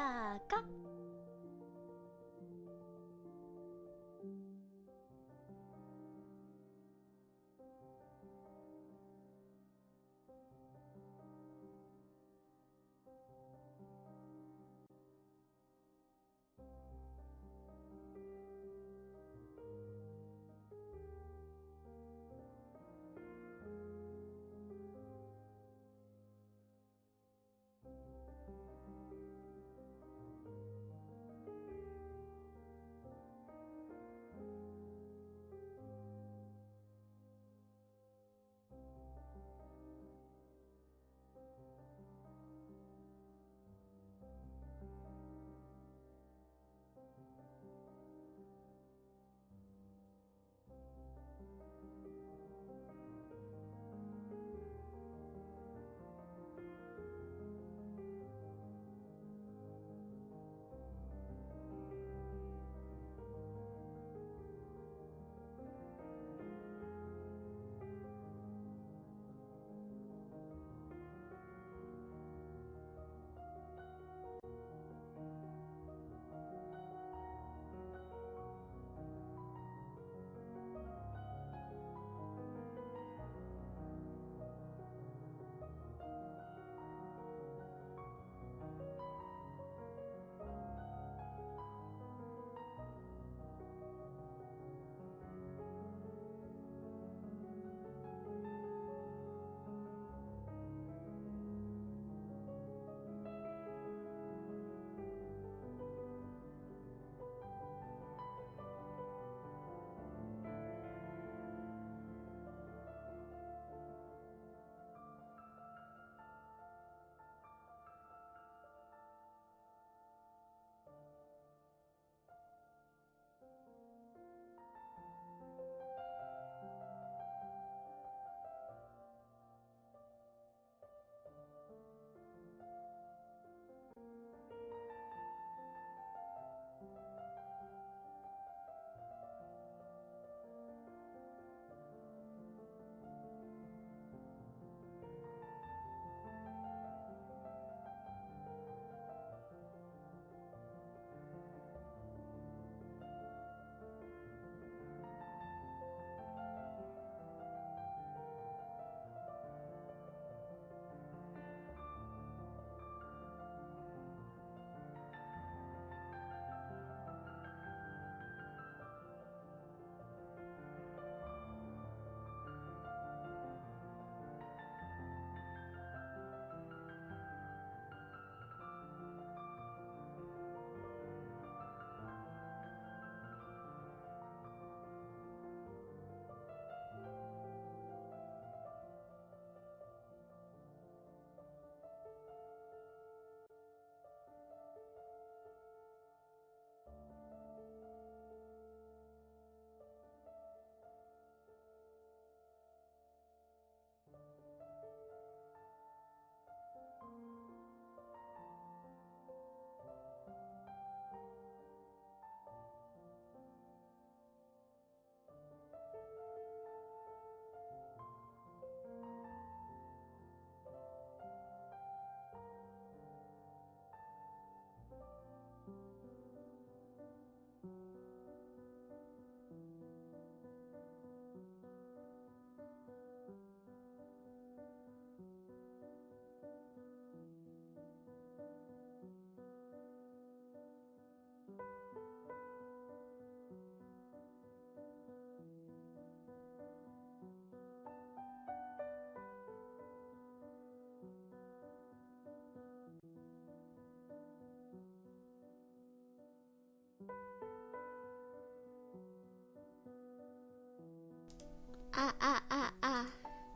back up.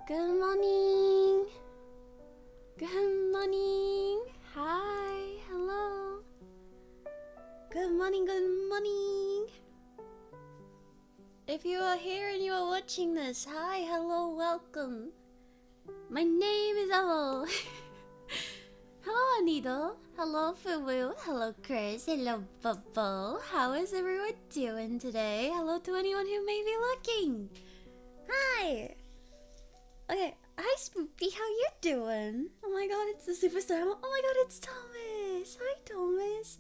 Good morning. Good morning. Hi. Hello. Good morning. Good morning. If you are here and you are watching this, hi, hello, welcome. My name is Amo. Hello, Anido. Hello, Fubu. Hello, Chris. Hello, Bubble. How is everyone doing today? Hello to anyone who may be looking. Hi. Okay, hi, Spoopy. How you doing? Oh my god, it's it's the superstar. Oh my god, it's Thomas. Hi, Thomas.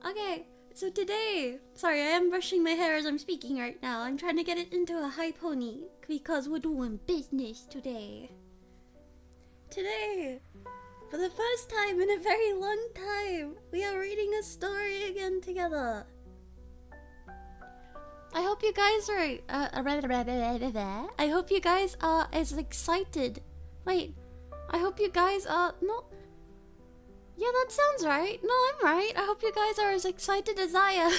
Okay, so today, sorry, I am brushing my hair as I'm speaking right now. I'm trying to get it into a high pony because we're doing business today. Today, for the first time in a very long time, we are reading a story again together. I hope you guys are I hope you guys are as excited. Wait, I hope you guys are no. Yeah, that sounds right. No, I'm right. I hope you guys are as excited as I am.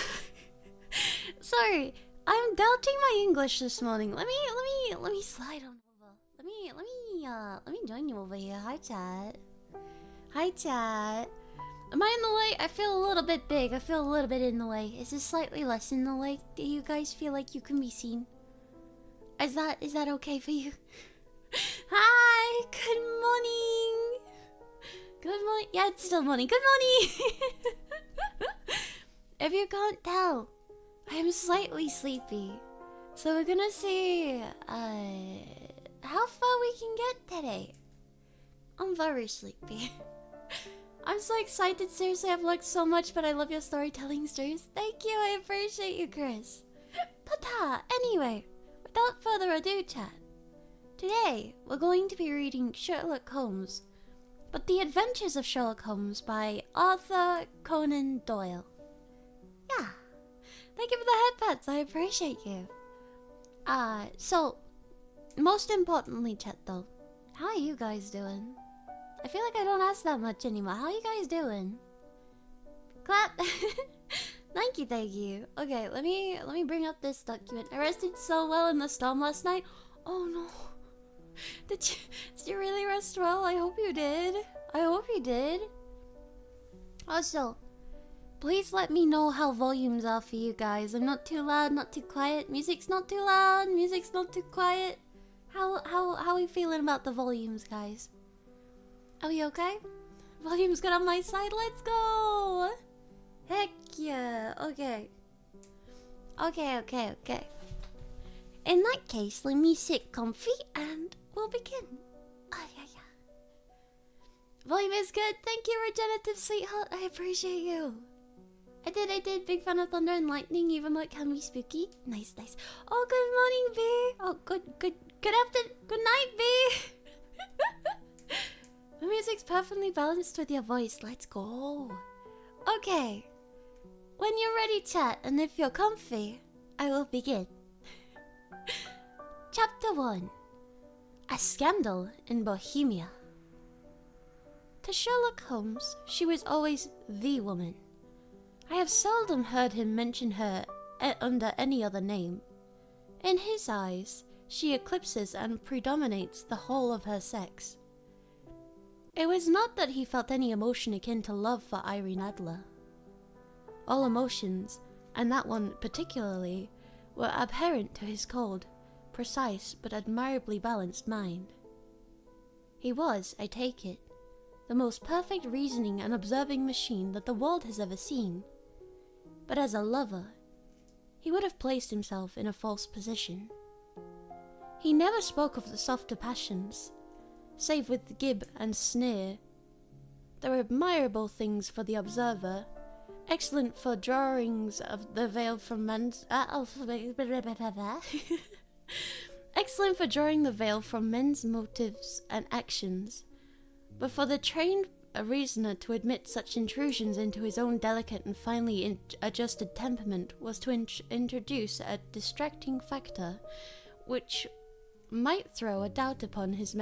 Sorry, I'm doubting my English this morning. Let me slide on over. Let me join you over here. Hi, chat. Hi, chat. Am I in the way? I feel a little bit big. I feel a little bit in the way. Is this slightly less in the way? Do you guys feel like you can be seen? Is that okay for you? Hi! Good morning! Good morning. Yeah, it's still morning. Good morning! If you can't tell, I am slightly sleepy. So we're gonna see how far we can get today. I'm very sleepy. I'm so excited. Seriously, I've learned so much, but I love your storytelling streams. Thank you. I appreciate you, Chris. But anyway, without further ado, chat. Today, we're going to be reading Sherlock Holmes, but The Adventures of Sherlock Holmes by Arthur Conan Doyle. Yeah. Thank you for the headpats. I appreciate you. So, most importantly, chat though, how are you guys doing? I feel like I don't ask that much anymore. How are you guys doing? Clap. Thank you. Okay, let me bring up this document. I rested so well in the storm last night. Oh no. Did you really rest well? I hope you did. Also, please let me know how volumes are for you guys. I'm not too loud, not too quiet. Music's not too loud, music's not too quiet. How are we feeling about the volumes, guys? Are we okay? Volume's good on my side. Let's go! Heck yeah. Okay. In that case, let me sit comfy and we'll begin. Yeah. Volume is good. Thank you, Regenerative Sweetheart. I appreciate you. I did. Big fan of thunder and lightning, even though it can be spooky. Nice. Oh, good morning, B. Oh, good afternoon. Good night, B. The music's perfectly balanced with your voice. Let's go. Okay. When you're ready, chat, and if you're comfy, I will begin. Chapter 1. A Scandal in Bohemia. To Sherlock Holmes, she was always the woman. I have seldom heard him mention her under any other name. In his eyes, she eclipses and predominates the whole of her sex. It was not that he felt any emotion akin to love for Irene Adler. All emotions, and that one particularly, were abhorrent to his cold, precise but admirably balanced mind. He was, I take it, the most perfect reasoning and observing machine that the world has ever seen. But as a lover, he would have placed himself in a false position. He never spoke of the softer passions, save with gib and sneer. They were admirable things for the observer, excellent for drawings of the veil from men's excellent for drawing the veil from men's motives and actions, but for the trained reasoner to admit such intrusions into his own delicate and finely adjusted temperament was to introduce a distracting factor, which might throw a doubt upon his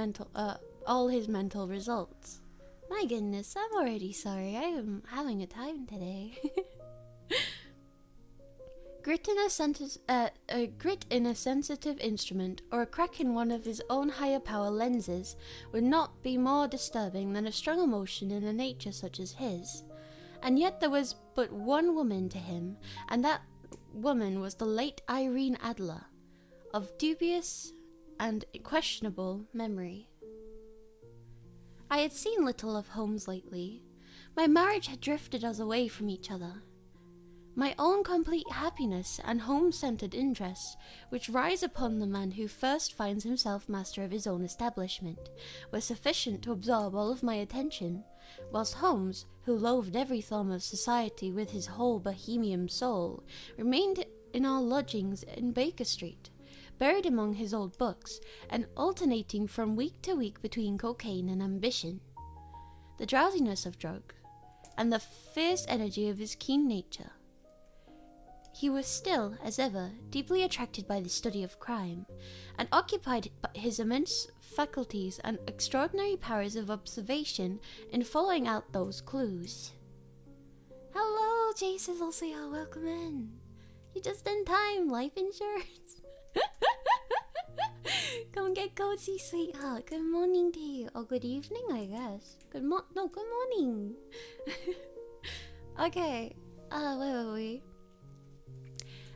all his mental results. My goodness, I'm already sorry. I am having a time today. Grit in a sensitive instrument, or a crack in one of his own higher power lenses, would not be more disturbing than a strong emotion in a nature such as his. And yet there was but one woman to him, and that woman was the late Irene Adler, of dubious and questionable memory. I had seen little of Holmes lately. My marriage had drifted us away from each other. My own complete happiness and home-centered interests, which rise upon the man who first finds himself master of his own establishment, were sufficient to absorb all of my attention, whilst Holmes, who loathed every form of society with his whole bohemian soul, remained in our lodgings in Baker Street, buried among his old books, and alternating from week to week between cocaine and ambition. The drowsiness of drugs, and the fierce energy of his keen nature. He was still, as ever, deeply attracted by the study of crime, and occupied his immense faculties and extraordinary powers of observation in following out those clues. Hello, J Sizzle, welcome in. You're just in time, life insurance. Come get cozy, sweetheart. Good morning to you. Or good evening, I guess. Good morning. Okay, where were we?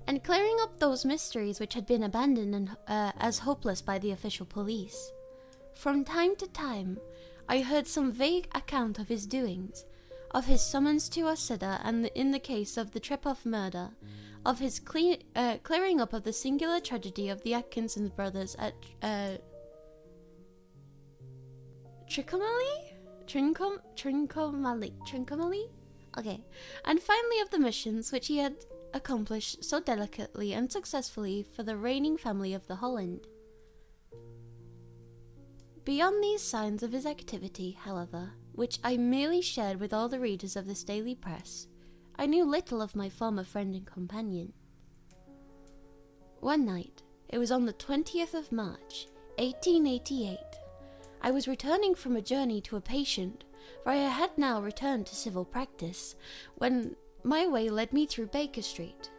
And clearing up those mysteries which had been abandoned and, as hopeless by the official police. From time to time, I heard some vague account of his doings, of his summons to Osida and in the case of the Trepoff murder, of his clearing up of the singular tragedy of the Atkinson brothers at Trincomalee? Okay. And finally of the missions which he had accomplished so delicately and successfully for the reigning family of the Holland. Beyond these signs of his activity, however, which I merely shared with all the readers of this daily press, I knew little of my former friend and companion. One night, it was on the 20th of March, 1888, I was returning from a journey to a patient, for I had now returned to civil practice, when my way led me through Baker Street.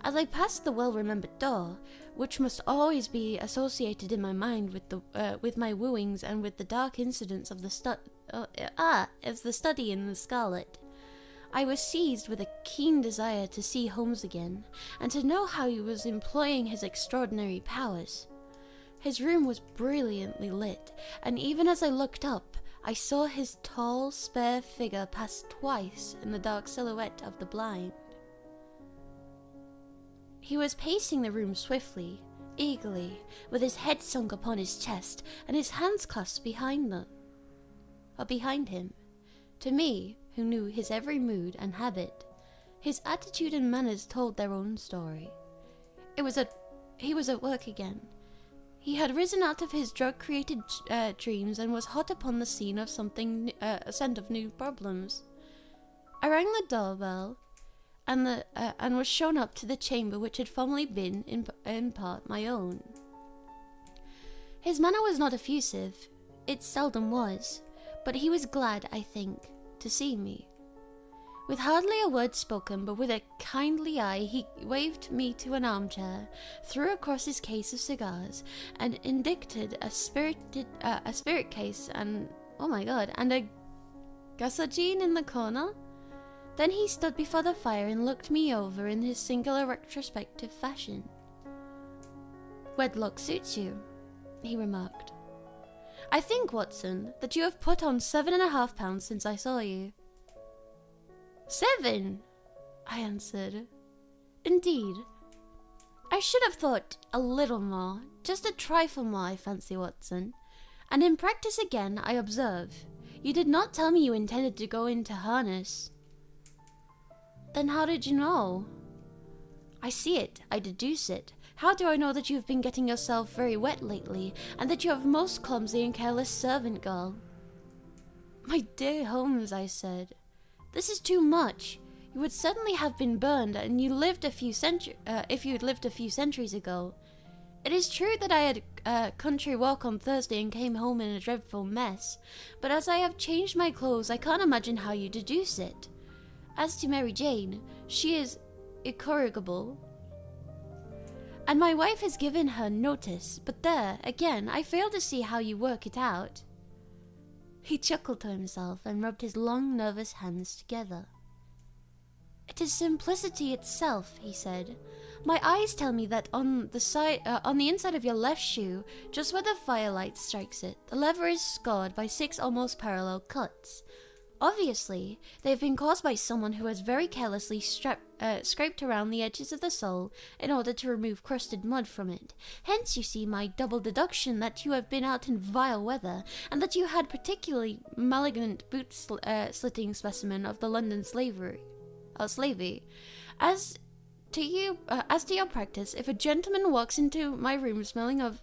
As I passed the well-remembered door, which must always be associated in my mind with my wooings and with the dark incidents of the study in the Scarlet, I was seized with a keen desire to see Holmes again, and to know how he was employing his extraordinary powers. His room was brilliantly lit, and even as I looked up, I saw his tall, spare figure pass twice in the dark silhouette of the blind. He was pacing the room swiftly, eagerly, with his head sunk upon his chest and his hands clasped behind him. To me, who knew his every mood and habit, his attitude and manners told their own story. He was at work again. He had risen out of his drug-created dreams and was hot upon the scene of a scent of new problems. I rang the doorbell, and was shown up to the chamber which had formerly been, in part, my own. His manner was not effusive. It seldom was, but he was glad, I think, to see me. With hardly a word spoken, but with a kindly eye, he waved me to an armchair, threw across his case of cigars, and indicated a spirit case and, oh my god, and a gasogene in the corner. Then he stood before the fire and looked me over in his singular retrospective fashion. "Wedlock suits you," he remarked. "I think, Watson, that you have put on 7.5 pounds since I saw you." "7?" I answered. "Indeed. I should have thought a little more, just a trifle more, I fancy, Watson. And in practice again, I observe. You did not tell me you intended to go into harness." "Then how did you know?" "I see it, I deduce it. How do I know that you have been getting yourself very wet lately, and that you have a most clumsy and careless servant girl?" "My dear Holmes," I said, "this is too much. You would certainly have been burned, and if you had lived a few centuries ago. It is true that I had a country walk on Thursday and came home in a dreadful mess, but as I have changed my clothes, I can't imagine how you deduce it. As to Mary Jane, she is incorrigible, and my wife has given her notice, but there, again, I fail to see how you work it out." He chuckled to himself and rubbed his long, nervous hands together. "It is simplicity itself," he said. "My eyes tell me that on the inside of your left shoe, just where the firelight strikes it, the leather is scored by 6 almost parallel cuts. Obviously, they have been caused by someone who has very carelessly scraped around the edges of the sole in order to remove crusted mud from it. Hence, you see my double deduction that you have been out in vile weather, and that you had particularly malignant boot-slitting specimen of the London slavey. As to your practice, if a gentleman walks into my room smelling of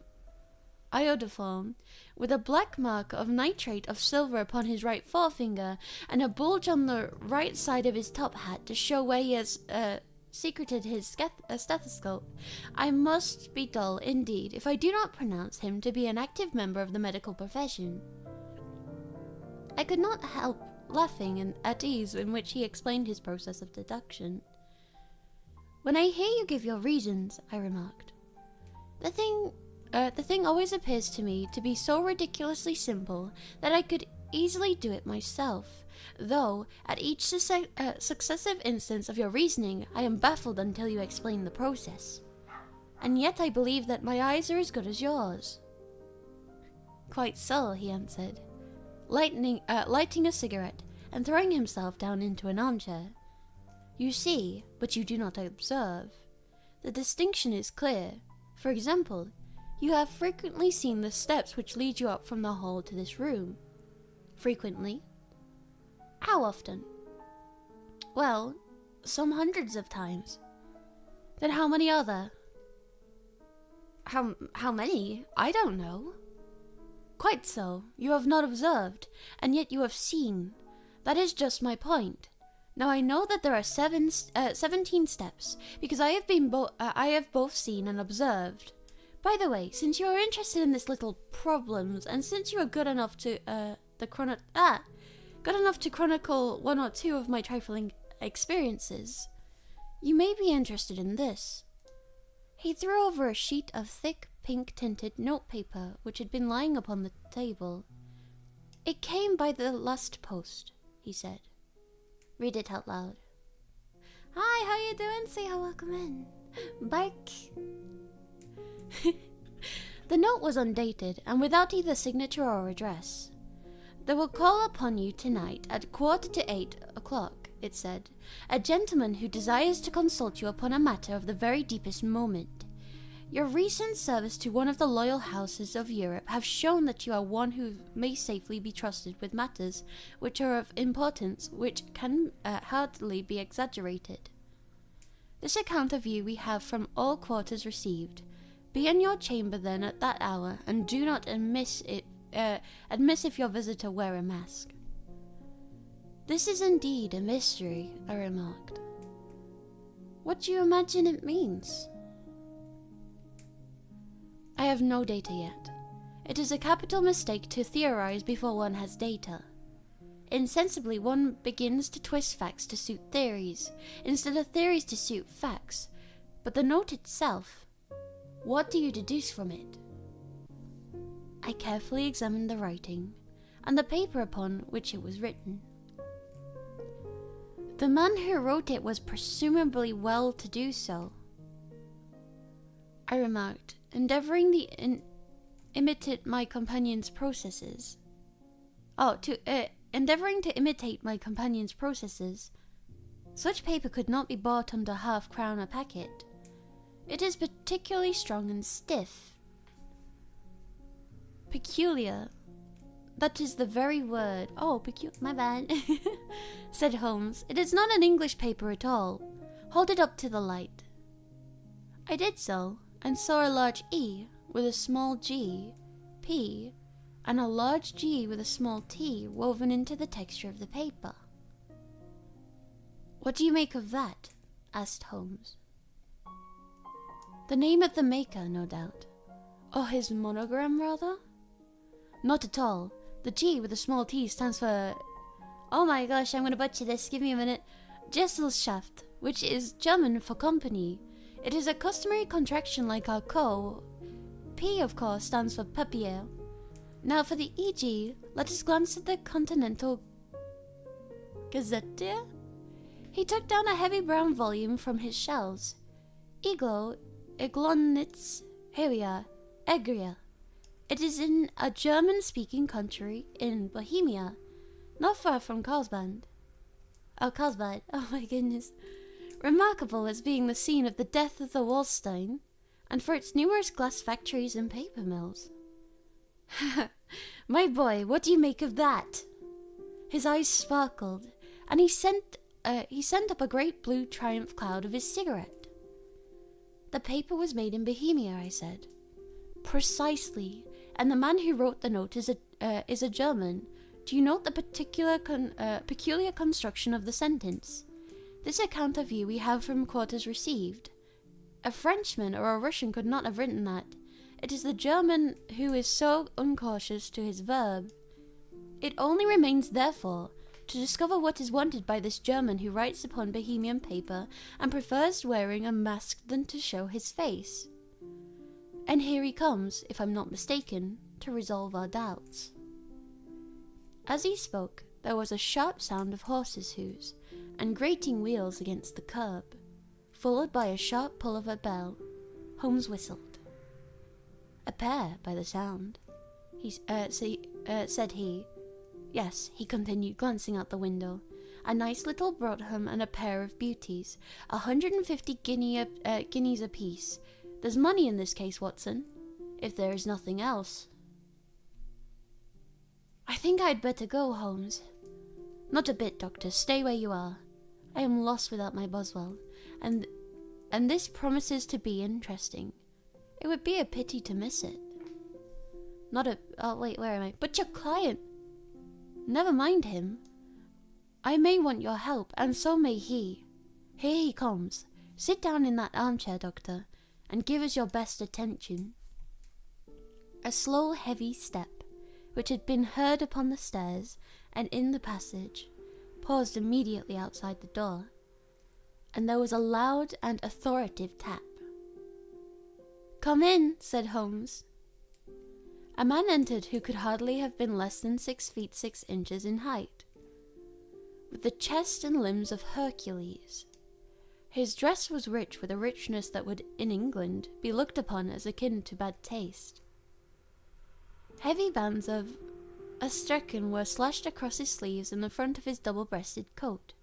iodoform, with a black mark of nitrate of silver upon his right forefinger, and a bulge on the right side of his top hat to show where he has secreted his stethoscope, I must be dull indeed if I do not pronounce him to be an active member of the medical profession. I could not help laughing at ease in which he explained his process of deduction. "When I hear you give your reasons," I remarked, the thing always appears to me to be so ridiculously simple that I could easily do it myself, though at each successive instance of your reasoning I am baffled until you explain the process. And yet I believe that my eyes are as good as yours." "Quite so," he answered, lighting a cigarette and throwing himself down into an armchair. "You see, but you do not observe. The distinction is clear. For example, you have frequently seen the steps which lead you up from the hall to this room." "Frequently." "How often?" "Well, some hundreds of times." "Then how many are there?" How many? I don't know." "Quite so. You have not observed, and yet you have seen. That is just my point. Now I know that there are 17 steps, because I have both seen and observed. By the way, since you are interested in this little problems, and since you are good enough to chronicle one or two of my trifling experiences, you may be interested in this." He threw over a sheet of thick, pink-tinted notepaper which had been lying upon the table. "It came by the last post," he said. "Read it out loud." "Hi, how you doing? Say how, welcome in. Bark." The note was undated and without either signature or address. "They will call upon you tonight at 7:45, it said. "A gentleman who desires to consult you upon a matter of the very deepest moment. Your recent service to one of the loyal houses of Europe have shown that you are one who may safely be trusted with matters which are of importance which can hardly be exaggerated. This account of you we have from all quarters received. Be in your chamber then at that hour, and do not admit if your visitor wear a mask." "This is indeed a mystery," I remarked. "What do you imagine it means?" "I have no data yet. It is a capital mistake to theorize before one has data. Insensibly one begins to twist facts to suit theories, instead of theories to suit facts. But the note itself, what do you deduce from it?" I carefully examined the writing, and the paper upon which it was written. "The man who wrote it was presumably well to do so," I remarked, endeavoring to imitate my companion's processes. Endeavoring to imitate my companion's processes. "Such paper could not be bought under half-crown a packet. It is particularly strong and stiff." "Peculiar. That is the very word." "Oh, my bad," said Holmes. "It is not an English paper at all. Hold it up to the light." I did so, and saw a large E with a small g, P, and a large G with a small t woven into the texture of the paper. "What do you make of that?" asked Holmes. "The name of the maker, no doubt. Or his monogram, rather?" "Not at all. The G with a small t stands for... oh my gosh, I'm gonna butcher this, give me a minute. Gesellschaft, which is German for company. It is a customary contraction like our co. P, of course, stands for papier. Now for the EG, let us glance at the Continental Gazette. He took down a heavy brown volume from his shelves. Iglonitz, here we are, Egria. It is in a German-speaking country in Bohemia. not far from Carlsbad. Oh my goodness. Remarkable as being the scene of the death of the Wallstein, and for its numerous glass factories and paper mills. My boy, what do you make of that? His eyes sparkled, and he sent up a great blue triumph cloud of his cigarette. The paper was made in Bohemia, I said. Precisely, and the man who wrote the note is a German. Do you note the peculiar construction of the sentence? This account of you we have from quarters received. A Frenchman or a Russian could not have written that. It is the German who is so uncautious to his verb. It only remains, therefore, to discover what is wanted by this German who writes upon Bohemian paper and prefers wearing a mask than to show his face. And here he comes, if I'm not mistaken, to resolve our doubts. As he spoke, there was a sharp sound of horses' hoofs and grating wheels against the curb, followed by a sharp pull of a bell. Holmes whistled. A pair, by the sound, said he. Yes, he continued, glancing out the window. A nice little Broadham and a pair of beauties, 150 guineas apiece. There's money in this case, Watson, if there is nothing else. I think I'd better go, Holmes. Not a bit, Doctor. Stay where you are. I am lost without my Boswell, and this promises to be interesting. It would be a pity to miss it. Oh, wait, where am I? But your client! Never mind him. I may want your help, and so may he. Here he comes. Sit down in that armchair, Doctor, and give us your best attention. A slow, heavy step, which had been heard upon the stairs and in the passage, paused immediately outside the door, and there was a loud and authoritative tap. "Come in," said Holmes. A man entered who could hardly have been less than 6 feet 6 inches in height, with the chest and limbs of Hercules. His dress was rich with a richness that would, in England, be looked upon as akin to bad taste. Heavy bands of astrakhan were slashed across his sleeves and the front of his double-breasted coat,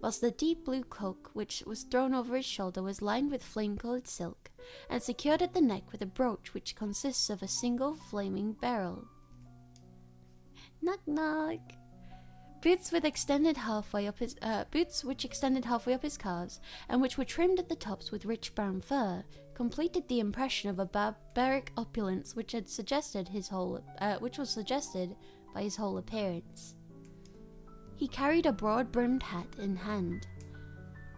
whilst the deep blue cloak which was thrown over his shoulder was lined with flame-coloured silk, and secured at the neck with a brooch which consists of a single flaming beryl. Knock knock. Boots which extended halfway up his calves, and which were trimmed at the tops with rich brown fur, completed the impression of a barbaric opulence which was suggested by his whole appearance. He carried a broad-brimmed hat in hand,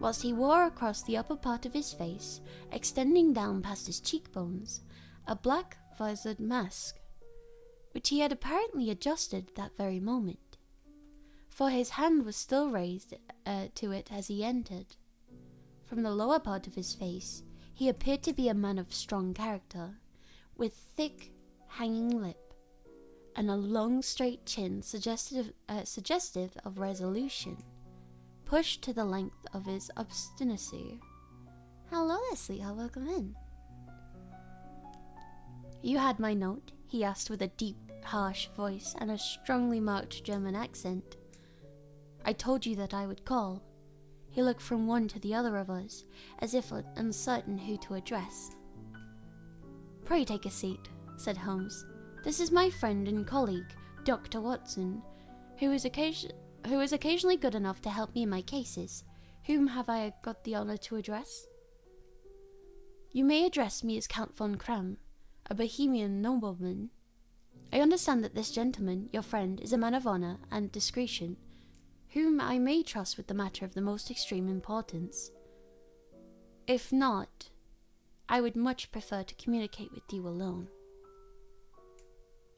whilst he wore across the upper part of his face, extending down past his cheekbones, a black visored mask, which he had apparently adjusted that very moment, for his hand was still raised to it as he entered. From the lower part of his face, he appeared to be a man of strong character, with thick, hanging lip, and a long, straight chin suggestive of resolution, pushed to the length of his obstinacy. "Hello there, sweetheart. Welcome in." "You had my note?" he asked with a deep, harsh voice and a strongly marked German accent. "I told you that I would call." He looked from one to the other of us, as if uncertain who to address. "Pray take a seat," said Holmes. "This is my friend and colleague, Dr. Watson, who is occasionally good enough to help me in my cases. Whom have I got the honour to address?" "You may address me as Count von Kram, a Bohemian nobleman. I understand that this gentleman, your friend, is a man of honour and discretion, whom I may trust with the matter of the most extreme importance. If not, I would much prefer to communicate with you alone."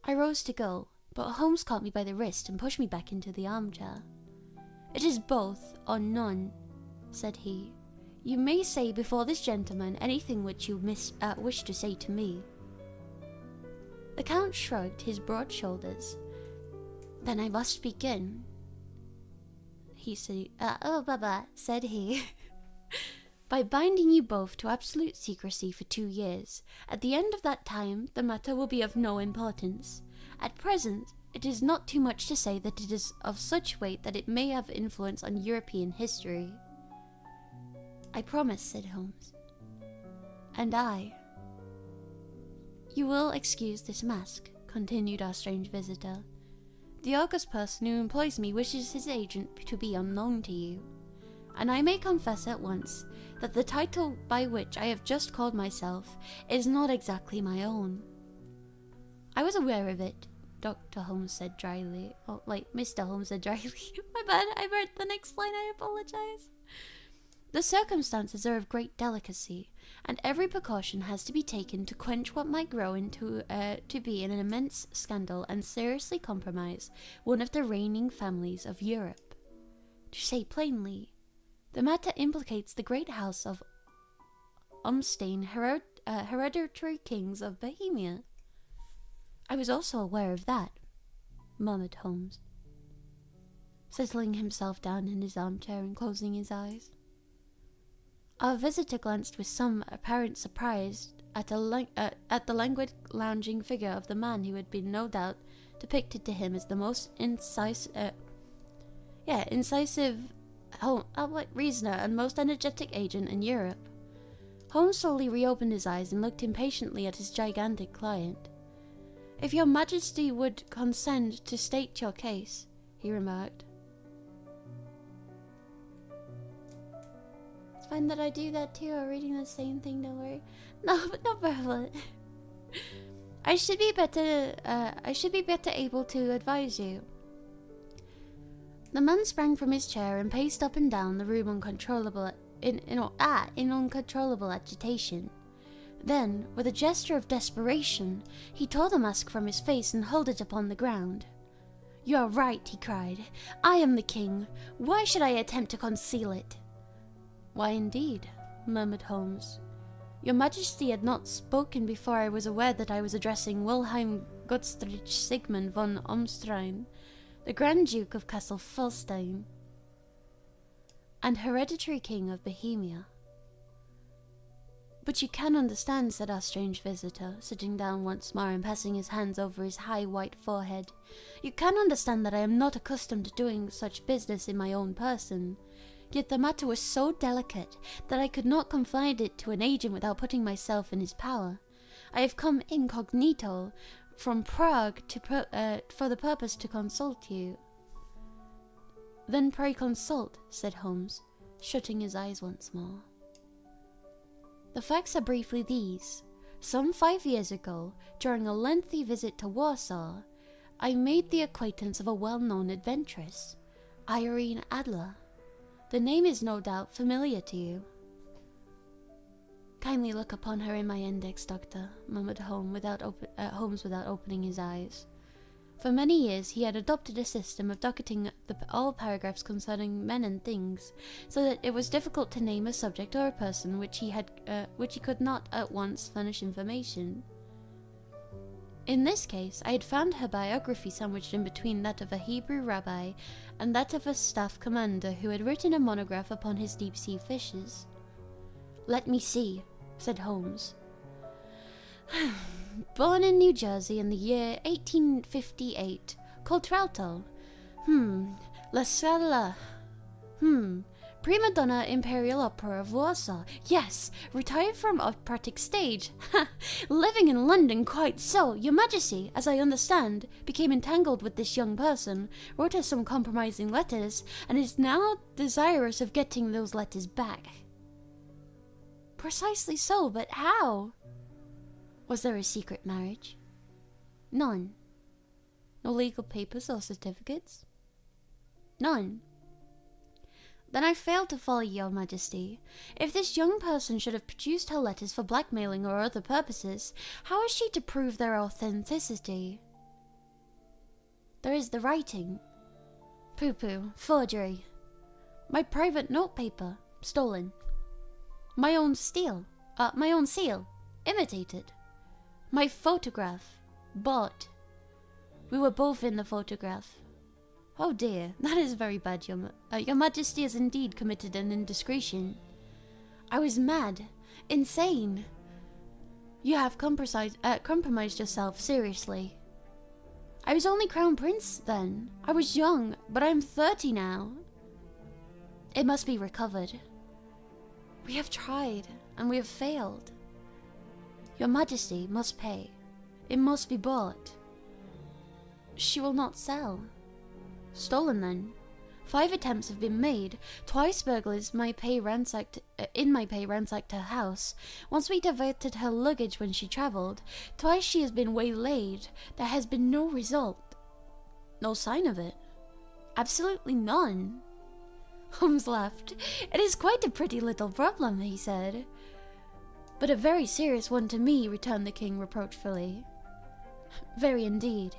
I rose to go, but Holmes caught me by the wrist and pushed me back into the armchair. "It is both or none," said he. "You may say before this gentleman anything which you wish to say to me." The Count shrugged his broad shoulders. "Then I must begin," said he, "by binding you both to absolute secrecy for 2 years. At the end of that time, the matter will be of no importance. At present, it is not too much to say that it is of such weight that it may have influence on European history. I promise, said Holmes. And I. You will excuse this mask, continued our strange visitor. The august person who employs me wishes his agent to be unknown to you, and I may confess at once that the title by which I have just called myself is not exactly my own. I was aware of it, Dr. Holmes said dryly. Oh, like, Mr. Holmes said dryly. My bad, I read the next line, I apologize. The circumstances are of great delicacy, and every precaution has to be taken to quench what might grow into to be an immense scandal and seriously compromise one of the reigning families of Europe. To say plainly, the matter implicates the great house of Umstein, hereditary kings of Bohemia. I was also aware of that, murmured Holmes, settling himself down in his armchair and closing his eyes. Our visitor glanced with some apparent surprise at the languid, lounging figure of the man who had been, no doubt, depicted to him as the most incisive reasoner and most energetic agent in Europe. Holmes slowly reopened his eyes and looked impatiently at his gigantic client. If your Majesty would consent to state your case, he remarked. It's fine that I do that too, or reading the same thing, don't worry. No problem. I should be better able to advise you. The man sprang from his chair and paced up and down the room in uncontrollable agitation. Then, with a gesture of desperation, he tore the mask from his face and hurled it upon the ground. You are right, he cried. I am the king. Why should I attempt to conceal it? Why indeed, murmured Holmes. Your Majesty had not spoken before I was aware that I was addressing Wilhelm Gutstrich Sigmund von Umstein, the Grand Duke of Castle-Felstein, and hereditary king of Bohemia. But you can understand, said our strange visitor, sitting down once more and passing his hands over his high white forehead. You can understand that I am not accustomed to doing such business in my own person. Yet the matter was so delicate that I could not confide it to an agent without putting myself in his power. I have come incognito from Prague for the purpose to consult you. Then pray consult, said Holmes, shutting his eyes once more. The facts are briefly these. Some 5 years ago, during a lengthy visit to Warsaw, I made the acquaintance of a well-known adventuress, Irene Adler. The name is no doubt familiar to you. Kindly look upon her in my index, Doctor, murmured Holmes without opening his eyes. For many years he had adopted a system of docketing all paragraphs concerning men and things, so that it was difficult to name a subject or a person which he could not at once furnish information. In this case, I had found her biography sandwiched in between that of a Hebrew rabbi and that of a staff commander who had written a monograph upon his deep-sea fishes. Let me see, said Holmes. Born in New Jersey in the year 1858. Coltralto. La Scala. Prima donna Imperial Opera of Warsaw. Yes, retired from operatic stage. Living in London, quite so. Your Majesty, as I understand, became entangled with this young person, wrote her some compromising letters, and is now desirous of getting those letters back. Precisely so, but how? Was there a secret marriage? None. No legal papers or certificates? None. Then I fail to follow, Your Majesty. If this young person should have produced her letters for blackmailing or other purposes, how is she to prove their authenticity? There is the writing. Pooh-pooh, forgery. My private notepaper, stolen. My own seal, imitated. My photograph, bought. We were both in the photograph. Oh dear, that is very bad, Your Majesty has indeed committed an indiscretion. I was mad, insane. You have compromised yourself seriously. I was only crown prince then. I was young, but I'm 30 now. It must be recovered. We have tried, and we have failed. Your Majesty must pay. It must be bought. She will not sell. Stolen then. 5 attempts have been made. Twice burglars in my pay ransacked her house. Once we diverted her luggage when she travelled. Twice she has been waylaid. There has been no result. No sign of it. Absolutely none. Holmes laughed. It is quite a pretty little problem, he said. But a very serious one to me, returned the king reproachfully. Very indeed.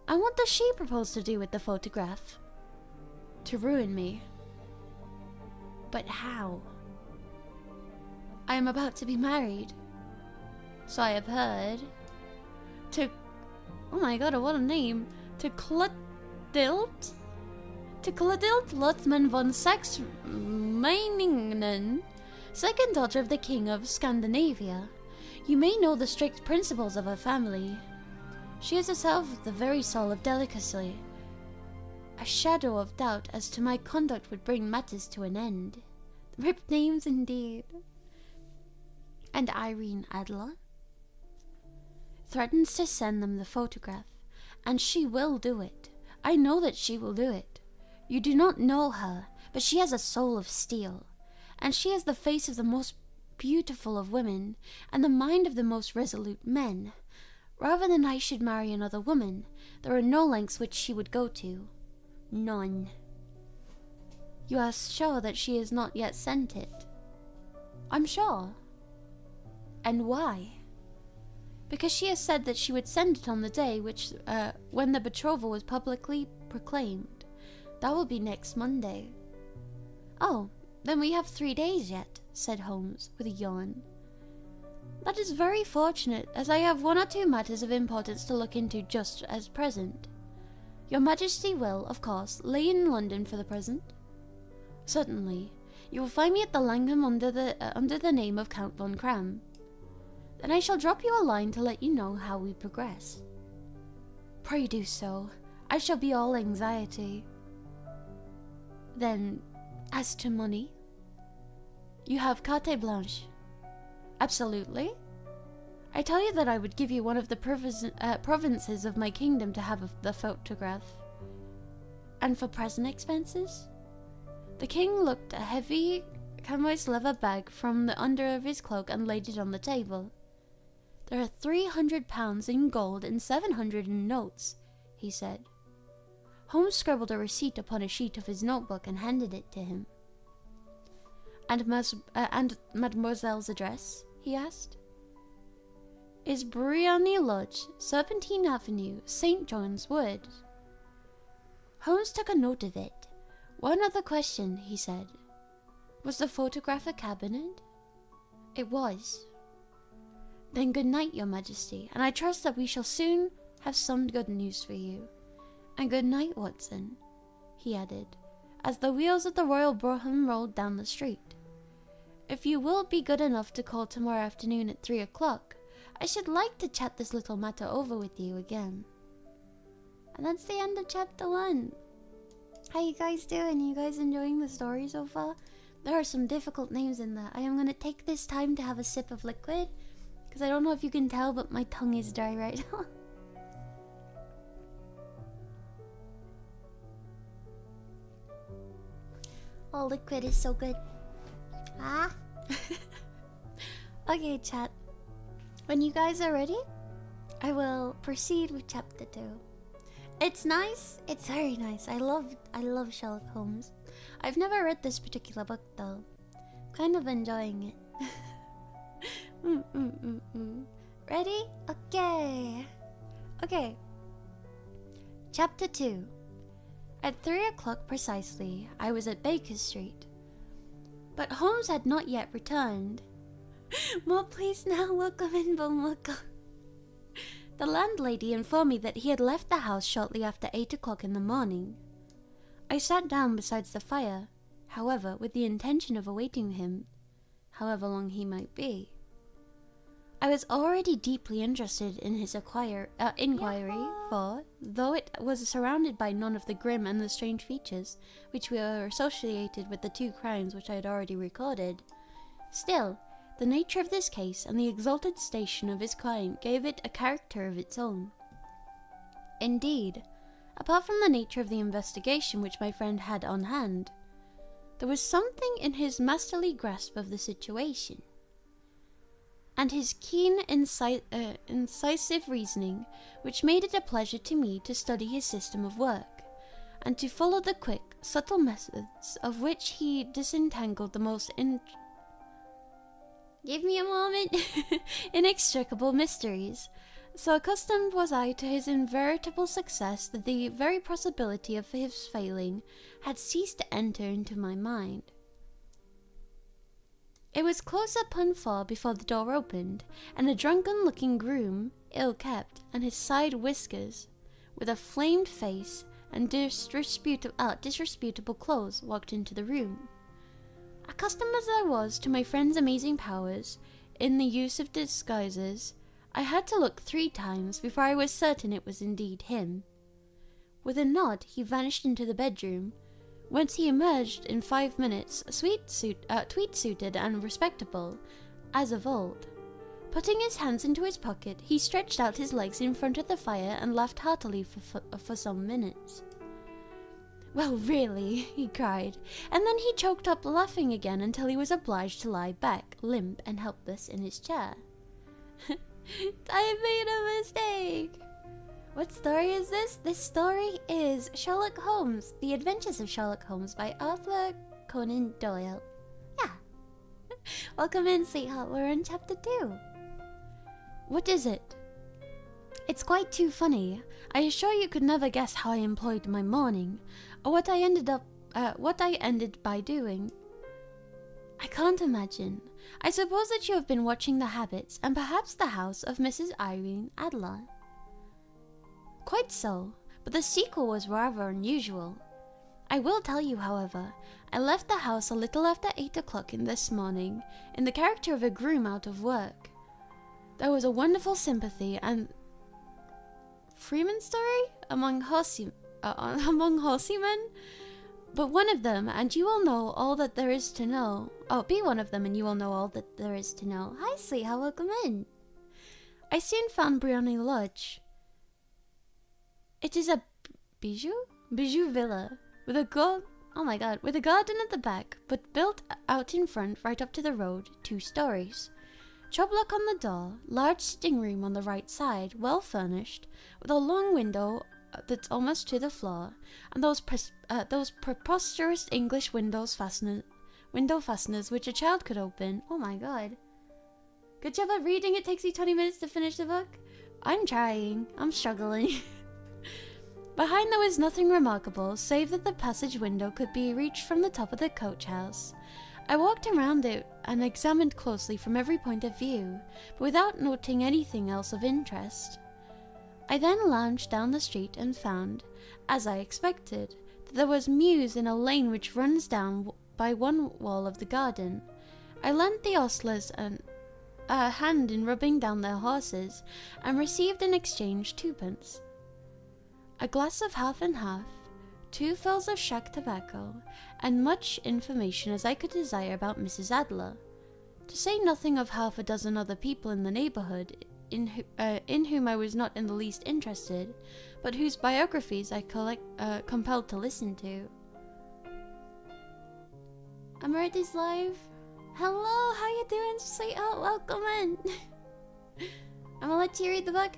And what does she propose to do with the photograph? To ruin me. But how? I am about to be married. So I have heard. To... Oh my god, what a name. To Clotilde? To Clotilde Luthman von Saxe-Meiningen, second daughter of the King of Scandinavia. You may know the strict principles of her family. She is herself the very soul of delicacy. A shadow of doubt as to my conduct would bring matters to an end. Ripped names indeed. And Irene Adler threatens to send them the photograph, and she will do it. I know that she will do it. You do not know her, but she has a soul of steel, and she has the face of the most beautiful of women, and the mind of the most resolute men. Rather than I should marry another woman, there are no lengths which she would go to. None. You are sure that she has not yet sent it? I'm sure. And why? Because she has said that she would send it on the day when the betrothal was publicly proclaimed. That will be next Monday. Oh, then we have 3 days yet, said Holmes with a yawn. That is very fortunate, as I have 1 or 2 matters of importance to look into just as present. Your Majesty will, of course, lay in London for the present? Certainly. You will find me at the Langham under the name of Count von Cram. Then I shall drop you a line to let you know how we progress. Pray do so. I shall be all anxiety. Then, as to money? You have carte blanche. Absolutely. I tell you that I would give you one of the provinces of my kingdom to have the photograph. And for present expenses? The king looked a heavy canvas leather bag from the under of his cloak and laid it on the table. There are £300 in gold and 700 in notes, he said. Holmes scribbled a receipt upon a sheet of his notebook and handed it to him. And Mademoiselle's address? He asked. Is Briony Lodge, Serpentine Avenue, St. John's Wood. Holmes took a note of it. One other question, he said. Was the photograph a cabinet? It was. Then good night, Your Majesty, and I trust that we shall soon have some good news for you. And good night, Watson, he added, as the wheels of the royal brougham rolled down the street. If you will be good enough to call tomorrow afternoon at 3 o'clock, I should like to chat this little matter over with you again. And that's the end of chapter 1. How you guys doing? You guys enjoying the story so far? There are some difficult names in there. I am going to take this time to have a sip of liquid, because I don't know if you can tell, but my tongue is dry right now. Oh, liquid is so good. Ah. Okay, chat. When you guys are ready, I will proceed with chapter 2. It's nice. It's very nice. I love Sherlock Holmes. I've never read this particular book though. Kind of enjoying it. Ready? Okay. Okay. Chapter 2. At 3 o'clock precisely, I was at Baker Street. But Holmes had not yet returned. More please now, welcome in, welcome. The landlady informed me that he had left the house shortly after 8 o'clock in the morning. I sat down beside the fire, however, with the intention of awaiting him, however long he might be. I was already deeply interested in his inquiry, for, though it was surrounded by none of the grim and the strange features which were associated with the 2 crimes which I had already recorded, still, the nature of this case and the exalted station of his client gave it a character of its own. Indeed, apart from the nature of the investigation which my friend had on hand, there was something in his masterly grasp of the situation, and his keen, incisive reasoning, which made it a pleasure to me to study his system of work, and to follow the quick, subtle methods of which he disentangled the most give me a moment, inextricable mysteries. So accustomed was I to his inveritable success that the very possibility of his failing had ceased to enter into my mind. It was close upon 4 before the door opened, and a drunken-looking groom, ill-kept, and his side whiskers, with a flamed face and disreputable clothes, walked into the room. Accustomed as I was to my friend's amazing powers in the use of disguises, I had to look 3 times before I was certain it was indeed him. With a nod, he vanished into the bedroom, whence he emerged in 5 minutes, tweed-suited and respectable, as of old. Putting his hands into his pocket, he stretched out his legs in front of the fire and laughed heartily for some minutes. "Well, really," he cried, and then he choked up laughing again until he was obliged to lie back, limp and helpless, in his chair. "I made a mistake!" What story is this? This story is Sherlock Holmes, The Adventures of Sherlock Holmes by Arthur Conan Doyle. Yeah. Welcome in, sweetheart. We're in chapter 2. What is it? It's quite too funny. I assure you could never guess how I employed my morning, or what I ended by doing. I can't imagine. I suppose that you have been watching the habits and perhaps the house of Mrs. Irene Adler. Quite so, but the sequel was rather unusual. I will tell you, however, I left the house a little after 8 o'clock this morning, in the character of a groom out of work. There was a wonderful sympathy and Freeman story among horsemen, but one of them, and you will know all that there is to know. Oh, be one of them, and you will know all that there is to know. Hi, sweetheart, welcome in. I soon found Briony Lodge. It is a bijou villa with a garden at the back, but built out in front, right up to the road, 2 stories. Job lock on the door, large sitting room on the right side, well furnished, with a long window that's almost to the floor, and those preposterous English window fasteners which a child could open. Oh my god. Good job at reading. It takes you 20 minutes to finish the book. I'm trying. I'm struggling. Behind there was nothing remarkable, save that the passage window could be reached from the top of the coach house. I walked around it and examined closely from every point of view, but without noting anything else of interest. I then lounged down the street and found, as I expected, that there was mews in a lane which runs down by one wall of the garden. I lent the ostlers a hand in rubbing down their horses, and received in exchange 2d. A glass of half and half, 2 fills of shack tobacco, and much information as I could desire about Mrs. Adler, to say nothing of half a dozen other people in the neighbourhood in whom I was not in the least interested, but whose biographies I compelled to listen to. Amorrette is live. Hello, how you doing, sweetheart? Welcome in. I'm gonna let you read the book.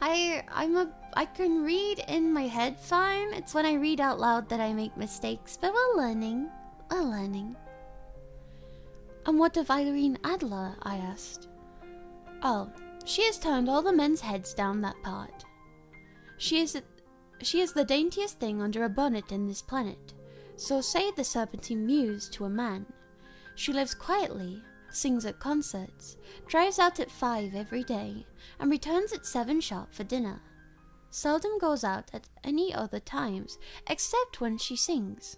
I can read in my head fine. It's when I read out loud that I make mistakes, but we're learning. We're learning. And what of Irene Adler? I asked. Oh, she has turned all the men's heads down that part. She is the daintiest thing under a bonnet in this planet, so say the Serpentine Muse to a man. She lives quietly, sings at concerts, drives out at 5 every day, and returns at 7 sharp for dinner. Seldom goes out at any other times, except when she sings.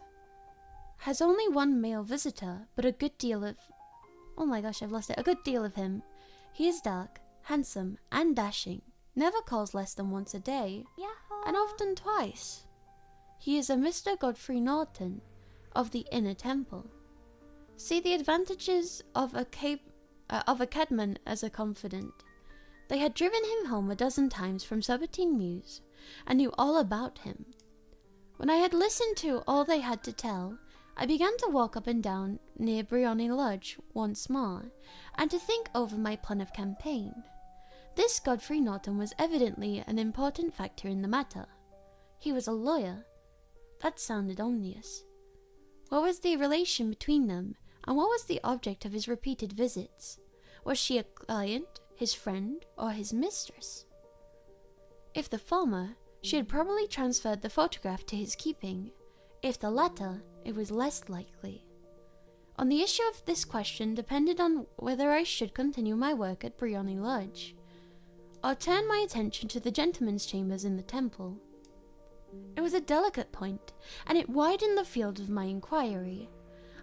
Has only 1 male visitor, but a good deal of... Oh my gosh, I've lost it. A good deal of him. He is dark, handsome, and dashing, never calls less than once a day, and often twice. He is a Mr. Godfrey Norton of the Inner Temple. See the advantages of a cabman as a confidant. They had driven him home a dozen times from Subbertine Mews, and knew all about him. When I had listened to all they had to tell, I began to walk up and down near Briony Lodge once more, and to think over my plan of campaign. This Godfrey Norton was evidently an important factor in the matter. He was a lawyer. That sounded ominous. What was the relation between them, and what was the object of his repeated visits? Was she a client, his friend, or his mistress? If the former, she had probably transferred the photograph to his keeping. If the latter, it was less likely. On the issue of this question depended on whether I should continue my work at Briony Lodge, or turn my attention to the gentlemen's chambers in the temple. It was a delicate point, and it widened the field of my inquiry.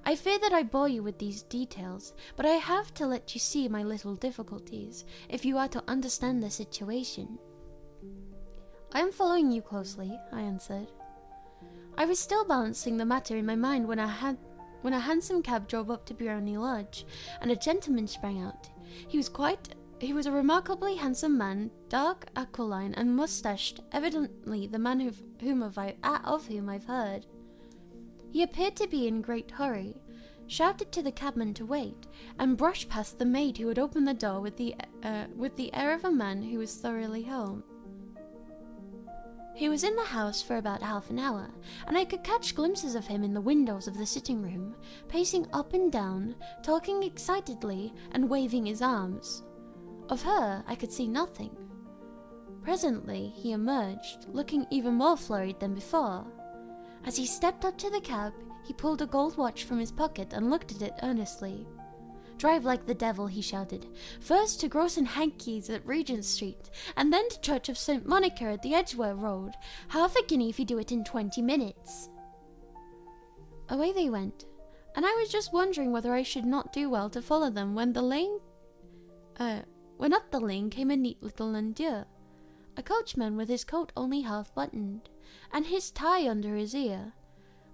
I fear that I bore you with these details, but I have to let you see my little difficulties, if you are to understand the situation. I am following you closely, I answered. I was still balancing the matter in my mind when a handsome cab drove up to Briony Lodge, and a gentleman sprang out. He was a remarkably handsome man, dark, aquiline, and mustached, evidently the man of whom I've heard. He appeared to be in great hurry, shouted to the cabman to wait, and brushed past the maid who had opened the door with the air of a man who was thoroughly home. He was in the house for about half an hour, and I could catch glimpses of him in the windows of the sitting room, pacing up and down, talking excitedly, and waving his arms. Of her, I could see nothing. Presently, he emerged, looking even more flurried than before. As he stepped up to the cab, he pulled a gold watch from his pocket and looked at it earnestly. "Drive like the devil," he shouted. "First to Gross and Hankey's at Regent Street, and then to Church of St. Monica at the Edgware Road. Half a guinea if you do it in 20 minutes. Away they went, and I was just wondering whether I should not do well to follow them when up the lane came a neat little landau, a coachman with his coat only half buttoned, and his tie under his ear,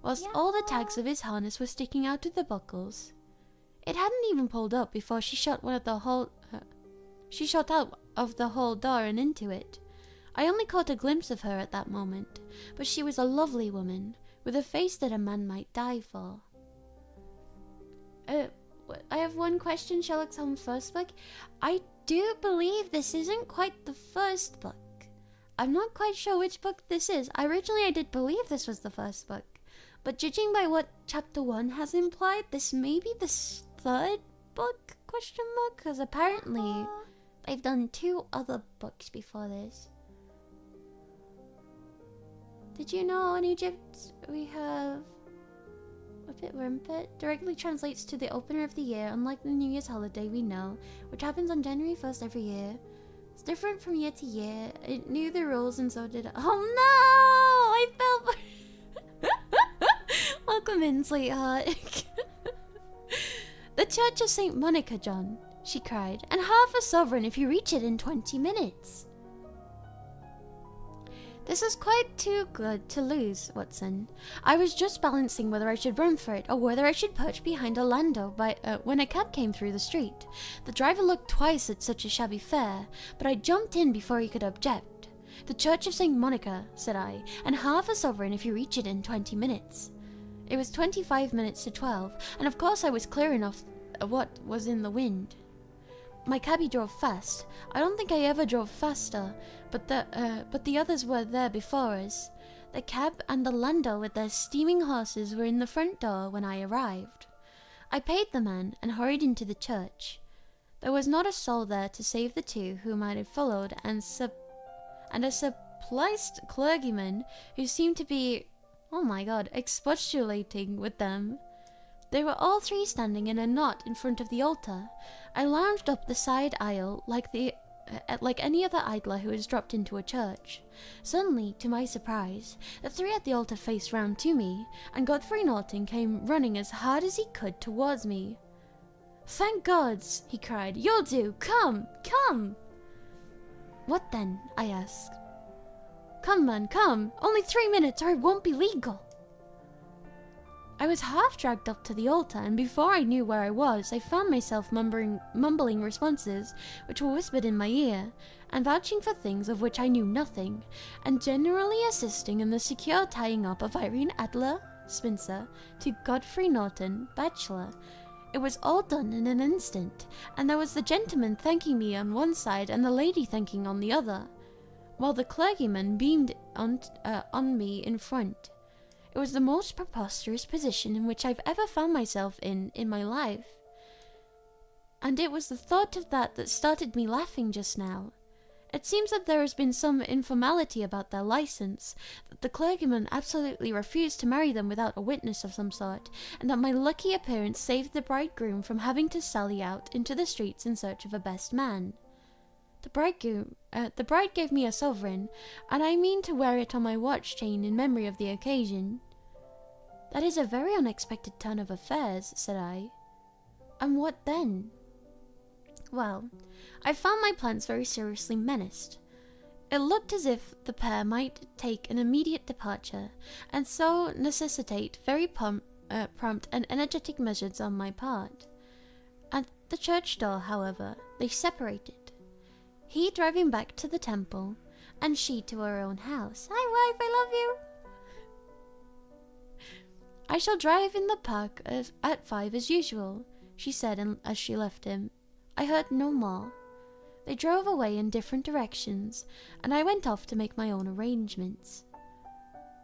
whilst all the tags of his harness were sticking out of the buckles. It hadn't even pulled up before she shot out of the hall door and into it. I only caught a glimpse of her at that moment, but she was a lovely woman, with a face that a man might die for. I have one question, Sherlock Holmes' first book. I do believe this isn't quite the first book. I'm not quite sure which book this is. Originally I did believe this was the first book, but judging by what chapter 1 has implied, this may be the third book, because apparently they've done 2 other books before this. Did you know in Egypt we have Whippet Rimpet? Directly translates to the opener of the year, unlike the New Year's holiday we know, which happens on January 1st every year. It's different from year to year. It knew the rules and so did I. Oh no! I fell for... Welcome in, sweetheart. "The Church of St. Monica, John," she cried, "and half a sovereign if you reach it in 20 minutes. This is quite too good to lose, Watson. I was just balancing whether I should run for it or whether I should perch behind a landau when a cab came through the street. The driver looked twice at such a shabby fare, but I jumped in before he could object. 'The Church of St. Monica,' said I, 'and half a sovereign if you reach it in 20 minutes. It was 25 minutes to 12, and of course I was clear enough what was in the wind. My cabby drove fast. I don't think I ever drove faster, but the others were there before us. The cab and the landau with their steaming horses were in the front door when I arrived. I paid the man and hurried into the church. There was not a soul there to save the 2 whom I had followed, and a surpliced clergyman who seemed to be, oh my god, expostulating with them. They were all 3 standing in a knot in front of the altar. I lounged up the side aisle like any other idler who has dropped into a church. Suddenly, to my surprise, the 3 at the altar faced round to me, and Godfrey Norton came running as hard as he could towards me. Thank gods, he cried. You'll do. Come, come. What then? I asked. Come, man, come. Only 3 minutes or it won't be legal. I was half dragged up to the altar, and before I knew where I was, I found myself mumbling responses which were whispered in my ear, and vouching for things of which I knew nothing, and generally assisting in the secure tying up of Irene Adler, spinster, to Godfrey Norton, bachelor. It was all done in an instant, and there was the gentleman thanking me on one side and the lady thanking on the other, while the clergyman beamed on me in front. It was the most preposterous position in which I've ever found myself in my life. And it was the thought of that started me laughing just now. It seems that there has been some informality about their license, that the clergyman absolutely refused to marry them without a witness of some sort, and that my lucky appearance saved the bridegroom from having to sally out into the streets in search of a best man. The bride gave me a sovereign, and I mean to wear it on my watch chain in memory of the occasion. That is a very unexpected turn of affairs, said I. And what then? Well, I found my plans very seriously menaced. It looked as if the pair might take an immediate departure, and so necessitate very prompt and energetic measures on my part. At the church door, however, they separated. He driving back to the temple, and she to her own house. Hi, wife, I love you! I shall drive in the park at 5 as usual, she said as she left him. I heard no more. They drove away in different directions, and I went off to make my own arrangements.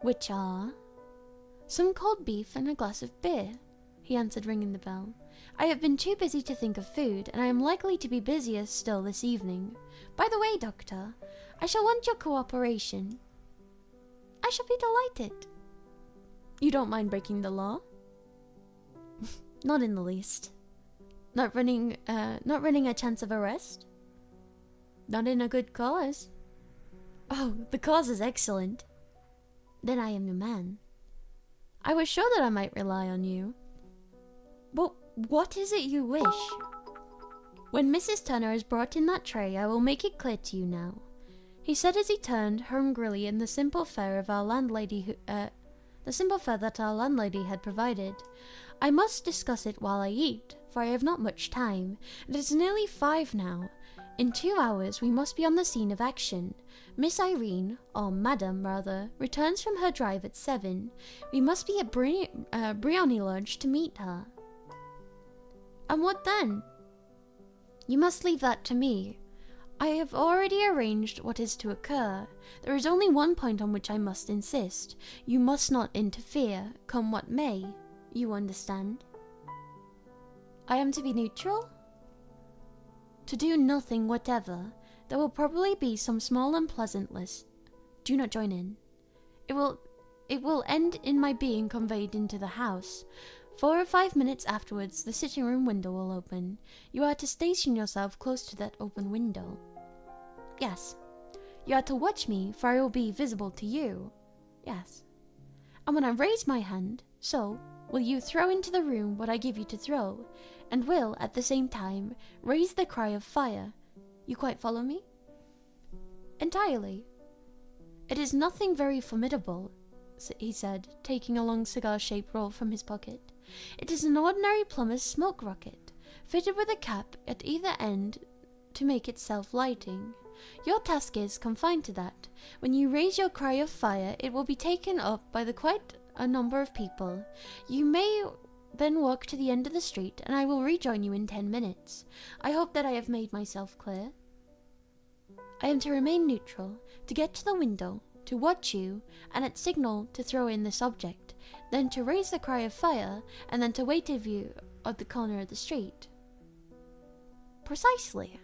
Which are? Some cold beef and a glass of beer, he answered, ringing the bell. I have been too busy to think of food, and I am likely to be busier still this evening. By the way, Doctor, I shall want your cooperation. I shall be delighted. You don't mind breaking the law? Not in the least. Not running a chance of arrest? Not in a good cause. Oh, the cause is excellent. Then I am your man. I was sure that I might rely on you. But what is it you wish? When Mrs. Turner has brought in that tray, I will make it clear to you now, he said as he turned hungrily in the simple fare of our landlady that our landlady had provided. I must discuss it while I eat, for I have not much time. It is nearly 5 now. In 2 hours we must be on the scene of action. Miss Irene, or Madam rather, returns from her drive at 7. We must be at Briony Lodge to meet her. And what then? You must leave that to me. I have already arranged what is to occur. There is only one point on which I must insist. You must not interfere, come what may. You understand? I am to be neutral? To do nothing whatever. There will probably be some small unpleasantness. Do not join in. It will end in my being conveyed into the house. 4 or 5 minutes afterwards, the sitting room window will open. You are to station yourself close to that open window. Yes. You are to watch me, for I will be visible to you. Yes. And when I raise my hand, so, will you throw into the room what I give you to throw, and will, at the same time, raise the cry of fire. You quite follow me? Entirely. It is nothing very formidable, he said, taking a long cigar-shaped roll from his pocket. It is an ordinary plumber's smoke rocket, fitted with a cap at either end to make it self-lighting. Your task is confined to that. When you raise your cry of fire, it will be taken up by quite a number of people. You may then walk to the end of the street, and I will rejoin you in 10 minutes. I hope that I have made myself clear. I am to remain neutral, to get to the window, to watch you, and at signal to throw in this object, then to raise the cry of fire, and then to wait a view at the corner of the street. Precisely.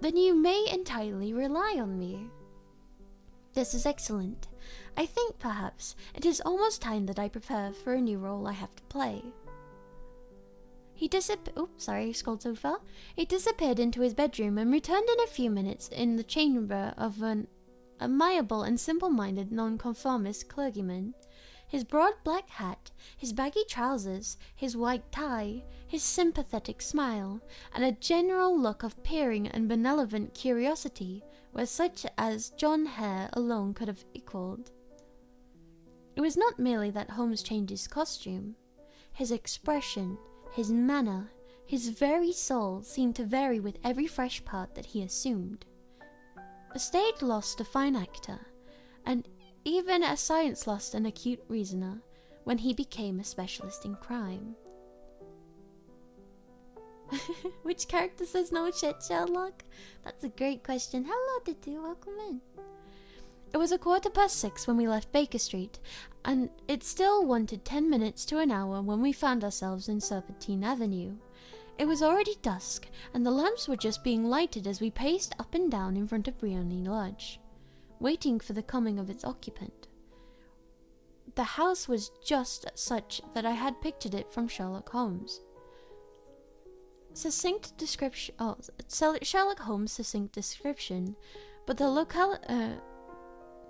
Then you may entirely rely on me. This is excellent. I think, perhaps, it is almost time that I prepare for a new role I have to play. He scrolled so far. He disappeared into his bedroom and returned in a few minutes in the chamber of an amiable and simple-minded nonconformist clergyman. His broad black hat, his baggy trousers, his white tie, his sympathetic smile, and a general look of peering and benevolent curiosity were such as John Hare alone could have equalled. It was not merely that Holmes changed his costume. His expression, his manner, his very soul seemed to vary with every fresh part that he assumed. The stage lost a fine actor, and even a science lost an acute reasoner, when he became a specialist in crime. Which character says no shit, Sherlock? That's a great question. Hello, Titi, welcome in. It was 6:15 when we left Baker Street, and it still wanted 10 minutes to an hour when we found ourselves in Serpentine Avenue. It was already dusk, and the lamps were just being lighted as we paced up and down in front of Briony Lodge, waiting for the coming of its occupant. The house was just such that I had pictured it from Sherlock Holmes. Sherlock Holmes' succinct description, but the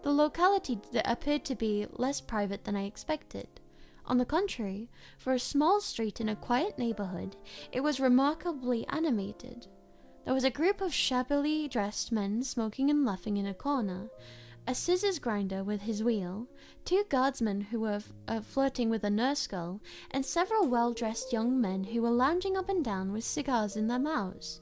locality appeared to be less private than I expected. On the contrary, for a small street in a quiet neighborhood, it was remarkably animated. There was a group of shabbily dressed men smoking and laughing in a corner, a scissors grinder with his wheel, 2 guardsmen who were flirting with a nurse girl, and several well-dressed young men who were lounging up and down with cigars in their mouths.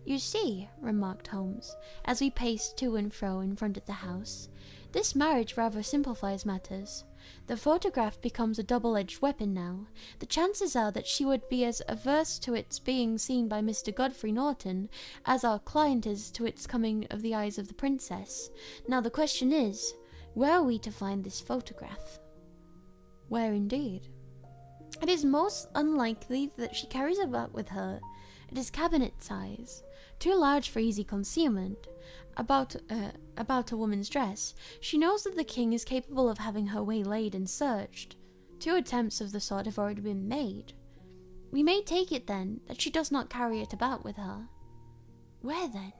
"You see," remarked Holmes, as we paced to and fro in front of the house, "this marriage rather simplifies matters. The photograph becomes a double-edged weapon now. The chances are that she would be as averse to its being seen by Mr. Godfrey Norton as our client is to its coming of the eyes of the princess. Now the question is, where are we to find this photograph?" Where indeed? It is most unlikely that she carries it about with her. It is cabinet size, too large for easy concealment. About a woman's dress, she knows that the king is capable of having her waylaid and searched. 2 attempts of the sort have already been made. We may take it, then, that she does not carry it about with her. Where, then?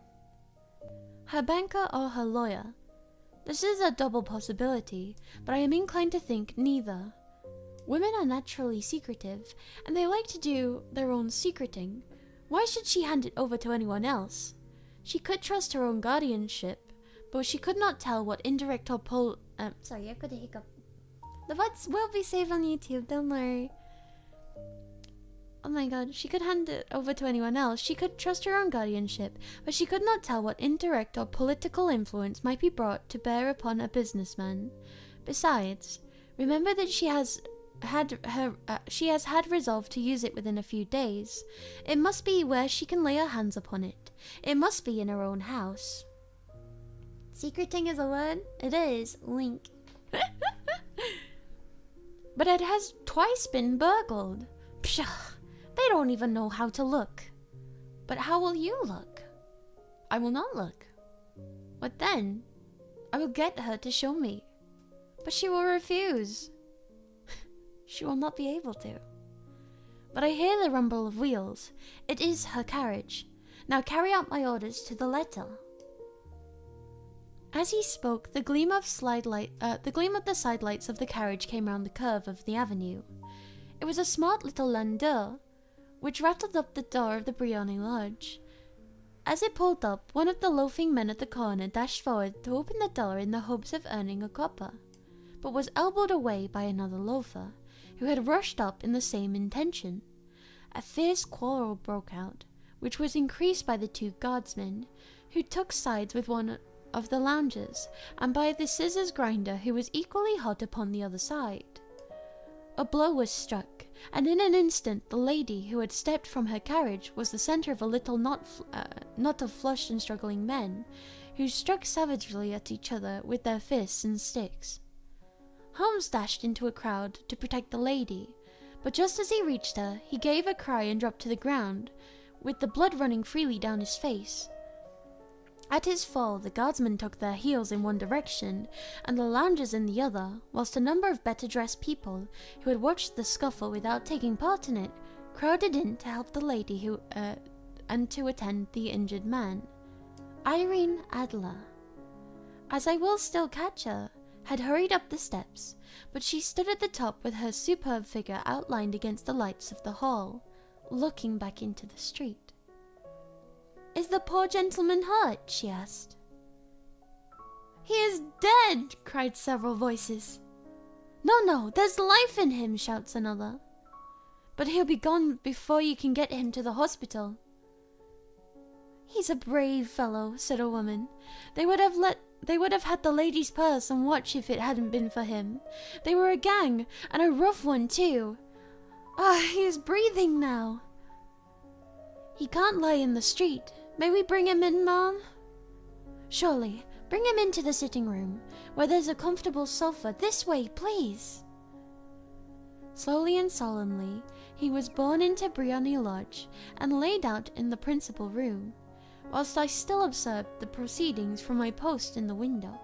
Her banker or her lawyer? This is a double possibility, but I am inclined to think neither. Women are naturally secretive, and they like to do their own secreting. Why should she hand it over to anyone else? She could trust her own guardianship, but she could not tell what indirect or sorry, I got a hiccup. The VODs will be saved on YouTube, don't worry. Oh my god, she could hand it over to anyone else. She could trust her own guardianship, but she could not tell what indirect or political influence might be brought to bear upon a businessman. Besides, remember that she has had resolve to use it within a few days. It must be where she can lay her hands upon it. It must be in her own house. Secreting is a word? It is. Link. But it has twice been burgled. Pshaw! They don't even know how to look. But how will you look? I will not look. What then? I will get her to show me. But she will refuse. She will not be able to. But I hear the rumble of wheels. It is her carriage. Now carry out my orders to the letter. As he spoke, the gleam of the side lights of the carriage came round the curve of the avenue. It was a smart little landau, which rattled up the door of the Briony Lodge. As it pulled up, one of the loafing men at the corner dashed forward to open the door in the hopes of earning a copper, but was elbowed away by another loafer, who had rushed up in the same intention. A fierce quarrel broke out, which was increased by the 2 guardsmen, who took sides with one of the loungers, and by the scissors grinder, who was equally hot upon the other side. A blow was struck, and in an instant the lady who had stepped from her carriage was the centre of a little knot of flushed and struggling men, who struck savagely at each other with their fists and sticks. Holmes dashed into a crowd to protect the lady, but just as he reached her, he gave a cry and dropped to the ground, with the blood running freely down his face. At his fall, the guardsmen took their heels in one direction, and the loungers in the other, whilst a number of better-dressed people, who had watched the scuffle without taking part in it, crowded in to help the lady and to attend the injured man. Irene Adler. As I will still catch her, had hurried up the steps, but she stood at the top with her superb figure outlined against the lights of the hall, looking back into the street. "Is the poor gentleman hurt?" she asked. "He is dead!" cried several voices. No, there's life in him," shouts another. "But he'll be gone before you can get him to the hospital." "He's a brave fellow," said a woman. They would have had the lady's purse and watch if it hadn't been for him. They were a gang, and a rough one too. He is breathing now." "He can't lie in the street. May we bring him in, ma'am?" "Surely. Bring him into the sitting room, where there's a comfortable sofa. This way, please." Slowly and solemnly, he was borne into Briony Lodge and laid out in the principal room, whilst I still observed the proceedings from my post in the window.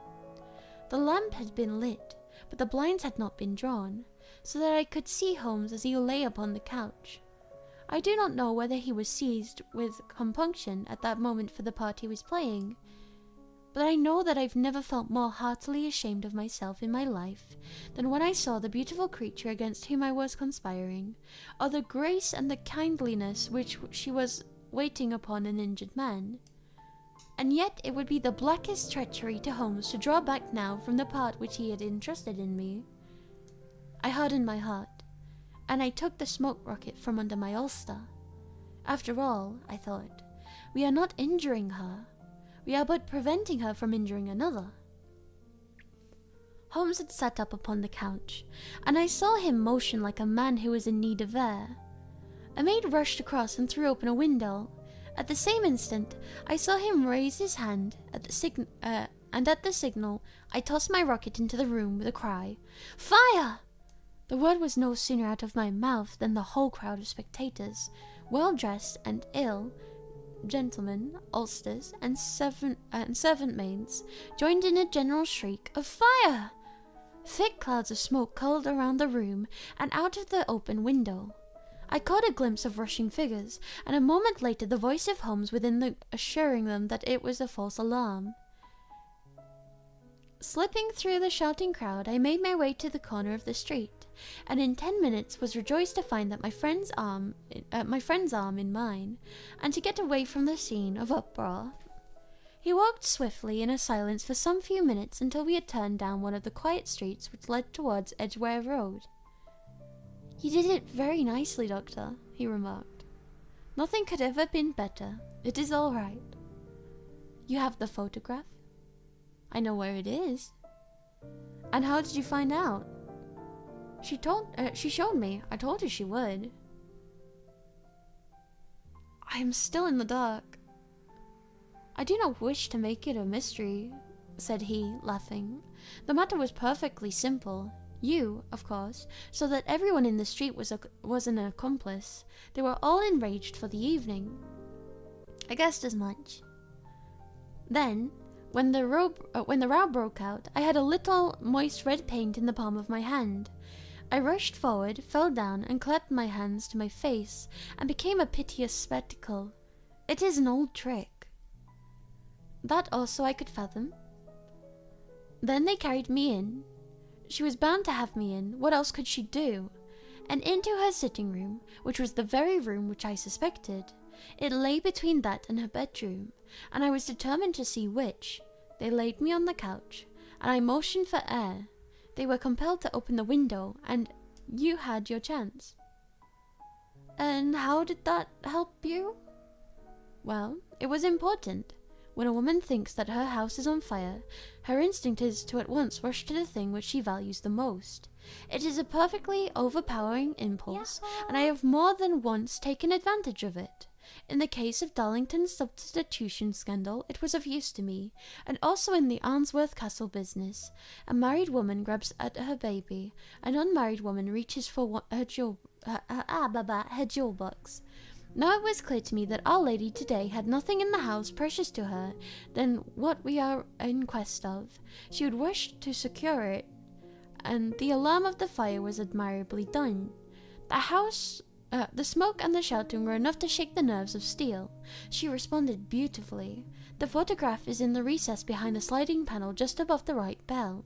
The lamp had been lit, but the blinds had not been drawn, so that I could see Holmes as he lay upon the couch. I do not know whether he was seized with compunction at that moment for the part he was playing, but I know that I've never felt more heartily ashamed of myself in my life than when I saw the beautiful creature against whom I was conspiring, or the grace and the kindliness which she was waiting upon an injured man. And yet it would be the blackest treachery to Holmes to draw back now from the part which he had entrusted in me. I hardened my heart, and I took the smoke rocket from under my ulster. After all, I thought, we are not injuring her. We are but preventing her from injuring another. Holmes had sat up upon the couch, and I saw him motion like a man who was in need of air. A maid rushed across and threw open a window. At the same instant, I saw him raise his hand at the and at the signal, I tossed my rocket into the room with a cry, "Fire!" The word was no sooner out of my mouth than the whole crowd of spectators, well-dressed and ill, gentlemen, ulsters, and servant maids, joined in a general shriek of "Fire!" Thick clouds of smoke curled around the room and out of the open window. I caught a glimpse of rushing figures, and a moment later the voice of Holmes within assuring them that it was a false alarm. Slipping through the shouting crowd, I made my way to the corner of the street, and in 10 minutes was rejoiced to find that my friend's arm in mine, and to get away from the scene of uproar. He walked swiftly in a silence for some few minutes until we had turned down one of the quiet streets which led towards Edgware Road. "You did it very nicely, Doctor," he remarked. "Nothing could ever have been better. It is all right." "You have the photograph?" "I know where it is." "And how did you find out?" She showed me. I told her she would." "I am still in the dark." "I do not wish to make it a mystery," said he, laughing. "The matter was perfectly simple. You, of course, so that everyone in the street was an accomplice. They were all enraged for the evening. I guessed as much. Then, when the row broke out, I had a little moist red paint in the palm of my hand. I rushed forward, fell down, and clapped my hands to my face, and became a piteous spectacle. It is an old trick. That also I could fathom. Then they carried me in. She was bound to have me in. What else could she do? And into her sitting room, which was the very room which I suspected. It lay between that and her bedroom, and I was determined to see which. They laid me on the couch, and I motioned for air. They were compelled to open the window, and you had your chance." "And how did that help you?" "Well, it was important. When a woman thinks that her house is on fire, her instinct is to at once rush to the thing which she values the most. It is a perfectly overpowering impulse, and I have more than once taken advantage of it. In the case of Darlington's substitution scandal, it was of use to me, and also in the Arnsworth Castle business. A married woman grabs at her baby, an unmarried woman reaches for her jewel box. Now it was clear to me that Our Lady today had nothing in the house precious to her than what we are in quest of. She would wish to secure it, and the alarm of the fire was admirably done. The smoke and the shouting were enough to shake the nerves of steel. She responded beautifully. The photograph is in the recess behind the sliding panel just above the right bell."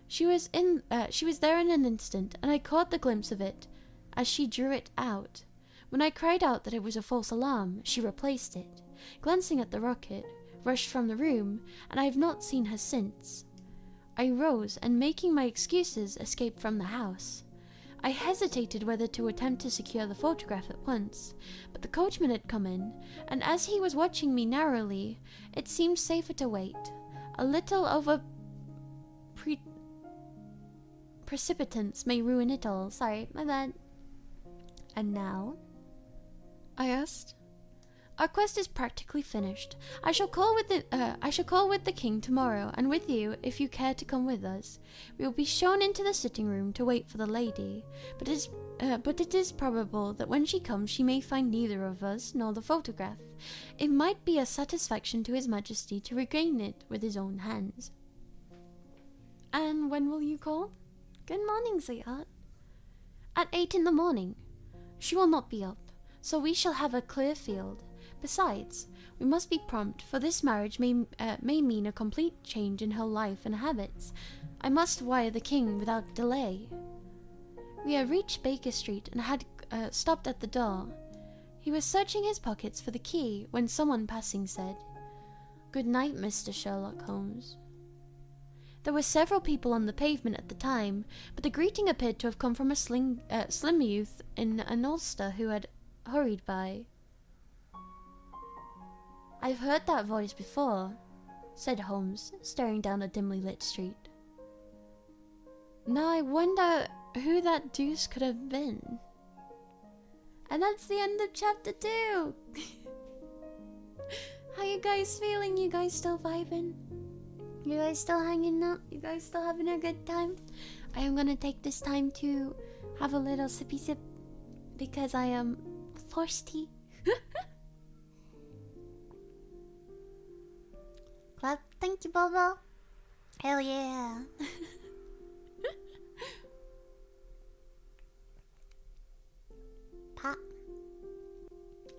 She was there in an instant, and I caught the glimpse of it as she drew it out. When I cried out that it was a false alarm, she replaced it, glancing at the rocket, rushed from the room, and I have not seen her since. I rose, and making my excuses, escaped from the house. I hesitated whether to attempt to secure the photograph at once, but the coachman had come in, and as he was watching me narrowly, it seemed safer to wait. A little over precipitance may ruin it all. Sorry, my bad. And now? I asked. Our quest is practically finished. I shall call with the king tomorrow, and with you, if you care to come with us. We will be shown into the sitting room to wait for the lady, but it is probable that when she comes she may find neither of us nor the photograph. It might be a satisfaction to His Majesty to regain it with his own hands. And when will you call? Good morning, sweetheart. At 8 in the morning. She will not be up, so we shall have a clear field. Besides, we must be prompt, for this marriage may mean a complete change in her life and habits. I must wire the king without delay. We had reached Baker Street and had stopped at the door. He was searching his pockets for the key when someone passing said, "Good night, Mr. Sherlock Holmes." There were several people on the pavement at the time, but the greeting appeared to have come from a slim youth in an ulster who had hurried by. "I've heard that voice before," said Holmes, staring down a dimly lit street. "Now I wonder who that deuce could have been." And that's the end of chapter 2! How you guys feeling? You guys still vibing? You guys still hanging out? You guys still having a good time? I am gonna take this time to have a little sippy sip because I am thirsty. Clap. Thank you, Bobo. Hell yeah. Pop.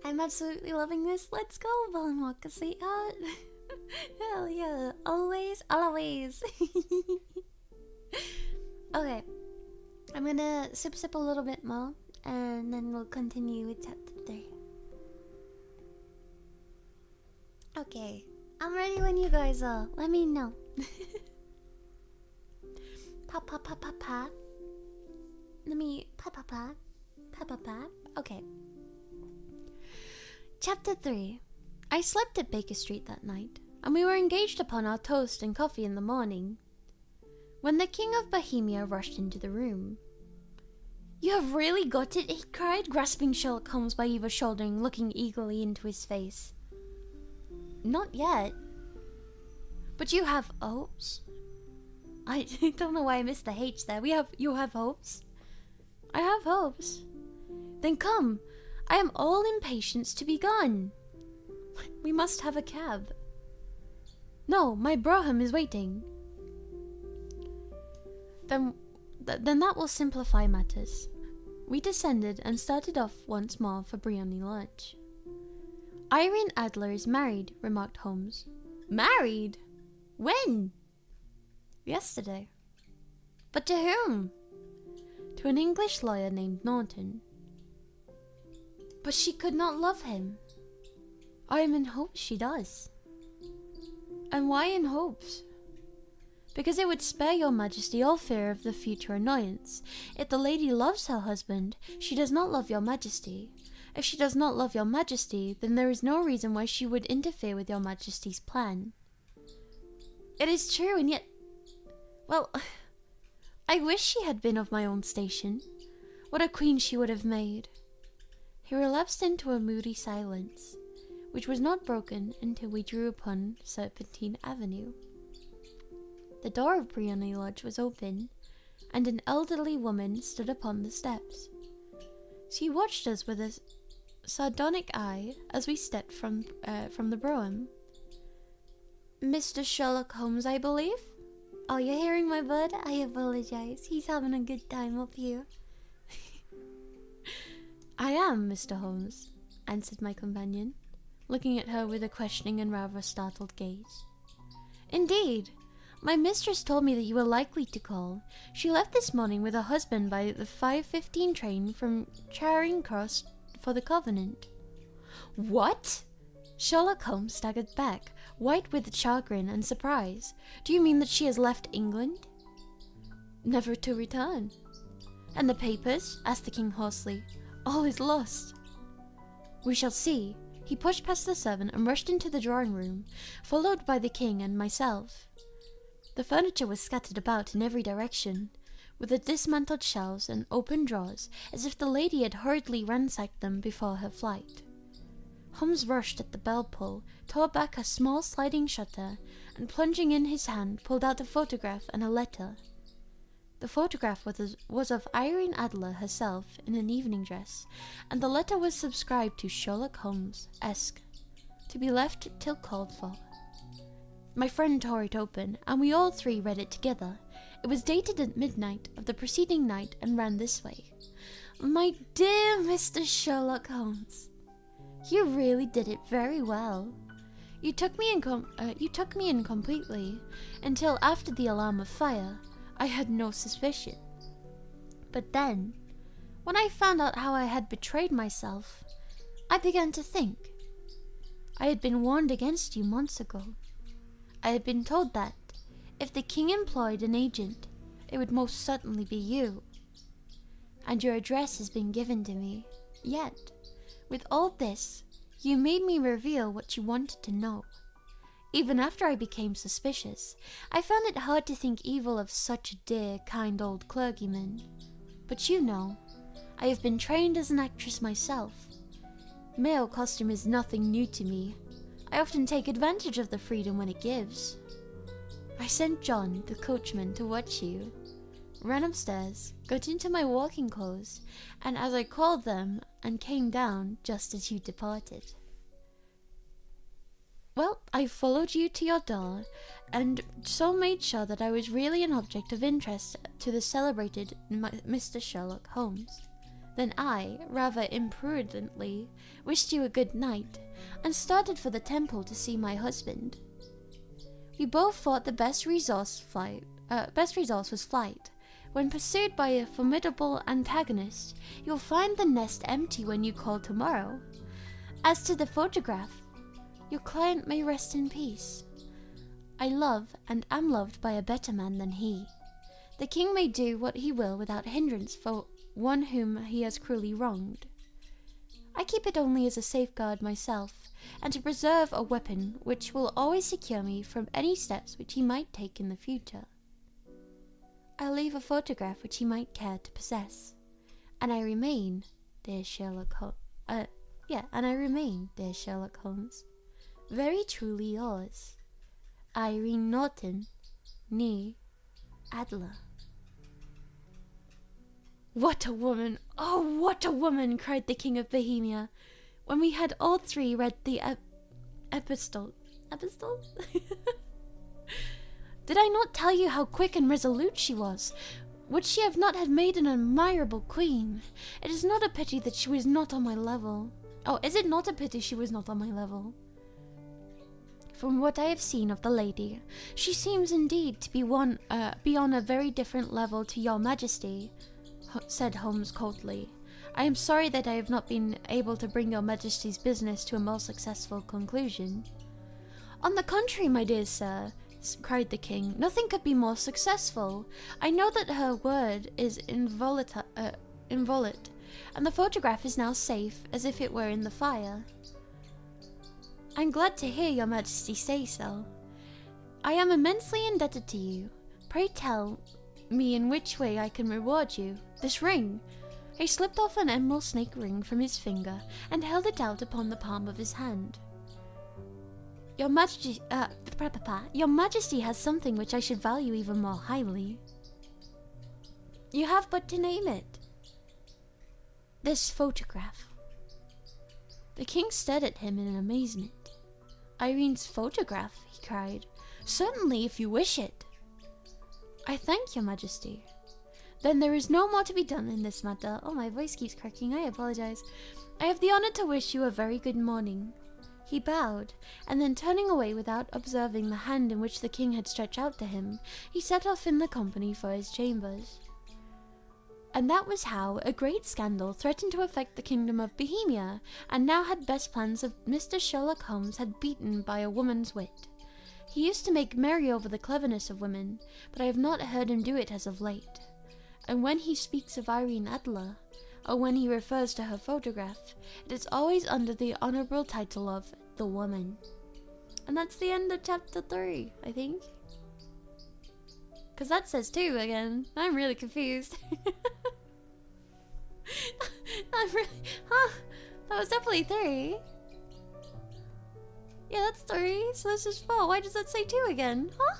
I'm absolutely loving this. Let's go, Bone Walker, sweetheart. Hell yeah. Always, always. Okay. I'm gonna sip a little bit more, and then we'll continue with chapter 3. Okay. I'm ready when you guys are. Let me know. Pa pa pa pa pa. Let me pa pa pa. Pa pa pa. Okay. Chapter 3. I slept at Baker Street that night, and we were engaged upon our toast and coffee in the morning, when the King of Bohemia rushed into the room. "You have really got it?" he cried, grasping Sherlock Holmes by either shoulder and looking eagerly into his face. "Not yet." "But you have hopes?" I don't know why I missed the H there. You have hopes? "I have hopes." "Then come. I am all impatience to be gone." "We must have a cab." "No, my brougham is waiting." Then that will simplify matters." We descended and started off once more for Briony Lodge. "Irene Adler is married," remarked Holmes. "Married? When?" "Yesterday." "But to whom?" "To an English lawyer named Norton." "But she could not love him." "I am in hopes she does." "And why in hopes?" "Because it would spare your Majesty all fear of the future annoyance. If the lady loves her husband, she does not love your Majesty. If she does not love your Majesty, then there is no reason why she would interfere with your Majesty's plan." "It is true, and yet... well, I wish she had been of my own station. What a queen she would have made." He relapsed into a moody silence, which was not broken until we drew upon Serpentine Avenue. The door of Briony Lodge was open, and an elderly woman stood upon the steps. She watched us with a sardonic eye as we stepped from the brougham. "Mr. Sherlock Holmes, I believe?" "Oh, you're hearing my bud? I apologize. He's having a good time up here." "I am, Mr. Holmes," answered my companion, looking at her with a questioning and rather startled gaze. "Indeed? My mistress told me that you were likely to call. She left this morning with her husband by the 5:15 train from Charing Cross for the Covenant." "What?" Sherlock Holmes staggered back, white with chagrin and surprise. "Do you mean that she has left England?" "Never to return." "And the papers?" asked the king hoarsely. "All is lost." "We shall see." He pushed past the servant and rushed into the drawing room, followed by the king and myself. The furniture was scattered about in every direction, with the dismantled shelves and open drawers, as if the lady had hurriedly ransacked them before her flight. Holmes rushed at the bell pull, tore back a small sliding shutter, and plunging in his hand, pulled out a photograph and a letter. The photograph was of Irene Adler herself in an evening dress, and the letter was subscribed to Sherlock Holmes-esque, to be left till called for. My friend tore it open, and we all three read it together. It was dated at midnight of the preceding night and ran this way. "My dear Mr. Sherlock Holmes, you really did it very well. You took me in completely. Until after the alarm of fire, I had no suspicion. But then, when I found out how I had betrayed myself, I began to think. I had been warned against you months ago. I had been told that, if the king employed an agent, it would most certainly be you. And your address has been given to me. Yet, with all this, you made me reveal what you wanted to know. Even after I became suspicious, I found it hard to think evil of such a dear, kind old clergyman. But you know, I have been trained as an actress myself. Male costume is nothing new to me. I often take advantage of the freedom when it gives. I sent John, the coachman, to watch you, ran upstairs, got into my walking clothes, and as I called them and came down just as you departed. Well, I followed you to your door, and so made sure that I was really an object of interest to the celebrated Mr. Sherlock Holmes. Then I, rather imprudently, wished you a good night, and started for the temple to see my husband. We both thought the best resource was flight. When pursued by a formidable antagonist, you'll find the nest empty when you call tomorrow. As to the photograph, your client may rest in peace. I love and am loved by a better man than he. The king may do what he will without hindrance for one whom he has cruelly wronged. I keep it only as a safeguard myself, and to preserve a weapon which will always secure me from any steps which he might take in the future. I leave a photograph which he might care to possess, and I remain, dear Sherlock Holmes, very truly yours, Irene Norton, née Adler." "What a woman! Oh, what a woman!" cried the King of Bohemia, when we had all three read the epistle. Epistle? "Did I not tell you how quick and resolute she was? Would she have not have made an admirable queen? It is not a pity that she was not on my level. Oh, is it not a pity she was not on my level? From what I have seen of the lady, she seems indeed to be on a very different level to your majesty," said Holmes coldly. "I am sorry that I have not been able to bring your majesty's business to a more successful conclusion." "On the contrary, my dear sir," cried the king, "nothing could be more successful. I know that her word is inviolate, and the photograph is now safe as if it were in the fire." "I'm glad to hear your majesty say so. I am immensely indebted to you. Pray tell me in which way I can reward you. This ring." He slipped off an emerald snake ring from his finger and held it out upon the palm of his hand. Your majesty has something which I should value even more highly." "You have but to name it." "This photograph." The king stared at him in amazement. "Irene's photograph?" he cried. "Certainly, if you wish it." "I thank your majesty. Then there is no more to be done in this matter." Oh, my voice keeps cracking. I apologize. "I have the honor to wish you a very good morning." He bowed, and then turning away without observing the hand in which the king had stretched out to him, he set off in the company for his chambers. And that was how a great scandal threatened to affect the kingdom of Bohemia, and now had best plans of Mr. Sherlock Holmes had beaten by a woman's wit. He used to make merry over the cleverness of women, but I have not heard him do it as of late. And when he speaks of Irene Adler, or when he refers to her photograph, it is always under the honourable title of the woman. And that's the end of chapter 3, I think. Because that says 2 again. I'm really confused. That was definitely 3. Yeah, that's 3, so this is 4. Why does that say 2 again? Huh?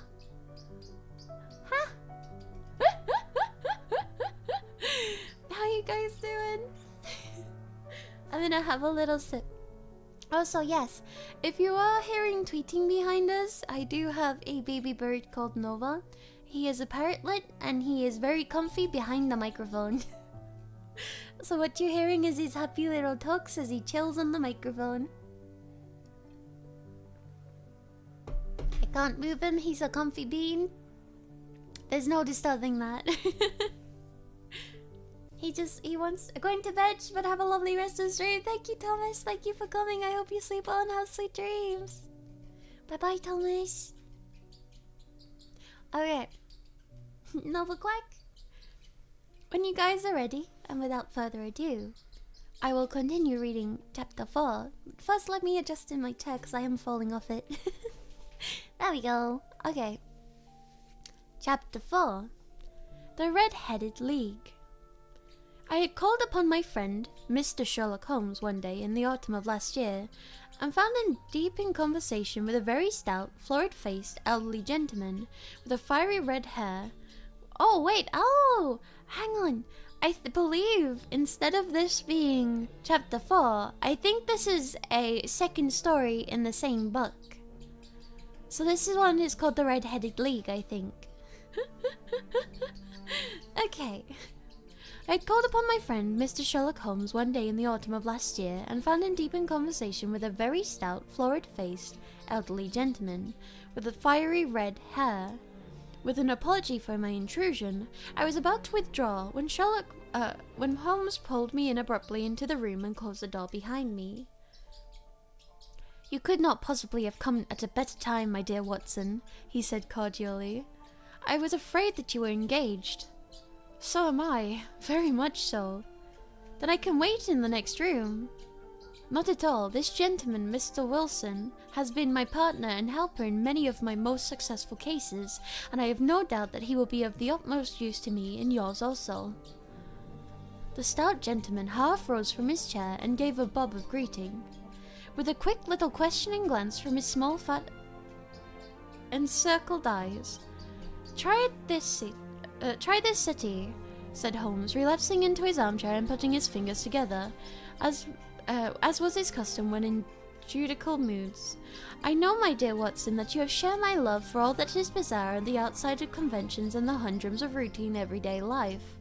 How you guys doing? I'm gonna have a little sip. Also, yes, if you are hearing tweeting behind us, I do have a baby bird called Nova. He is a parrotlet, and he is very comfy behind the microphone. So what you're hearing is his happy little talks as he chills on the microphone. I can't move him, he's a comfy bean. There's no disturbing that. He wants going to bed, but have a lovely rest of the stream. Thank you, Thomas. Thank you for coming. I hope you sleep well and have sweet dreams. Bye-bye, Thomas. Okay. Nova Quack. When you guys are ready, and without further ado, I will continue reading chapter 4. First, let me adjust in my chair because I am falling off it. There we go. Okay. Chapter 4. The Red-Headed League. I had called upon my friend, Mr. Sherlock Holmes, one day in the autumn of last year, and found him deep in conversation with a very stout, florid-faced, elderly gentleman with a fiery red hair. Oh, wait, hang on. I believe, instead of this being chapter 4, I think this is a second story in the same book. So this one is called The Red-Headed League, I think. Okay. I had called upon my friend, Mr. Sherlock Holmes, one day in the autumn of last year, and found him deep in conversation with a very stout, florid-faced, elderly gentleman, with a fiery red hair. With an apology for my intrusion, I was about to withdraw when when Holmes pulled me in abruptly into the room and closed the door behind me. "You could not possibly have come at a better time, my dear Watson," he said cordially. "I was afraid that you were engaged." "So am I, very much so." "Then I can wait in the next room." "Not at all. This gentleman, Mr. Wilson, has been my partner and helper in many of my most successful cases, and I have no doubt that he will be of the utmost use to me and yours also." The stout gentleman half rose from his chair and gave a bob of greeting. With a quick little questioning glance from his small, fat, encircled eyes. Try this city," said Holmes, relapsing into his armchair and putting his fingers together, as was his custom when in judicial moods. "I know, my dear Watson, that you have shared my love for all that is bizarre and the outside of conventions and the humdrums of routine everyday life.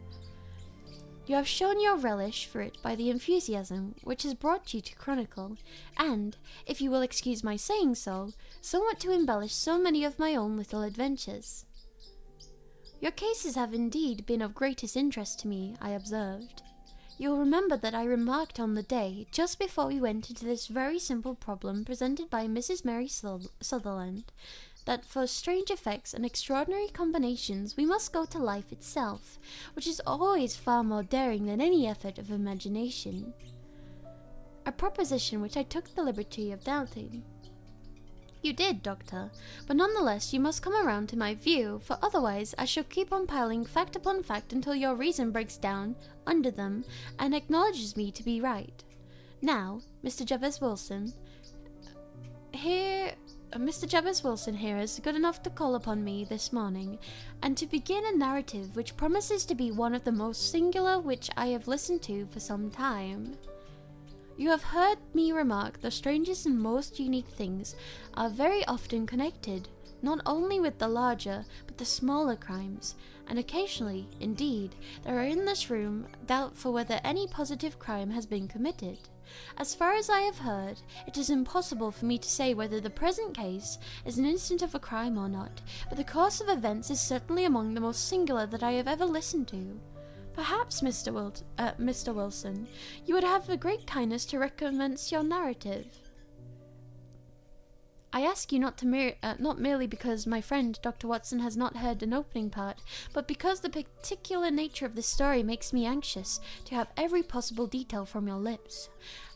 You have shown your relish for it by the enthusiasm which has brought you to chronicle, and, if you will excuse my saying so, somewhat to embellish so many of my own little adventures. Your cases have indeed been of greatest interest to me," I observed. "You will remember that I remarked on the day, just before we went into this very simple problem presented by Mrs. Mary Sutherland, that for strange effects and extraordinary combinations we must go to life itself, which is always far more daring than any effort of imagination. A proposition which I took the liberty of doubting. You did, Doctor, but nonetheless you must come around to my view, for otherwise I shall keep on piling fact upon fact until your reason breaks down under them and acknowledges me to be right. Now, Mr. Jabez Wilson here is good enough to call upon me this morning, and to begin a narrative which promises to be one of the most singular which I have listened to for some time. You have heard me remark the strangest and most unique things are very often connected not only with the larger, but the smaller crimes, and occasionally, indeed, there are in this room doubt for whether any positive crime has been committed. As far as I have heard, it is impossible for me to say whether the present case is an instance of a crime or not, but the course of events is certainly among the most singular that I have ever listened to. Perhaps, Mr. Wilson, you would have the great kindness to recommence your narrative. I ask you not merely because my friend Dr. Watson has not heard an opening part, but because the particular nature of this story makes me anxious to have every possible detail from your lips.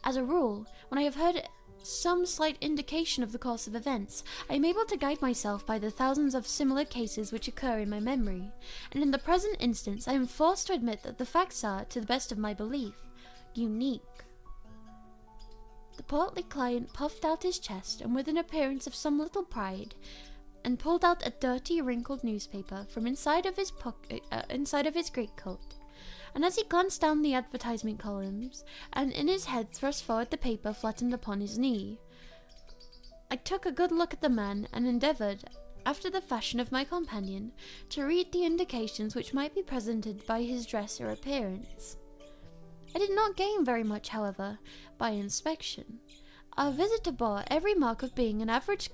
As a rule, when I have heard some slight indication of the course of events, I am able to guide myself by the thousands of similar cases which occur in my memory, and in the present instance I am forced to admit that the facts are, to the best of my belief, unique. The portly client puffed out his chest, and with an appearance of some little pride, and pulled out a dirty, wrinkled newspaper from inside of his greatcoat. And as he glanced down the advertisement columns, and in his head thrust forward the paper flattened upon his knee, I took a good look at the man, and endeavoured, after the fashion of my companion, to read the indications which might be presented by his dress or appearance. I did not gain very much, however, by inspection. Our visitor bore every mark of being an average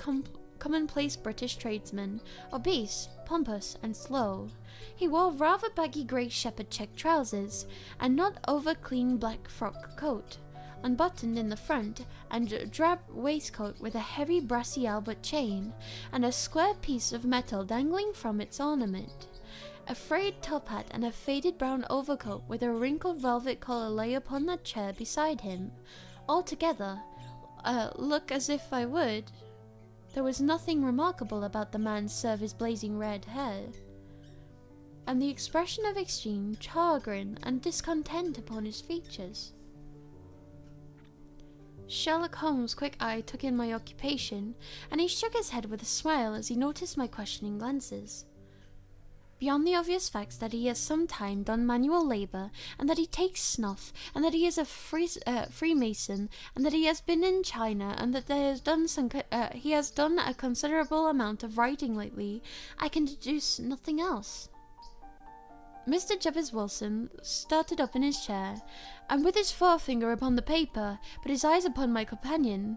commonplace British tradesman, obese, pompous, and slow. He wore rather baggy grey shepherd check trousers, and not over-clean black frock coat, unbuttoned in the front, and a drab waistcoat with a heavy brassy Albert chain, and a square piece of metal dangling from its ornament. A frayed top hat and a faded brown overcoat with a wrinkled velvet collar lay upon that chair beside him. Altogether, look as if I would. There was nothing remarkable about the man's service blazing red hair, and the expression of extreme chagrin and discontent upon his features. Sherlock Holmes' quick eye took in my occupation, and he shook his head with a smile as he noticed my questioning glances. Beyond the obvious facts that he has sometime done manual labour, and that he takes snuff, and that he is a Freemason, and that he has been in China, and that he has done a considerable amount of writing lately, I can deduce nothing else. Mr. Jabez Wilson started up in his chair, and with his forefinger upon the paper, put his eyes upon my companion.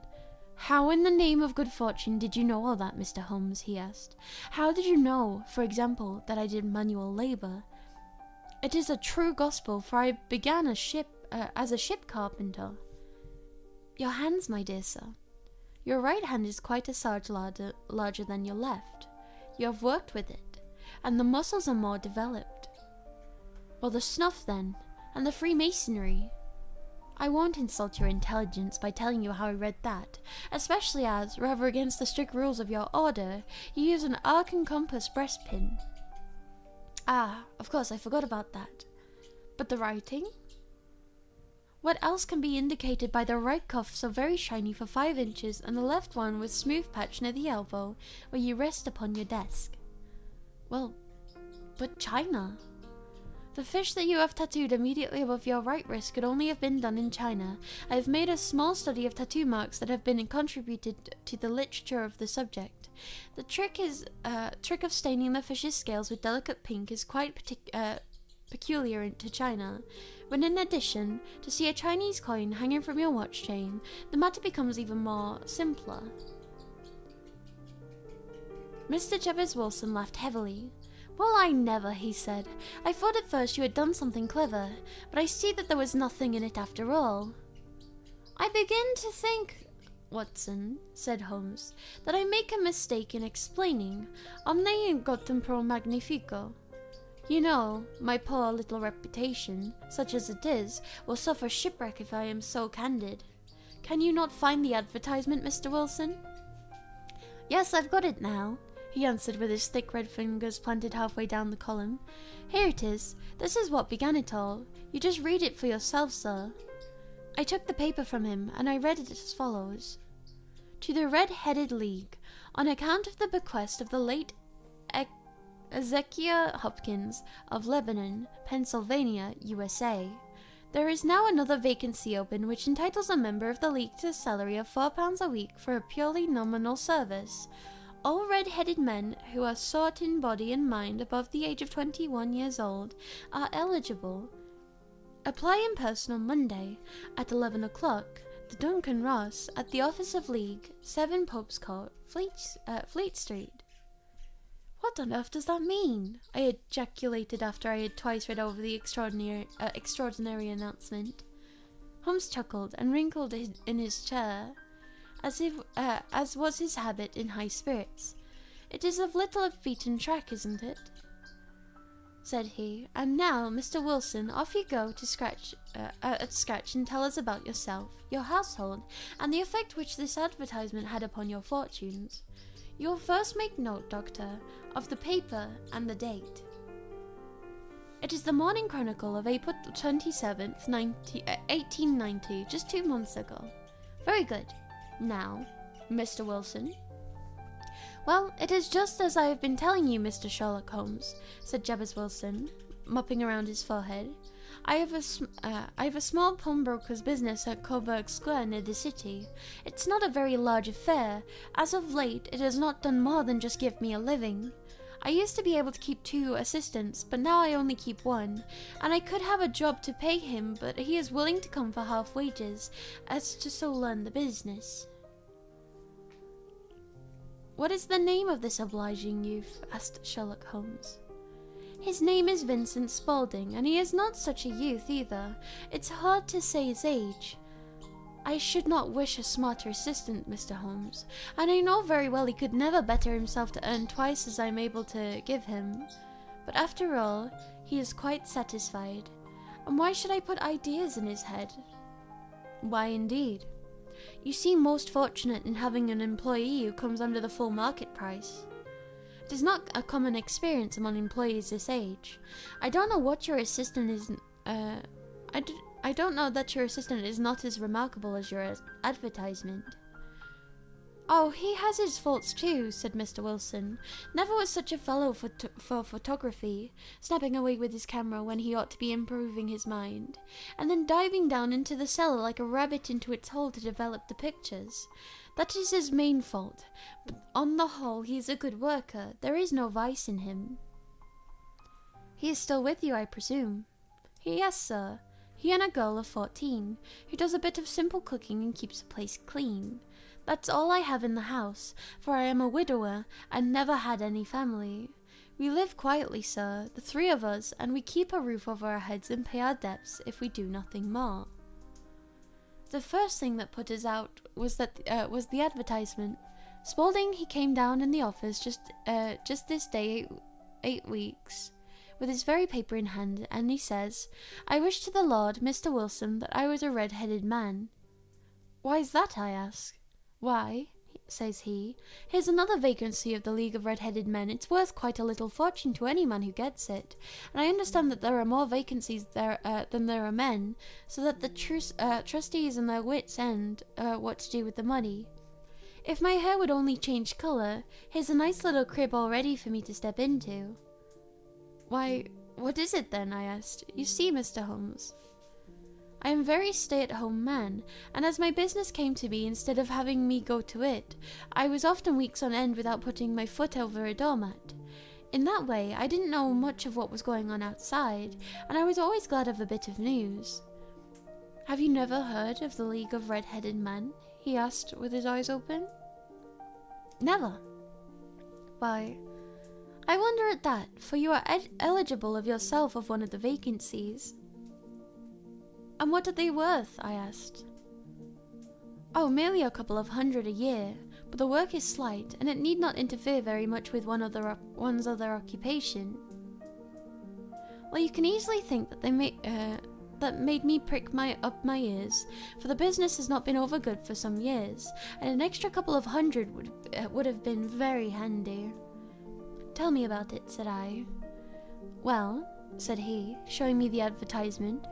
"How in the name of good fortune did you know all that, Mr. Holmes?" he asked. "How did you know, for example, that I did manual labour? It is a true gospel, for I began as a ship carpenter." "Your hands, my dear sir. Your right hand is quite a sarge larger than your left. You have worked with it, and the muscles are more developed. Well, the snuff, then, and the Freemasonry. I won't insult your intelligence by telling you how I read that, especially as, rather against the strict rules of your order, you use an arc and compass breastpin. Ah, of course, I forgot about that. But the writing? What else can be indicated by the right cuff so very shiny for 5 inches, and the left one with smooth patch near the elbow, where you rest upon your desk? Well, but China. The fish that you have tattooed immediately above your right wrist could only have been done in China. I have made a small study of tattoo marks that have been contributed to the literature of the subject. The trick of staining the fish's scales with delicate pink is quite peculiar to China. When in addition, to see a Chinese coin hanging from your watch chain, the matter becomes even more simpler. Mr. Jabez Wilson laughed heavily. "Well, I never," he said. "I thought at first you had done something clever, but I see that there was nothing in it after all." "I begin to think, Watson," said Holmes, "that I make a mistake in explaining. Omne ingotum pro magnifico. You know, my poor little reputation, such as it is, will suffer shipwreck if I am so candid. Can you not find the advertisement, Mr. Wilson?" "Yes, I've got it now," he answered with his thick red fingers planted halfway down the column. "Here it is. This is what began it all. You just read it for yourself, sir." I took the paper from him, and I read it as follows. "To the Red-Headed League, on account of the bequest of the late Ezekiah Hopkins of Lebanon, Pennsylvania, USA, there is now another vacancy open which entitles a member of the League to a salary of £4 a week for a purely nominal service. All red-headed men who are sought in body and mind above the age of 21 years old are eligible. Apply in person on Monday at 11 o'clock. The Duncan Ross at the office of League, 7 Pope's Court, Fleet Street. What on earth does that mean? I ejaculated after I had twice read over the extraordinary announcement. Holmes chuckled and wrinkled in his chair, as was his habit in high spirits. "It is of little of beaten track, isn't it?" said he. "And now, Mr. Wilson, off you go to scratch and tell us about yourself, your household, and the effect which this advertisement had upon your fortunes. You'll first make note, Doctor, of the paper and the date." "It is the Morning Chronicle of April 27th, 1890, just 2 months ago." "Very good. Now, Mr. Wilson." "Well, it is just as I have been telling you, Mr. Sherlock Holmes," said Jabez Wilson, mopping around his forehead. I have a small pawnbroker's business at Coburg Square near the city. It's not a very large affair. As of late, it has not done more than just give me a living. I used to be able to keep 2 assistants, but now I only keep 1, and I could have a job to pay him, but he is willing to come for half wages, as to so learn the business." "What is the name of this obliging youth?" asked Sherlock Holmes. "His name is Vincent Spaulding, and he is not such a youth either. It's hard to say his age. I should not wish a smarter assistant, Mr. Holmes, and I know very well he could never better himself to earn twice as I am able to give him. But after all, he is quite satisfied. And why should I put ideas in his head?" "Why indeed? You seem most fortunate in having an employee who comes under the full market price. It is not a common experience among employees this age. I don't know what your assistant is. I don't know that your assistant is not as remarkable as your advertisement." "Oh, he has his faults too," said Mr. Wilson. "Never was such a fellow for photography, snapping away with his camera when he ought to be improving his mind, and then diving down into the cellar like a rabbit into its hole to develop the pictures. That is his main fault, but on the whole he is a good worker. There is no vice in him." "He is still with you, I presume?" "Yes, sir. He and a girl of 14, who does a bit of simple cooking and keeps the place clean. That's all I have in the house, for I am a widower and never had any family. We live quietly, sir, the 3 of us, and we keep a roof over our heads and pay our debts if we do nothing more." The first thing that put us out was the advertisement. Spaulding, he came down in the office just this day 8 weeks, with his very paper in hand, and he says, "I wish to the Lord, Mr. Wilson, that I was a red-headed man." "Why is that?" I ask. "Why," says he, "here's another vacancy of the League of Red-Headed Men. It's worth quite a little fortune to any man who gets it, and I understand that there are more vacancies there than there are men, so that the trustees and their wits end what to do with the money. If my hair would only change colour, here's a nice little crib all ready for me to step into." "Why, what is it then?" I asked. "You see, Mr. Holmes, I am a very stay-at-home man, and as my business came to me instead of having me go to it, I was often weeks on end without putting my foot over a doormat. In that way, I didn't know much of what was going on outside, and I was always glad of a bit of news." "Have you never heard of the League of Red-Headed Men?" he asked with his eyes open. "Never." "Why, I wonder at that, for you are eligible of yourself of one of the vacancies." "And what are they worth?" I asked. "Oh, merely a couple of $100 a year, but the work is slight, and it need not interfere very much with one's other occupation." Well, you can easily think that that made me prick up my ears, for the business has not been over good for some years, and an extra couple of $100 would have been very handy. "Tell me about it," said I. "Well," said he, showing me the advertisement,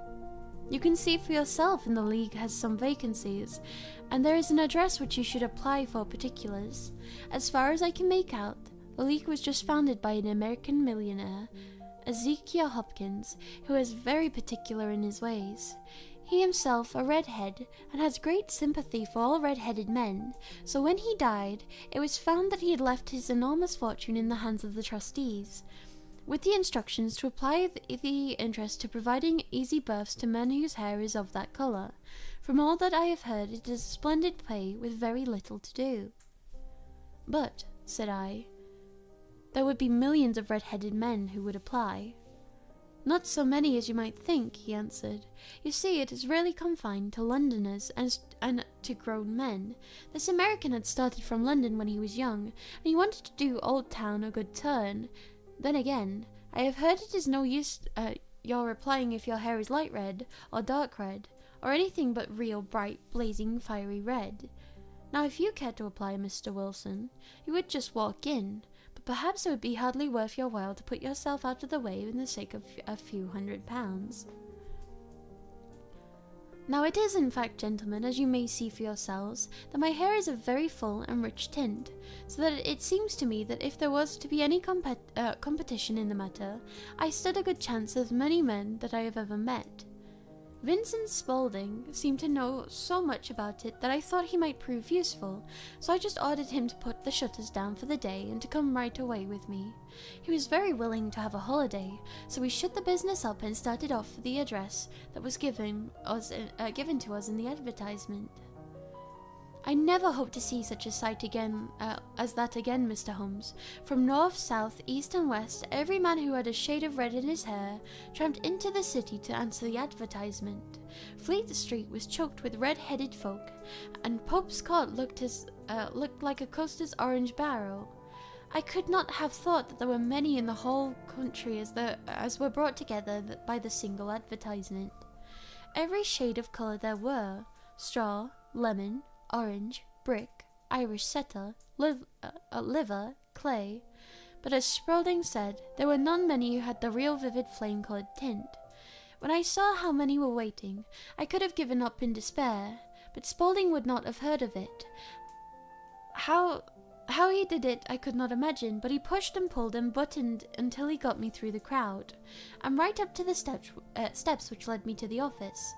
"you can see for yourself in the League has some vacancies, and there is an address which you should apply for particulars. As far as I can make out, the League was just founded by an American millionaire, Ezekiel Hopkins, who is very particular in his ways. He himself a redhead, and has great sympathy for all red-headed men, so when he died, it was found that he had left his enormous fortune in the hands of the trustees, with the instructions to apply the interest to providing easy births to men whose hair is of that colour. From all that I have heard, it is a splendid pay, with very little to do. But, said I, there would be millions of red-headed men who would apply. Not so many as you might think, he answered. You see, it is really confined to Londoners and to grown men. This American had started from London when he was young, and he wanted to do Old Town a good turn. Then again, I have heard it is no use your applying if your hair is light red, or dark red, or anything but real bright, blazing, fiery red. Now if you care to apply, Mr. Wilson, you would just walk in, but perhaps it would be hardly worth your while to put yourself out of the way in the sake of a few £100. Now it is in fact, gentlemen, as you may see for yourselves, that my hair is of very full and rich tint, so that it seems to me that if there was to be any competition in the matter, I stood a good chance of many men that I have ever met. Vincent Spaulding seemed to know so much about it that I thought he might prove useful, so I just ordered him to put the shutters down for the day and to come right away with me. He was very willing to have a holiday, so we shut the business up and started off for the address that was given to us in the advertisement. I never hope to see such a sight again as that again, Mr. Holmes. From north, south, east and west, every man who had a shade of red in his hair tramped into the city to answer the advertisement. Fleet Street was choked with red-headed folk, and Pope's Court looked like a coaster's orange barrel. I could not have thought that there were many in the whole country as were brought together by the single advertisement. Every shade of colour there were: straw, lemon, orange, brick, Irish setter, liver, clay, but as Spaulding said, there were none many who had the real vivid flame-coloured tint. When I saw how many were waiting, I could have given up in despair, but Spaulding would not have heard of it. How he did it I could not imagine, but he pushed and pulled and buttoned until he got me through the crowd, and right up to the steps which led me to the office.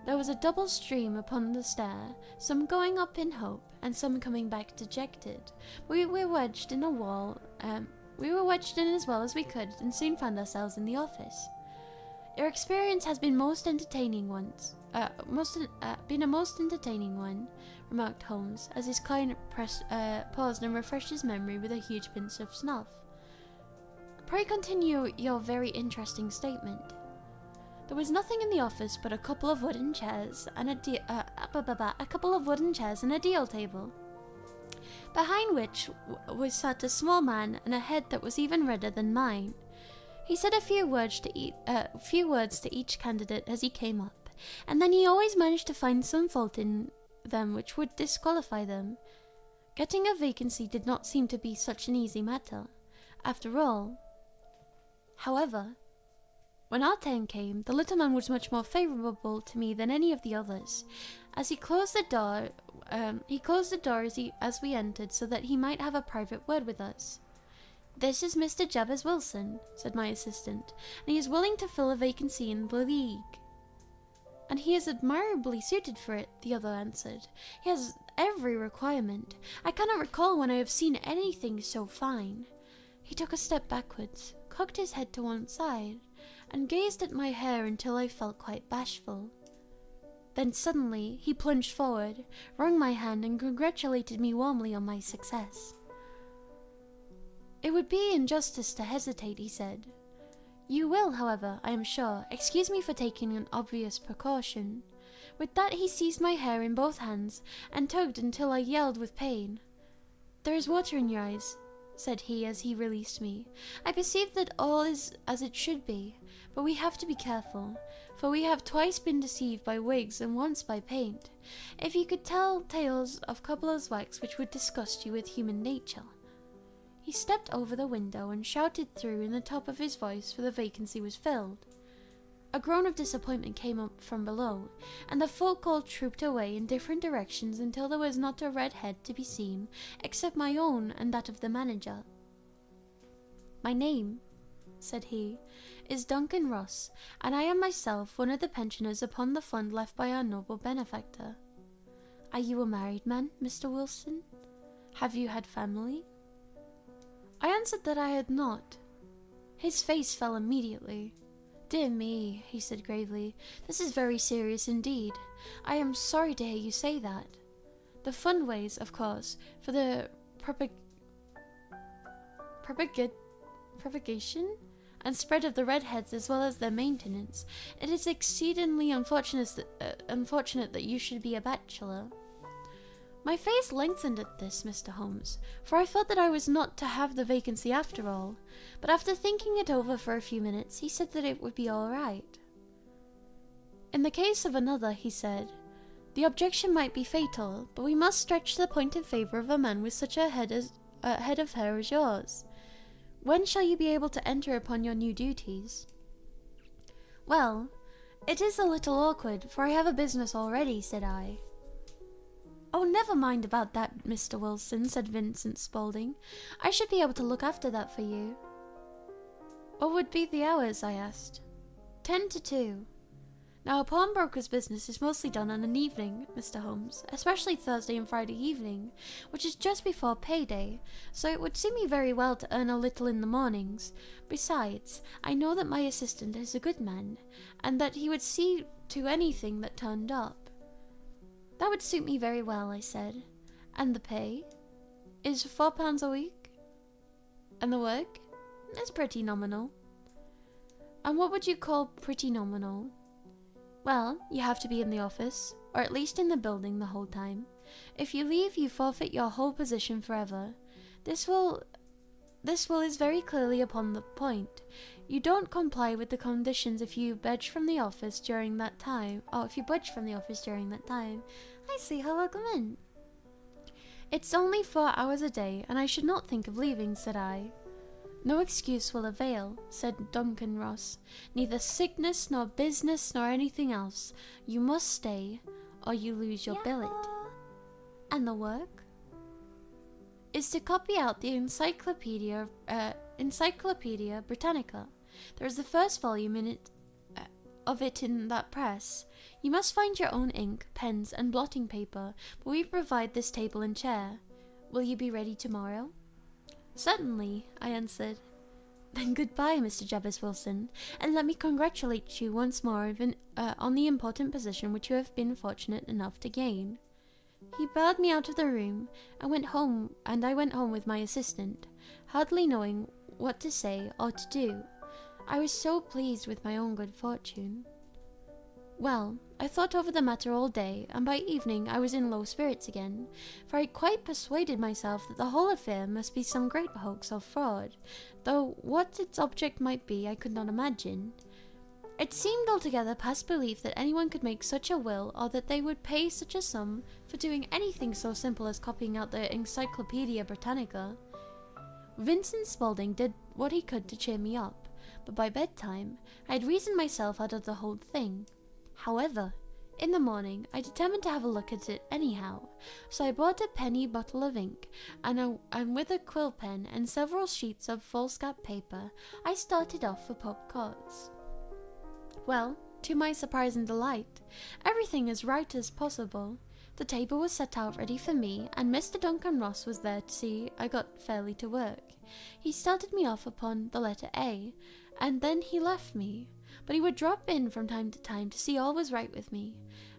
There was a double stream upon the stair, some going up in hope, and some coming back dejected. We were wedged in as well as we could, and soon found ourselves in the office. Your experience has been been a most entertaining one, remarked Holmes, as his client paused and refreshed his memory with a huge pinch of snuff. Pray continue your very interesting statement. There was nothing in the office but a couple of wooden chairs and a deal table, behind which was sat a small man and a head that was even redder than mine. He said a few words to each candidate as he came up, and then he always managed to find some fault in them which would disqualify them. Getting a vacancy did not seem to be such an easy matter, after all. However, when our turn came, the little man was much more favourable to me than any of the others. As he closed the door, as we entered, so that he might have a private word with us. "This is Mr. Jabez Wilson," said my assistant, "and he is willing to fill a vacancy in the League." "And he is admirably suited for it," the other answered. "He has every requirement. I cannot recall when I have seen anything so fine." He took a step backwards, cocked his head to one side, and gazed at my hair until I felt quite bashful. Then suddenly he plunged forward, wrung my hand, and congratulated me warmly on my success. "It would be injustice to hesitate," he said. "You will, however, I am sure, excuse me for taking an obvious precaution." With that he seized my hair in both hands, and tugged until I yelled with pain. "There is water in your eyes," said he as he released me. "I perceive that all is as it should be, but we have to be careful, for we have twice been deceived by wigs and once by paint. If you could tell tales of cobbler's wax which would disgust you with human nature." He stepped over the window and shouted through in the top of his voice, for the vacancy was filled. A groan of disappointment came up from below, and the folk all trooped away in different directions until there was not a red head to be seen, except my own and that of the manager. "My name," said he, is Duncan Ross, and I am myself one of the pensioners upon the fund left by our noble benefactor. Are you a married man, Mr. Wilson? Have you had family? I answered that I had not. His face fell immediately. Dear me, he said gravely, this is very serious indeed. I am sorry to hear you say that. The fund weighs, of course, for the propagation and spread of the redheads as well as their maintenance. It is exceedingly unfortunate that you should be a bachelor. My face lengthened at this, Mr. Holmes, for I felt that I was not to have the vacancy after all, but after thinking it over for a few minutes, he said that it would be all right. In the case of another, he said, the objection might be fatal, but we must stretch the point in favour of a man with such a head of hair as yours. When shall you be able to enter upon your new duties? Well, it is a little awkward, for I have a business already, said I. Oh, never mind about that, Mr. Wilson, said Vincent Spaulding. I should be able to look after that for you. What would be the hours, I asked. 10 to 2. Now, a pawnbroker's business is mostly done on an evening, Mr. Holmes, especially Thursday and Friday evening, which is just before payday, so it would suit me very well to earn a little in the mornings. Besides, I know that my assistant is a good man, and that he would see to anything that turned up. That would suit me very well, I said. And the pay? Is £4 a week? And the work? It's pretty nominal. And what would you call pretty nominal? Well, you have to be in the office, or at least in the building the whole time. If you leave, you forfeit your whole position forever. This will is very clearly upon the point. You don't comply with the conditions if you budge from the office during that time. I see how welcome in. It's only 4 hours a day, and I should not think of leaving, said I. No excuse will avail, said Duncan Ross. Neither sickness, nor business, nor anything else. You must stay, or you lose your billet. And the work? Is to copy out the Encyclopedia Britannica. There is the first volume of it in that press. You must find your own ink, pens, and blotting paper, but we provide this table and chair. Will you be ready tomorrow? Certainly, I answered. Then goodbye, Mr. Jabez Wilson, and let me congratulate you once more on the important position which you have been fortunate enough to gain. He bowed me out of the room, and I went home with my assistant, hardly knowing what to say or to do. I was so pleased with my own good fortune. Well, I thought over the matter all day, and by evening I was in low spirits again, for I quite persuaded myself that the whole affair must be some great hoax or fraud, though what its object might be I could not imagine. It seemed altogether past belief that anyone could make such a will, or that they would pay such a sum for doing anything so simple as copying out the Encyclopedia Britannica. Vincent Spaulding did what he could to cheer me up, but by bedtime I had reasoned myself out of the whole thing. However, in the morning I determined to have a look at it anyhow, so I bought a penny bottle of ink, and with a quill pen and several sheets of foolscap paper, I started off for Pope Courts. Well, to my surprise and delight, everything as right as possible. The table was set out ready for me, and Mr. Duncan Ross was there to see I got fairly to work. He started me off upon the letter A, and then he left me, but he would drop in from time to time to see all was right with me,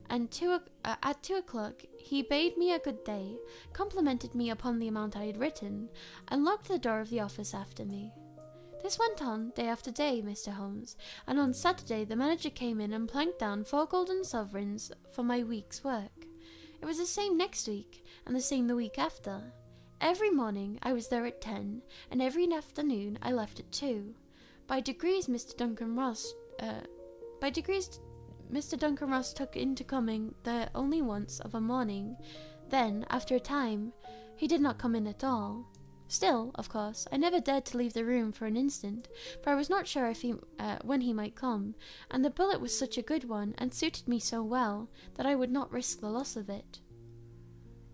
and at 2 o'clock he bade me a good day, complimented me upon the amount I had written, and locked the door of the office after me. This went on day after day, Mr. Holmes, and on Saturday the manager came in and planked down 4 golden sovereigns for my week's work. It was the same next week, and the same the week after. Every morning I was there at 10, and every afternoon I left at 2. By degrees Mr. Duncan Ross took into coming there only once of a morning. Then, after a time, he did not come in at all. Still, of course, I never dared to leave the room for an instant, for I was not sure when he might come, and the bullet was such a good one, and suited me so well, that I would not risk the loss of it.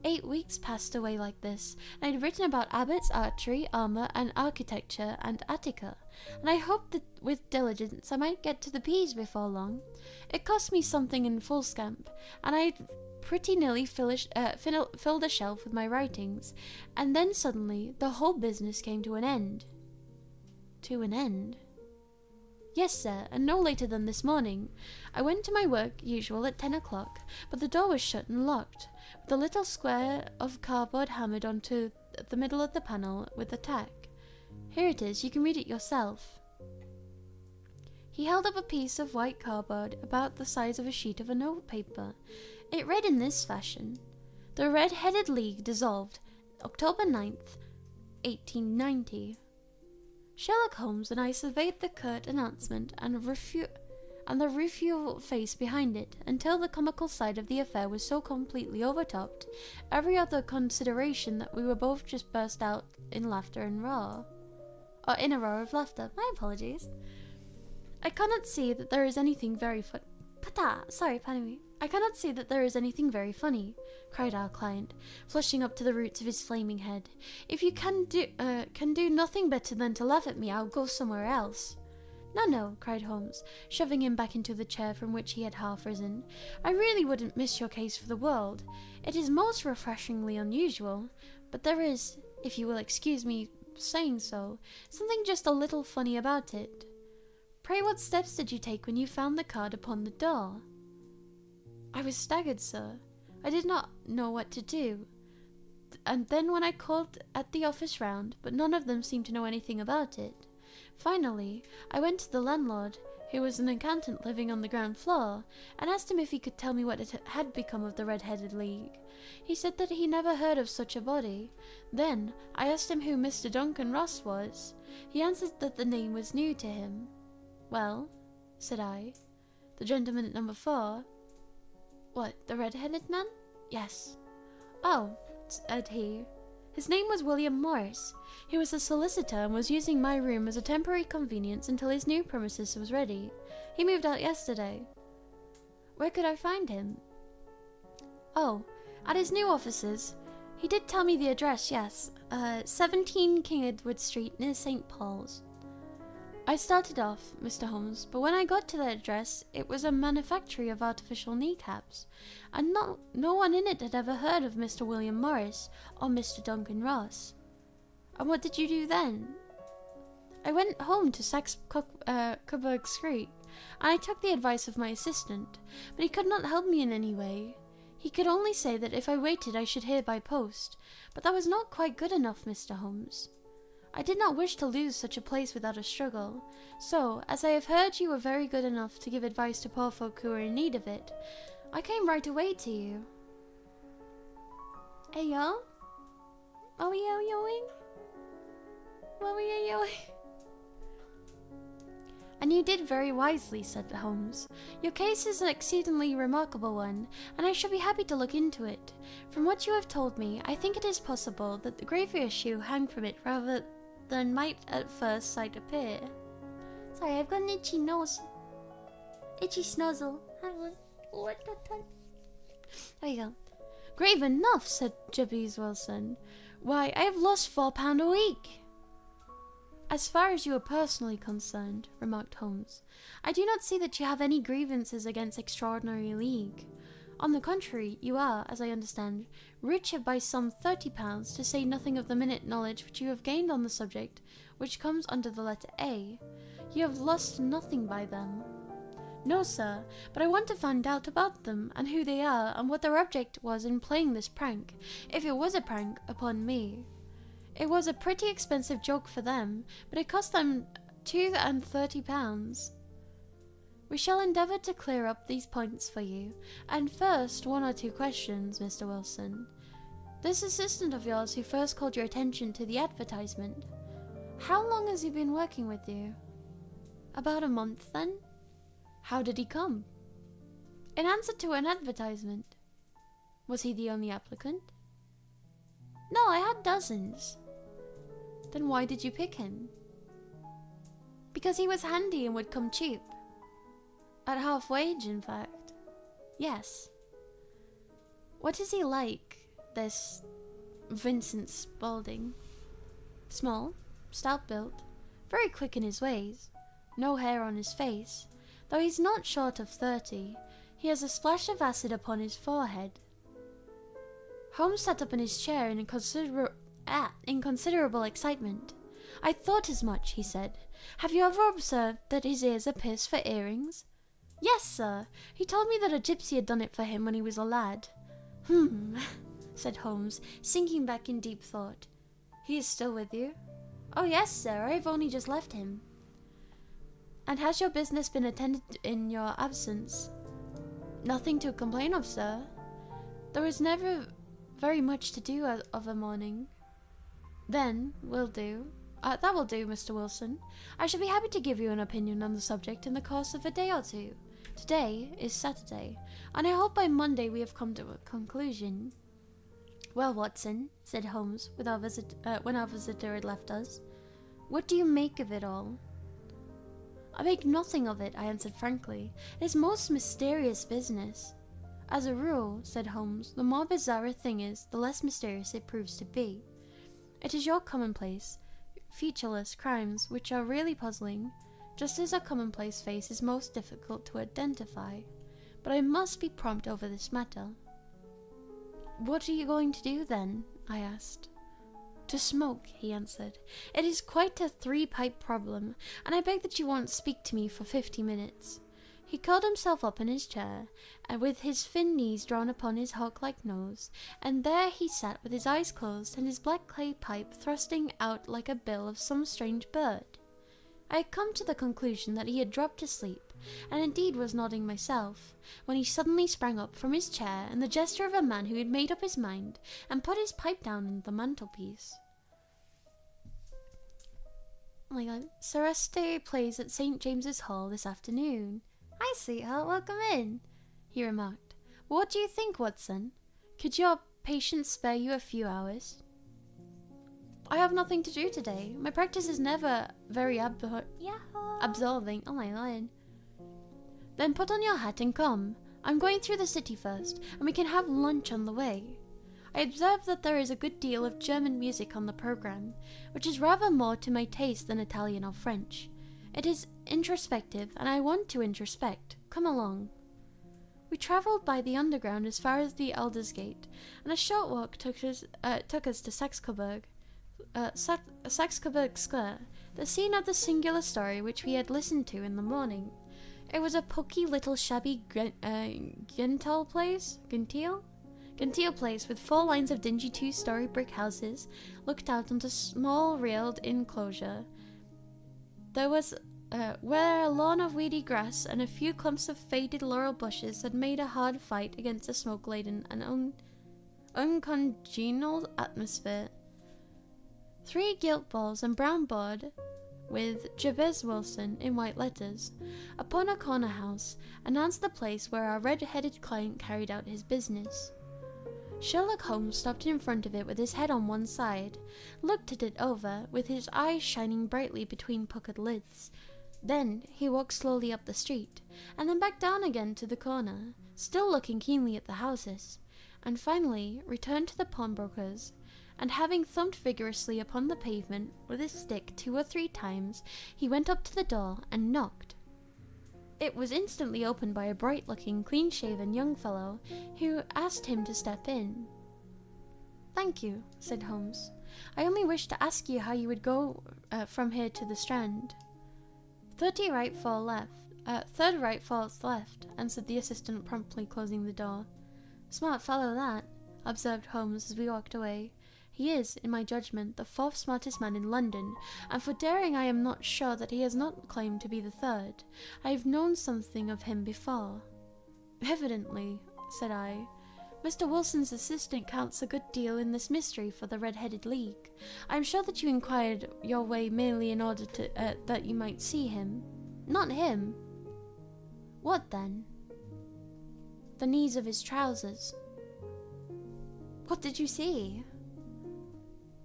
8 weeks passed away like this, and I'd written about abbots, archery, armour, and architecture, and Attica, and I hoped that with diligence I might get to the P's before long. It cost me something in full scamp, and I'd pretty nearly filled a shelf with my writings, and then suddenly the whole business came to an end. To an end? Yes, sir, and no later than this morning. I went to my work usual at 10 o'clock, but the door was shut and locked, with a little square of cardboard hammered onto the middle of the panel with a tack. Here it is, you can read it yourself. He held up a piece of white cardboard about the size of a sheet of notepaper. It read in this fashion: The Red-Headed League dissolved, October 9th, 1890. Sherlock Holmes and I surveyed the curt announcement and the rueful face behind it until the comical side of the affair was so completely overtopped every other consideration that we were both just burst out in laughter and in a roar of laughter. My apologies. I cannot see that there is anything very I cannot see that there is anything very funny, cried our client, flushing up to the roots of his flaming head. If you can do nothing better than to laugh at me, I'll go somewhere else. No, cried Holmes, shoving him back into the chair from which he had half risen. I really wouldn't miss your case for the world. It is most refreshingly unusual, but there is, if you will excuse me saying so, something just a little funny about it. Pray, what steps did you take when you found the card upon the door? I was staggered, sir. I did not know what to do. And then when I called at the office round, but none of them seemed to know anything about it. Finally, I went to the landlord, who was an accountant living on the ground floor, and asked him if he could tell me what had become of the Red-Headed League. He said that he never heard of such a body. Then I asked him who Mr. Duncan Ross was. He answered that the name was new to him. Well, said I, the gentleman at number 4. What, the red-headed man? Yes. Oh, said he. His name was William Morris. He was a solicitor and was using my room as a temporary convenience until his new premises was ready. He moved out yesterday. Where could I find him? Oh, at his new offices. He did tell me the address, yes. 17 King Edward Street near St. Paul's. I started off, Mr. Holmes, but when I got to that address, it was a manufactory of artificial kneecaps, and no one in it had ever heard of Mr. William Morris or Mr. Duncan Ross. And what did you do then? I went home to Coburg Street, and I took the advice of my assistant, but he could not help me in any way. He could only say that if I waited I should hear by post, but that was not quite good enough, Mr. Holmes. I did not wish to lose such a place without a struggle, so, as I have heard you were very good enough to give advice to poor folk who were in need of it, I came right away to you. Hey, y'all? What were you yelling? What were you yelling? And you did very wisely, said Holmes. Your case is an exceedingly remarkable one, and I shall be happy to look into it. From what you have told me, I think it is possible that the graver issue hang from it rather than might at first sight appear. Sorry, I've got an itchy nose. Itchy snuzzle. There you go. Grave enough, said Jabez Wilson. Why, I have lost £4 a week. As far as you are personally concerned, remarked Holmes, I do not see that you have any grievances against Extraordinary League. On the contrary, you are, as I understand, richer by some £30, to say nothing of the minute knowledge which you have gained on the subject, which comes under the letter A. You have lost nothing by them. No, sir, but I want to find out about them, and who they are, and what their object was in playing this prank, if it was a prank, upon me. It was a pretty expensive joke for them, but it cost them £30. We shall endeavour to clear up these points for you, and first 1 or 2 questions, Mr. Wilson. This assistant of yours who first called your attention to the advertisement, how long has he been working with you? About a month, then? How did he come? In answer to an advertisement. Was he the only applicant? No, I had dozens. Then why did you pick him? Because he was handy and would come cheap. At half wage, in fact. Yes. What is he like? this Vincent Spaulding. Small, stout-built, very quick in his ways, no hair on his face, though he's not short of 30. He has a splash of acid upon his forehead. Holmes sat up in his chair in considerable excitement. "I thought as much," he said. "Have you ever observed that his ears are pierced for earrings?" "Yes, sir. He told me that a gypsy had done it for him when he was a lad." Said Holmes, sinking back in deep thought. "He is still with you?" "Oh, yes, sir. I have only just left him." "And has your business been attended in your absence?" "Nothing to complain of, sir. There was never very much to do of a morning." "Then, that will do, Mr. Wilson. I shall be happy to give you an opinion on the subject in the course of a day or two. Today is Saturday, and I hope by Monday we have come to a conclusion." "Well, Watson," said Holmes when our visitor had left us, "what do you make of it all?" "I make nothing of it," I answered frankly. "It is most mysterious business." "As a rule," said Holmes, "the more bizarre a thing is, the less mysterious it proves to be. It is your commonplace, featureless crimes which are really puzzling, just as a commonplace face is most difficult to identify. But I must be prompt over this matter." "What are you going to do, then?" I asked. "To smoke," he answered. "It is quite a 3-pipe problem, and I beg that you won't speak to me for 50 minutes. He curled himself up in his chair, and with his thin knees drawn upon his hawk-like nose, and there he sat with his eyes closed and his black clay pipe thrusting out like a bill of some strange bird. I had come to the conclusion that he had dropped asleep, and indeed was nodding myself, when he suddenly sprang up from his chair in the gesture of a man who had made up his mind, and put his pipe down on the mantelpiece. "Oh my god, Celeste plays at St. James's Hall this afternoon." "Hi, sweetheart, welcome in," he remarked. "What do you think, Watson? Could your patient spare you a few hours?" "I have nothing to do today. My practice is never very absorbing." "Oh my god." "Then put on your hat and come. I'm going through the city first, and we can have lunch on the way. I observe that there is a good deal of German music on the programme, which is rather more to my taste than Italian or French. It is introspective, and I want to introspect. Come along." We travelled by the underground as far as the Aldersgate, and a short walk took us to Saxe-Coburg Square, the scene of the singular story which we had listened to in the morning. It was a poky little shabby genteel place with 4 lines of dingy 2-story brick houses looked out onto a small railed enclosure. There was where a lawn of weedy grass and a few clumps of faded laurel bushes had made a hard fight against the smoke-laden and uncongenial atmosphere. 3 gilt balls and brown board with Jabez Wilson in white letters upon a corner house announced the place where our red-headed client carried out his business. Sherlock Holmes stopped in front of it with his head on one side, looked at it over, with his eyes shining brightly between puckered lids. Then he walked slowly up the street, and then back down again to the corner, still looking keenly at the houses, and finally returned to the pawnbroker's, and having thumped vigorously upon the pavement with his stick 2 or 3 times, he went up to the door and knocked. It was instantly opened by a bright-looking, clean-shaven young fellow, who asked him to step in. "Thank you," said Holmes. "I only wished to ask you how you would go from here to the Strand." 30 right, 4 left. 3rd right, 4th left," answered the assistant, promptly closing the door. "Smart fellow, that," observed Holmes as we walked away. "He is, in my judgment, the 4th smartest man in London, and for daring I am not sure that he has not claimed to be the 3rd. I have known something of him before." "Evidently," said I. "Mr. Wilson's assistant counts a good deal in this mystery for the Red-Headed League. I am sure that you inquired your way merely in order that you might see him." "Not him." "What then?" "The knees of his trousers." "What did you see?"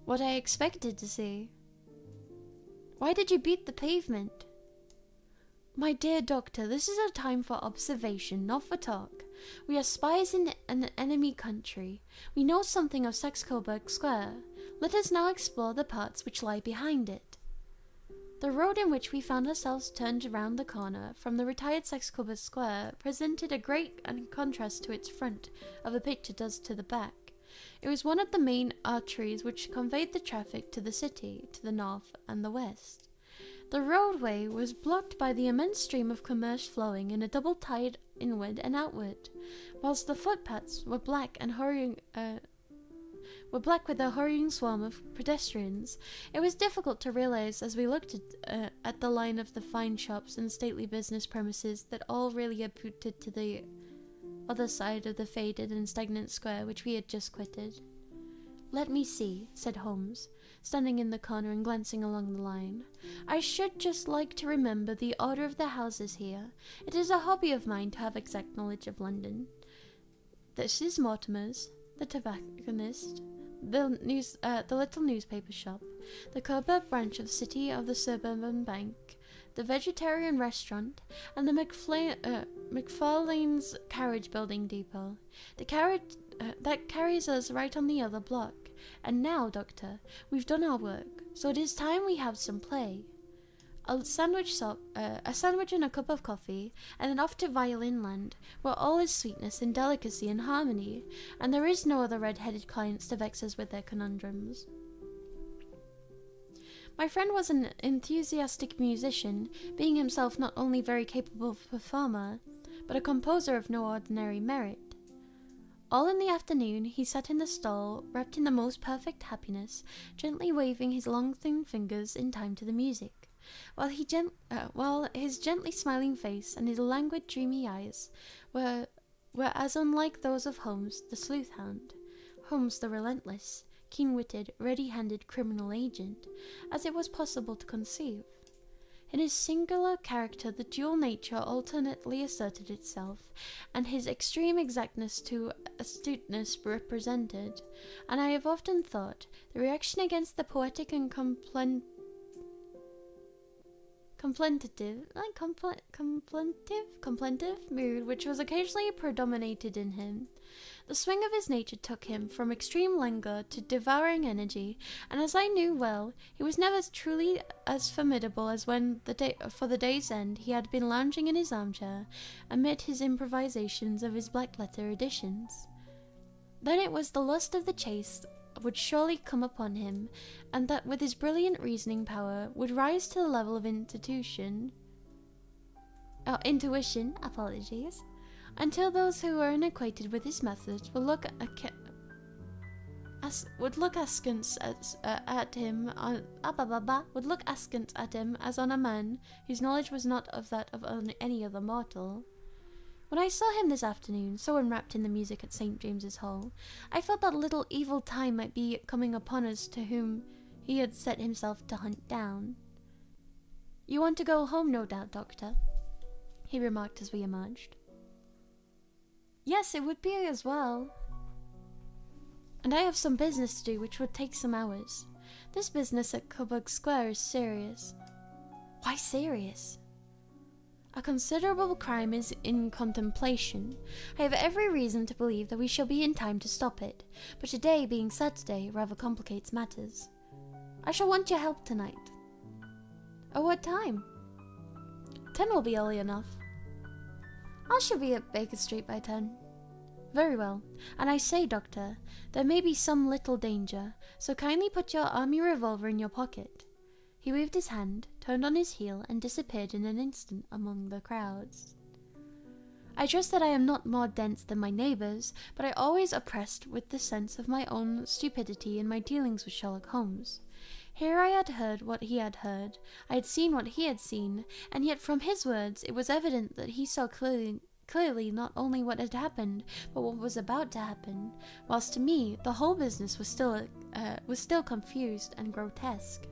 "What I expected to see." "Why did you beat the pavement?" "My dear doctor, this is a time for observation, not for talk. We are spies in an enemy country. We know something of Saxe-Coburg Square. Let us now explore the parts which lie behind it. The road in which we found ourselves turned round the corner from the retired Saxe-Coburg Square presented a great contrast to its front of a picture does to the back. It was one of the main arteries which conveyed the traffic to the city, to the north and the west. The roadway was blocked by the immense stream of commerce flowing in a double tide inward and outward, whilst the footpaths were black with a hurrying swarm of pedestrians. It was difficult to realize as we looked at the line of the fine shops and stately business premises that all really abutted to the other side of the faded and stagnant square which we had just quitted. "Let me see," said Holmes, standing in the corner and glancing along the line. "I should just like to remember the order of the houses here. It is a hobby of mine to have exact knowledge of London. This is Mortimer's, the tobacconist, the little newspaper shop, the Coburg branch of the City of the Suburban Bank, the vegetarian restaurant, and the McFarlane's carriage building depot. The carriage that carries us right on the other block. And now, Doctor, we've done our work, so it is time we have some play. A sandwich and a cup of coffee, and then off to Violin Land, where all is sweetness and delicacy and harmony, and there is no other red-headed clients to vex us with their conundrums." My friend was an enthusiastic musician, being himself not only very capable performer, but a composer of no ordinary merit. All in the afternoon he sat in the stall, wrapped in the most perfect happiness, gently waving his long thin fingers in time to the music, while his gently smiling face and his languid dreamy eyes were as unlike those of Holmes the sleuth-hound, Holmes the relentless, keen-witted, ready-handed criminal agent, as it was possible to conceive. In his singular character the dual nature alternately asserted itself, and his extreme exactness to astuteness represented, and I have often thought, the reaction against the poetic and contemplative mood which was occasionally predominated in him. The swing of his nature took him from extreme languor to devouring energy, and as I knew well, he was never truly as formidable as when, for the day's end, he had been lounging in his armchair amid his improvisations of his black-letter editions. Then it was the lust of the chase would surely come upon him, and that with his brilliant reasoning power would rise to the level of intuition, until those who were unacquainted with his methods would look askance at him as on a man whose knowledge was not of that of any other mortal. When I saw him this afternoon, so enwrapped in the music at St. James's Hall, I felt that a little evil time might be coming upon us to whom he had set himself to hunt down. "You want to go home, no doubt, Doctor?" he remarked as we emerged. "Yes, it would be as well. And I have some business to do which would take some hours. This business at Coburg Square is serious." "Why serious?" "A considerable crime is in contemplation. I have every reason to believe that we shall be in time to stop it, but today, being Saturday, rather complicates matters. I shall want your help tonight." "At what time?" 10 will be early enough." "I shall be at Baker Street by 10. "Very well. And I say, Doctor, there may be some little danger, so kindly put your army revolver in your pocket." He waved his hand, turned on his heel, and disappeared in an instant among the crowds. I trust that I am not more dense than my neighbours, but I always oppressed with the sense of my own stupidity in my dealings with Sherlock Holmes. Here I had heard what he had heard, I had seen what he had seen, and yet from his words it was evident that he saw clearly not only what had happened, but what was about to happen, whilst to me the whole business was still confused and grotesque.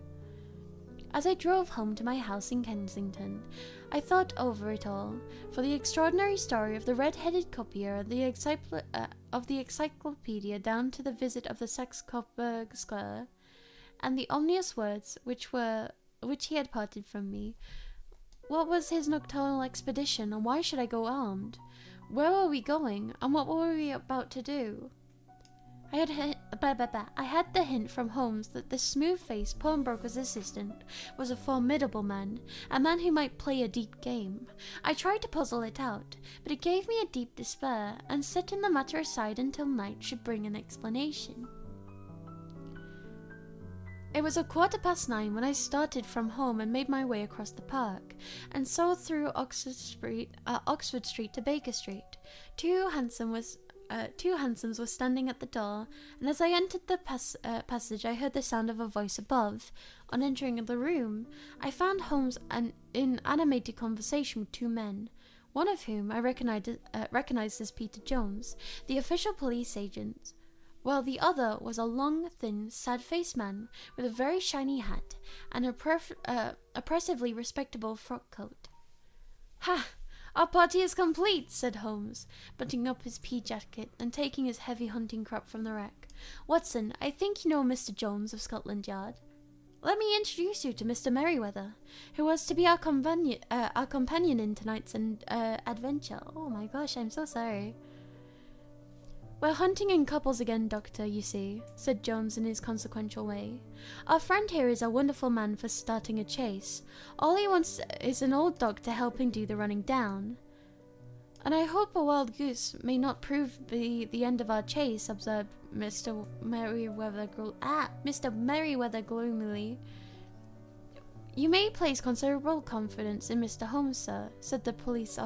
As I drove home to my house in Kensington, I thought over it all, for the extraordinary story of the red-headed copier of the encyclopedia down to the visit of the Saxe-Coburg Square, and the ominous words which he had parted from me. What was his nocturnal expedition, and why should I go armed? Where were we going, and what were we about to do? I had the hint from Holmes that the smooth-faced pawnbroker's assistant was a formidable man, a man who might play a deep game. I tried to puzzle it out, but it gave me a deep despair, and setting the matter aside until night should bring an explanation. It was 9:15 when I started from home and made my way across the park, and so through Oxford Street to Baker Street. Two hansoms were standing at the door, and as I entered the passage I heard the sound of a voice above. On entering the room, I found Holmes in animated conversation with two men, one of whom I recognized as Peter Jones, the official police agent, while the other was a long, thin, sad-faced man with a very shiny hat and oppressively respectable frock coat. "Ha! Our party is complete," said Holmes, buttoning up his pea jacket and taking his heavy hunting crop from the rack. "Watson, I think you know Mr. Jones of Scotland Yard. Let me introduce you to Mr. Merryweather, who was to be our companion in tonight's adventure." Oh my gosh, I'm so sorry. "We're hunting in couples again, Doctor, you see," said Jones in his consequential way. "Our friend here is a wonderful man for starting a chase. All he wants is an old dog to help him do the running down." "And I hope a wild goose may not prove the end of our chase," observed Mr. Merryweather gloomily. "You may place considerable confidence in Mr. Holmes, sir," said the police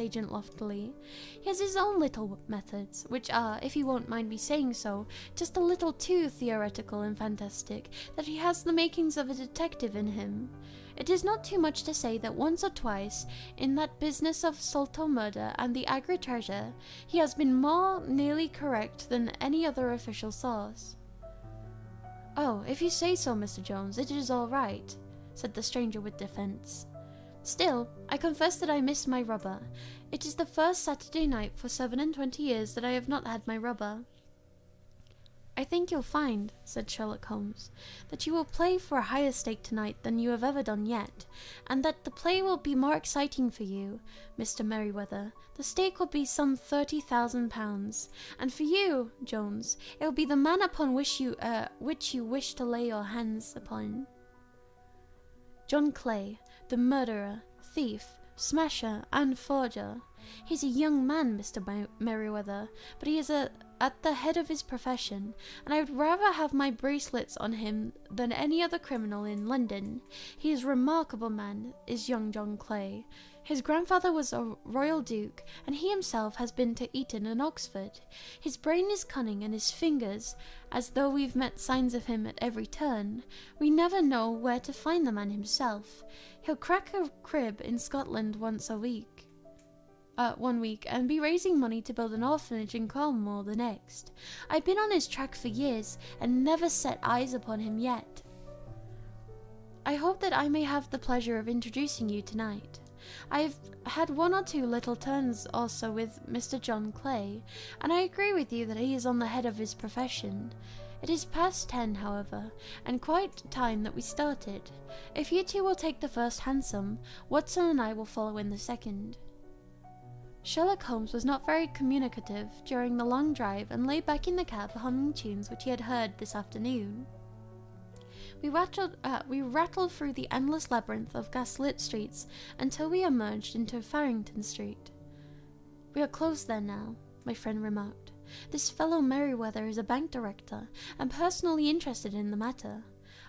agent loftily. "He has his own little methods, which are, if you won't mind me saying so, just a little too theoretical and fantastic, that he has the makings of a detective in him. It is not too much to say that once or twice, in that business of Salto murder and the Agra treasure, he has been more nearly correct than any other official source." "Oh, if you say so, Mr. Jones, it is all right," said the stranger with defence. "Still, I confess that I miss my rubber. It is the first Saturday night for 27 years that I have not had my rubber." "I think you'll find," said Sherlock Holmes, "that you will play for a higher stake tonight than you have ever done yet, and that the play will be more exciting for you, Mr. Merryweather. The stake will be some £30,000, and for you, Jones, it will be the man upon which you wish to lay your hands upon." "John Clay, the murderer, thief, smasher, and forger. He's a young man, Mr. Merryweather, but he is at the head of his profession, and I would rather have my bracelets on him than any other criminal in London. He is a remarkable man, is young John Clay. His grandfather was a royal duke, and he himself has been to Eton and Oxford. His brain is cunning, and his fingers, as though we've met signs of him at every turn. We never know where to find the man himself. He'll crack a crib in Scotland one week, and be raising money to build an orphanage in Cornwall the next. I've been on his track for years, and never set eyes upon him yet. I hope that I may have the pleasure of introducing you tonight. I've had one or two little turns also with Mr. John Clay, and I agree with you that he is on the head of his profession. It is past 10, however, and quite time that we started. If you two will take the first hansom, Watson and I will follow in the second." Sherlock Holmes was not very communicative during the long drive, and lay back in the cab humming tunes which he had heard this afternoon. We rattled through the endless labyrinth of gas-lit streets until we emerged into Farrington Street. "We are close there now," my friend remarked. "This fellow Merryweather is a bank director, and personally interested in the matter.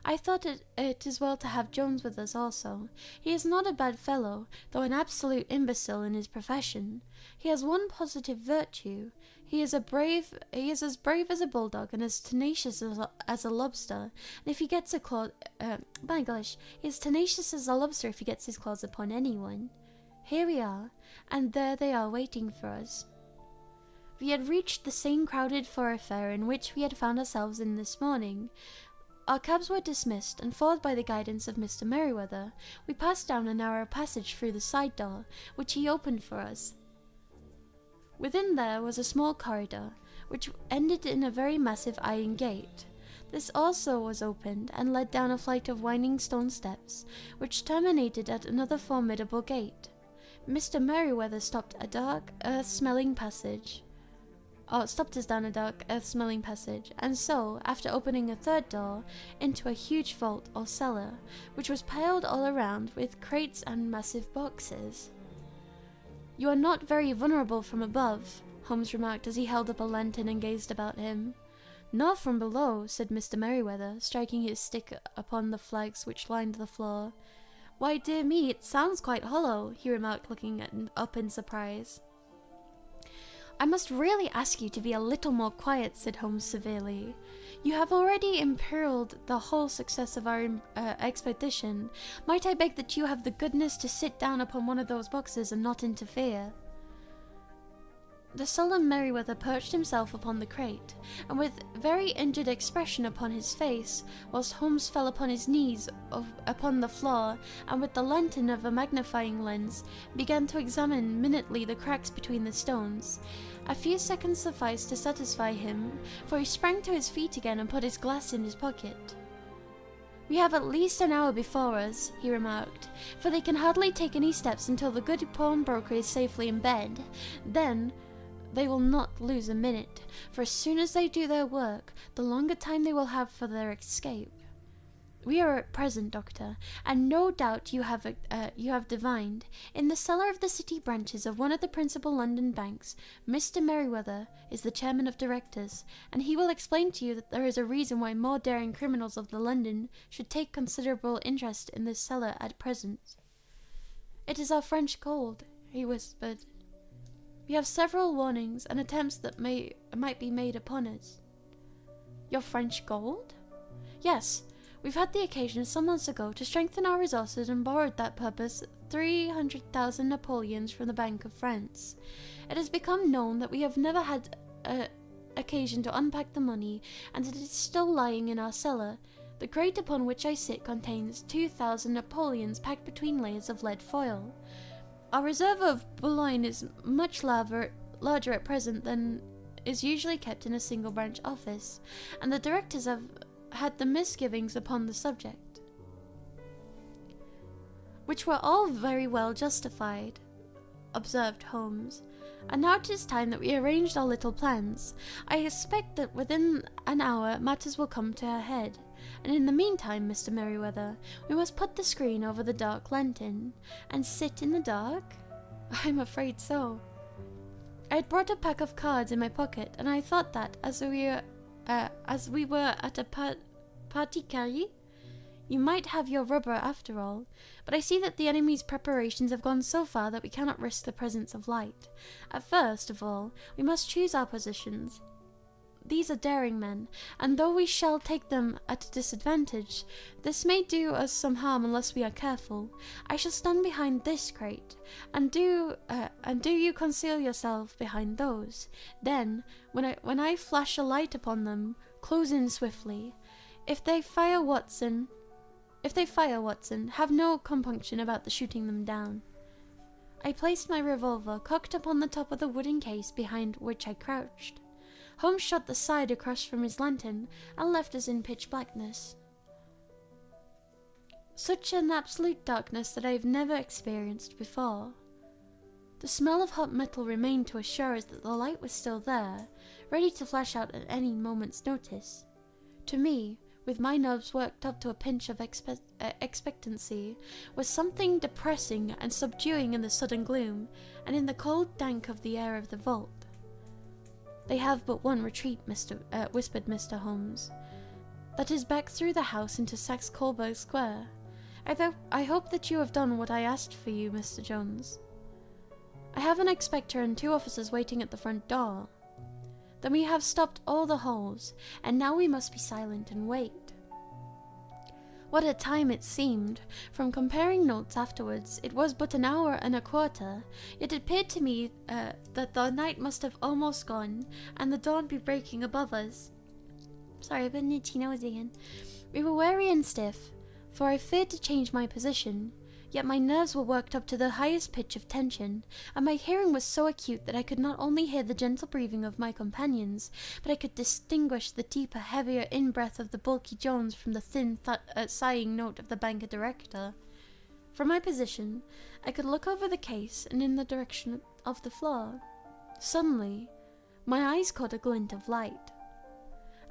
I thought it is well to have Jones with us also. He is not a bad fellow, though an absolute imbecile in his profession. He has one positive virtue. He is as brave as a bulldog, and as tenacious as a lobster. And if he gets a claw, he is tenacious as a lobster if he gets his claws upon anyone. Here we are, and there they are waiting for us." We had reached the same crowded thoroughfare in which we had found ourselves in this morning. Our cabs were dismissed, and followed by the guidance of Mr. Merryweather, we passed down a narrow passage through the side door, which he opened for us. Within there was a small corridor, which ended in a very massive iron gate. This also was opened, and led down a flight of winding stone steps, which terminated at another formidable gate. Mr. Merriweather stopped us down a dark, earth-smelling passage, and so, after opening a third door, into a huge vault or cellar, which was piled all around with crates and massive boxes. "You are not very vulnerable from above," Holmes remarked as he held up a lantern and gazed about him. "Nor from below," said Mr. Merriweather, striking his stick upon the flags which lined the floor. "Why, dear me, it sounds quite hollow," he remarked, looking up in surprise. "I must really ask you to be a little more quiet," said Holmes severely. "You have already imperiled the whole success of our expedition. Might I beg that you have the goodness to sit down upon one of those boxes and not interfere?" The solemn Merriweather perched himself upon the crate, and with very injured expression upon his face, whilst Holmes fell upon his knees upon the floor, and with the lantern of a magnifying lens began to examine minutely the cracks between the stones. A few seconds sufficed to satisfy him, for he sprang to his feet again and put his glass in his pocket. "We have at least an hour before us," he remarked, "for they can hardly take any steps until the good pawnbroker is safely in bed. Then they will not lose a minute, for as soon as they do their work, the longer time they will have for their escape. We are at present, Doctor, and no doubt you have divined, in the cellar of the city branches of one of the principal London banks. Mr. Merriweather is the chairman of directors, and he will explain to you that there is a reason why more daring criminals of the London should take considerable interest in this cellar at present." "It is our French gold," he whispered. "We have several warnings and attempts that might be made upon us." "Your French gold?" "Yes. We've had the occasion some months ago to strengthen our resources and borrowed that purpose 300,000 Napoleons from the Bank of France. It has become known that we have never had occasion to unpack the money, and it is still lying in our cellar. The crate upon which I sit contains 2,000 Napoleons packed between layers of lead foil. Our reserve of bullion is much larger at present than is usually kept in a single branch office, and the directors have had the misgivings upon the subject, which were all very well justified," observed Holmes. "And now it is time that we arranged our little plans. I expect that within an hour matters will come to a head. And in the meantime, Mr. Merriweather, we must put the screen over the dark lantern, and sit in the dark?" "I'm afraid so." I had brought a pack of cards in my pocket, and I thought that, as we were at a party carry, you might have your rubber after all. But I see that the enemy's preparations have gone so far that we cannot risk the presence of light. First of all, we must choose our positions. These are daring men, and though we shall take them at a disadvantage, this may do us some harm unless we are careful. I shall stand behind this crate, and do you conceal yourself behind those. Then, when I flash a light upon them, close in swiftly. If they fire, Watson, have no compunction about the shooting them down." I placed my revolver cocked upon the top of the wooden case behind which I crouched. Holmes shot the side across from his lantern and left us in pitch blackness. Such an absolute darkness that I have never experienced before. The smell of hot metal remained to assure us that the light was still there, ready to flash out at any moment's notice. To me, with my nerves worked up to a pinch of expectancy, was something depressing and subduing in the sudden gloom, and in the cold dank of the air of the vault. "They have but one retreat, whispered Mr. Holmes. That is back through the house into Saxe-Coburg Square. I hope that you have done what I asked for you, Mr. Jones." "I have an inspector and 2 officers waiting at the front door." "Then we have stopped all the holes, and now we must be silent and wait." What a time it seemed! From comparing notes afterwards, it was but an hour and a quarter, yet it appeared to me that the night must have almost gone, and the dawn be breaking above us. Sorry, I've been itchy nose again. We were weary and stiff, for I feared to change my position, yet my nerves were worked up to the highest pitch of tension, and my hearing was so acute that I could not only hear the gentle breathing of my companions, but I could distinguish the deeper, heavier in-breath of the bulky Jones from the thin, sighing note of the banker director. From my position, I could look over the case and in the direction of the floor. Suddenly, my eyes caught a glint of light.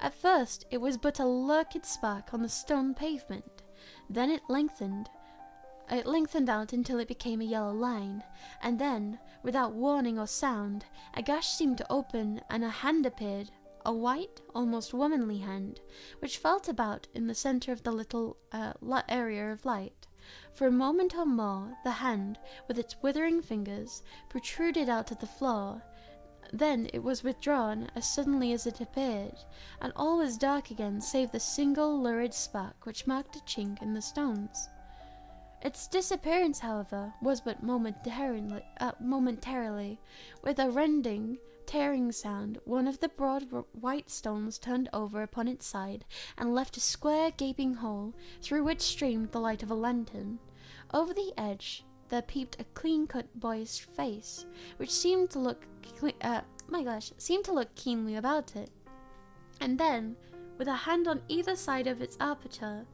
At first, it was but a lurid spark on the stone pavement. Then it lengthened. It lengthened out until it became a yellow line, and then, without warning or sound, a gash seemed to open and a hand appeared, a white, almost womanly hand, which felt about in the center of the little area of light. For a moment or more, the hand, with its withering fingers, protruded out of the floor. Then it was withdrawn as suddenly as it appeared, and all was dark again save the single lurid spark which marked a chink in the stones. Its disappearance, however, was but momentarily. With a rending, tearing sound, one of the broad white stones turned over upon its side and left a square gaping hole through which streamed the light of a lantern. Over the edge there peeped a clean-cut boyish face, which seemed to look keenly about it, and then, with a hand on either side of its aperture,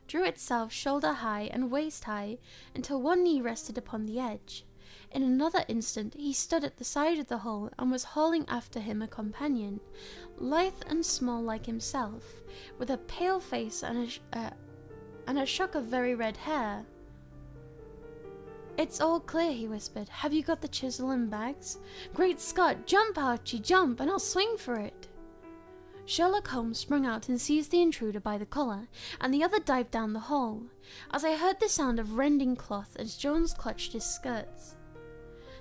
drew itself shoulder-high and waist-high until one knee rested upon the edge. In another instant he stood at the side of the hole and was hauling after him a companion, lithe and small like himself, with a pale face and a shock of very red hair. "It's all clear," he whispered. "Have you got the chisel and bags? Great Scott, jump, Archie, jump, and I'll swing for it." Sherlock Holmes sprung out and seized the intruder by the collar, and the other dived down the hole, as I heard the sound of rending cloth as Jones clutched his skirts.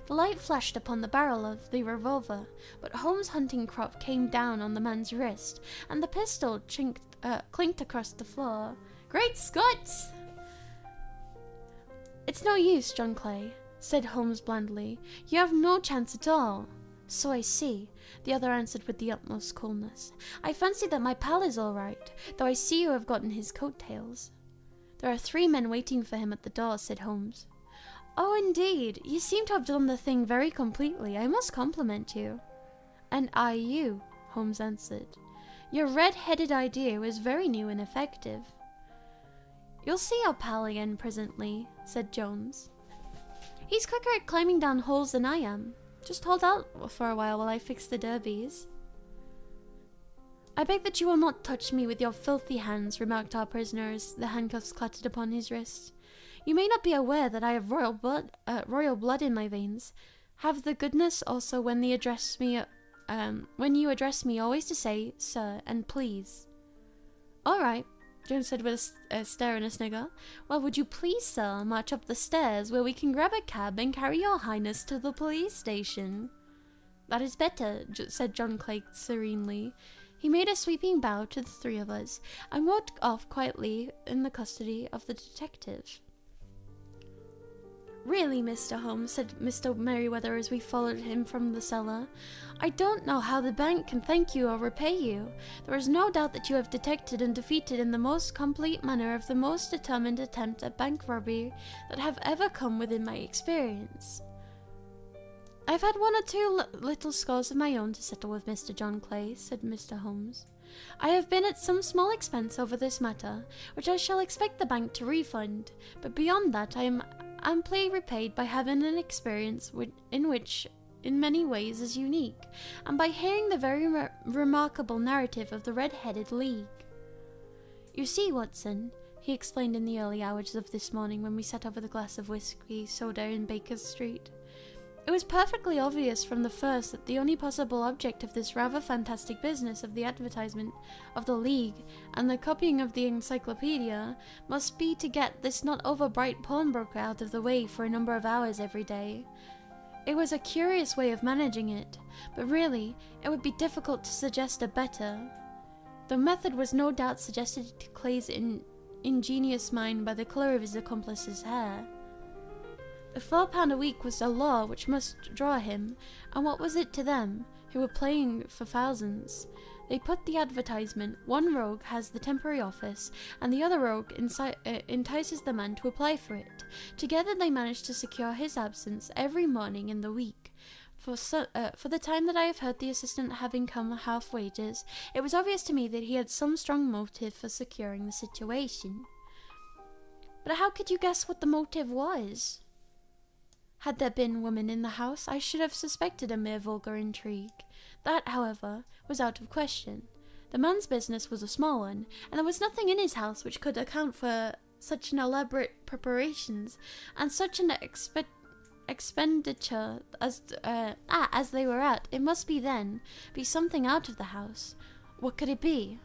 The light flashed upon the barrel of the revolver, but Holmes' hunting crop came down on the man's wrist, and the pistol clinked across the floor. "Great Scots!" "It's no use, John Clay," said Holmes blandly. "You have no chance at all." "So I see," the other answered with the utmost coolness. "I fancy that my pal is all right, though I see you have gotten his coat-tails." "There are 3 men waiting for him at the door," said Holmes. "Oh, indeed. You seem to have done the thing very completely. I must compliment you." "And I you," Holmes answered. "Your red-headed idea was very new and effective." "You'll see your pal again presently," said Jones. "He's quicker at climbing down holes than I am. Just hold out for a while I fix the derbies." "I beg that you will not touch me with your filthy hands," remarked our prisoner as the handcuffs clattered upon his wrist. "You may not be aware that I have royal blood in my veins. Have the goodness also when you address me always to say, 'Sir,' and 'please.'" "All right," Jones said with a stare and a snigger. "Well, would you please, sir, march up the stairs where we can grab a cab and carry your highness to the police station?" "That is better," said John Clay serenely. He made a sweeping bow to the 3 of us and walked off quietly in the custody of the detective. "Really, Mr. Holmes," said Mr. Merriweather as we followed him from the cellar, "I don't know how the bank can thank you or repay you. There is no doubt that you have detected and defeated in the most complete manner of the most determined attempt at bank robbery that have ever come within my experience." "I've had 1 or 2 little scores of my own to settle with Mr. John Clay," said Mr. Holmes. "I have been at some small expense over this matter, which I shall expect the bank to refund, but beyond that I am amply repaid by having an experience which in many ways is unique, and by hearing the very remarkable narrative of the Red-Headed League. You see, Watson," he explained in the early hours of this morning when we sat over the glass of whiskey soda in Baker Street, "it was perfectly obvious from the first that the only possible object of this rather fantastic business of the advertisement of the League and the copying of the encyclopedia must be to get this not over-bright pawnbroker out of the way for a number of hours every day. It was a curious way of managing it, but really it would be difficult to suggest a better. The method was no doubt suggested to Clay's ingenious mind by the colour of his accomplice's hair. The £4 a week was a law which must draw him, and what was it to them, who were playing for thousands? They put the advertisement, one rogue has the temporary office, and the other rogue entices the man to apply for it. Together they managed to secure his absence every morning in the week. For the time that I have heard the assistant having come half wages, it was obvious to me that he had some strong motive for securing the situation. But how could you guess what the motive was? Had there been women in the house, I should have suspected a mere vulgar intrigue. That, however, was out of question. The man's business was a small one, and there was nothing in his house which could account for such an elaborate preparations and such an expenditure as they were at. It must be something out of the house. What could it be?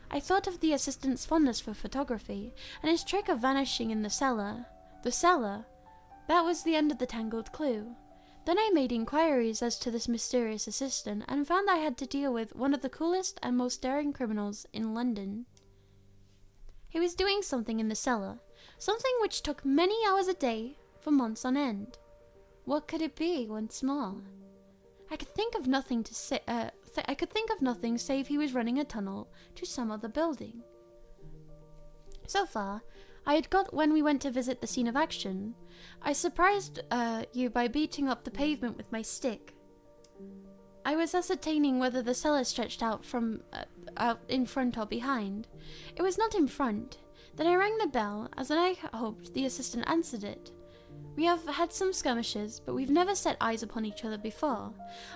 I thought of the assistant's fondness for photography, and his trick of vanishing in the cellar. The cellar? That was the end of the tangled clue. Then I made inquiries as to this mysterious assistant, and found I had to deal with one of the coolest and most daring criminals in London. He was doing something in the cellar, something which took many hours a day for months on end. What could it be once more? I could think of nothing save he was running a tunnel to some other building. So far, I had got when we went to visit the scene of action. I surprised you by beating up the pavement with my stick. I was ascertaining whether the cellar stretched out from out in front or behind. It was not in front. Then I rang the bell, as I hoped the assistant answered it. We have had some skirmishes, but we've never set eyes upon each other before.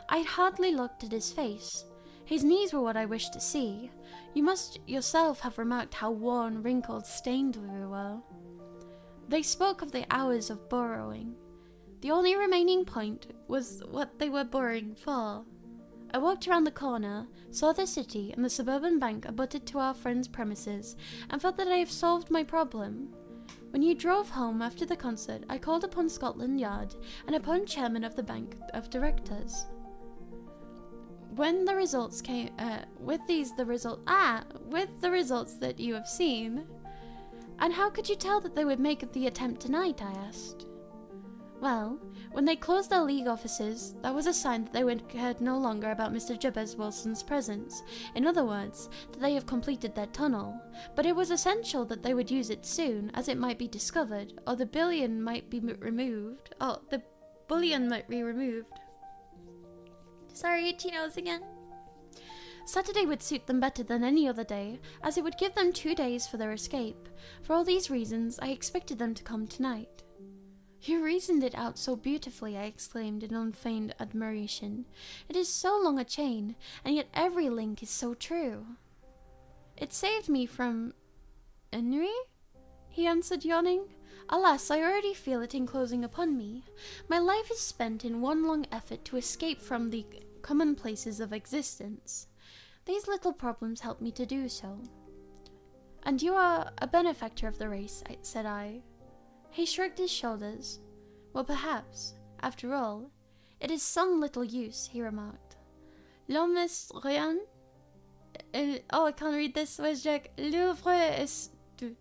I'd hardly looked at his face. His knees were what I wished to see. You must yourself have remarked how worn, wrinkled, stained we were. They spoke of the hours of burrowing. The only remaining point was what they were burrowing for. I walked around the corner, saw the city and the suburban bank abutted to our friend's premises, and felt that I have solved my problem. When you drove home after the concert, I called upon Scotland Yard and upon chairman of the bank of directors. When the results came, with the results that you have seen. And how could you tell that they would make the attempt tonight? I asked. Well, when they closed their league offices, that was a sign that they cared no longer about Mr. Jabez Wilson's presence. In other words, that they have completed their tunnel. But it was essential that they would use it soon, as it might be discovered, or the bullion might be removed. Sorry, itchy nose again. Saturday would suit them better than any other day, as it would give them 2 days for their escape. For all these reasons, I expected them to come tonight. You reasoned it out so beautifully, I exclaimed in unfeigned admiration. It is so long a chain, and yet every link is so true. It saved me from ennui? He answered, yawning. Alas, I already feel it enclosing upon me. My life is spent in one long effort to escape from the commonplaces of existence. These little problems help me to do so. And you are a benefactor of the race, said I. He shrugged his shoulders. Well, perhaps, after all, it is some little use, he remarked. L'homme est rien. I can't read this, where's Jack? L'oeuvre est tout.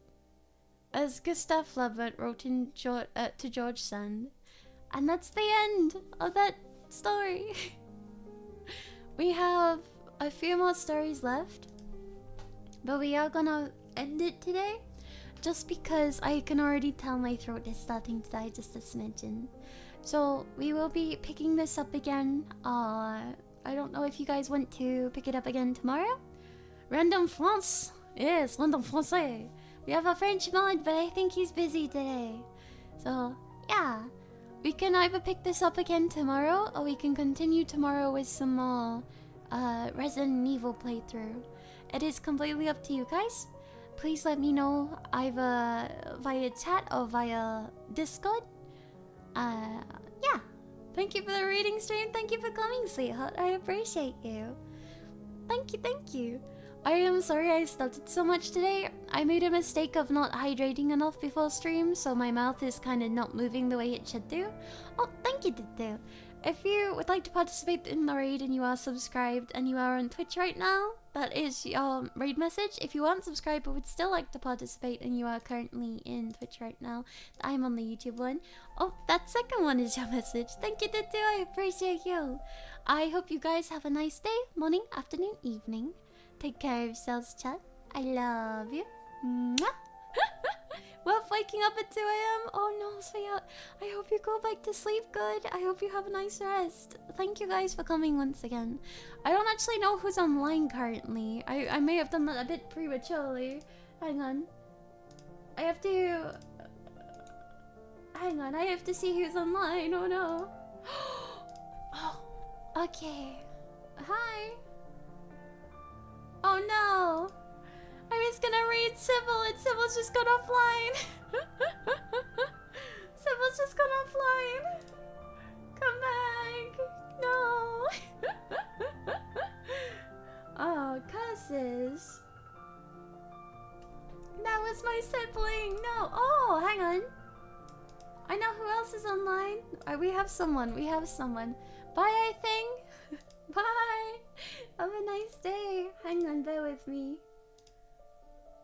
As Gustave Flaubert wrote to George Sand. And that's the end of that story. We have a few more stories left, but we are gonna end it today. Just because I can already tell my throat is starting to die just a smidgen. So we will be picking this up again. I don't know if you guys want to pick it up again tomorrow. Random France. Yes, Random Français. We have a French mod, but I think he's busy today. So, yeah. We can either pick this up again tomorrow, or we can continue tomorrow with some more Resident Evil playthrough. It is completely up to you guys. Please let me know either via chat or via Discord. Yeah. Thank you for the reading stream. Thank you for coming, sweetheart. I appreciate you. Thank you. I am sorry I stuttered so much today. I made a mistake of not hydrating enough before stream, so my mouth is kind of not moving the way it should do. Oh, thank you, Dudu. If you would like to participate in the raid and you are subscribed and you are on Twitch right now, that is your raid message. If you aren't subscribed but would still like to participate and you are currently in Twitch right now, I'm on the YouTube one. Oh, that second one is your message. Thank you, Dudu. I appreciate you. I hope you guys have a nice day, morning, afternoon, evening. Take care of yourselves, chat. I love you. Mwah. Well, waking up at 2 a.m. Oh no, sweetheart. I hope you go back to sleep good. I hope you have a nice rest. Thank you guys for coming once again. I don't actually know who's online currently. I may have done that a bit prematurely. Hang on. I have to hang on, I have to see who's online. Oh no. Oh, okay. Hi. Oh no. I was gonna read Sybil and Sybil's just gone offline. Sybil's just gone offline. Come back. No. Oh, curses. That was my sibling. No. Oh, hang on. I know who else is online. We have someone. We have someone. Bye, I think. Bye. Have a nice day. Hang on, bear with me.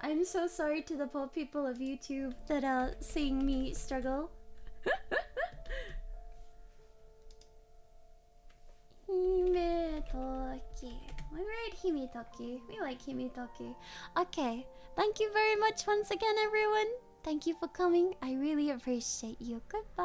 I'm so sorry to the poor people of YouTube that are seeing me struggle. Himetoki. We read Himetoki. We like Himetoki. Okay. Thank you very much once again, everyone. Thank you for coming. I really appreciate you. Goodbye.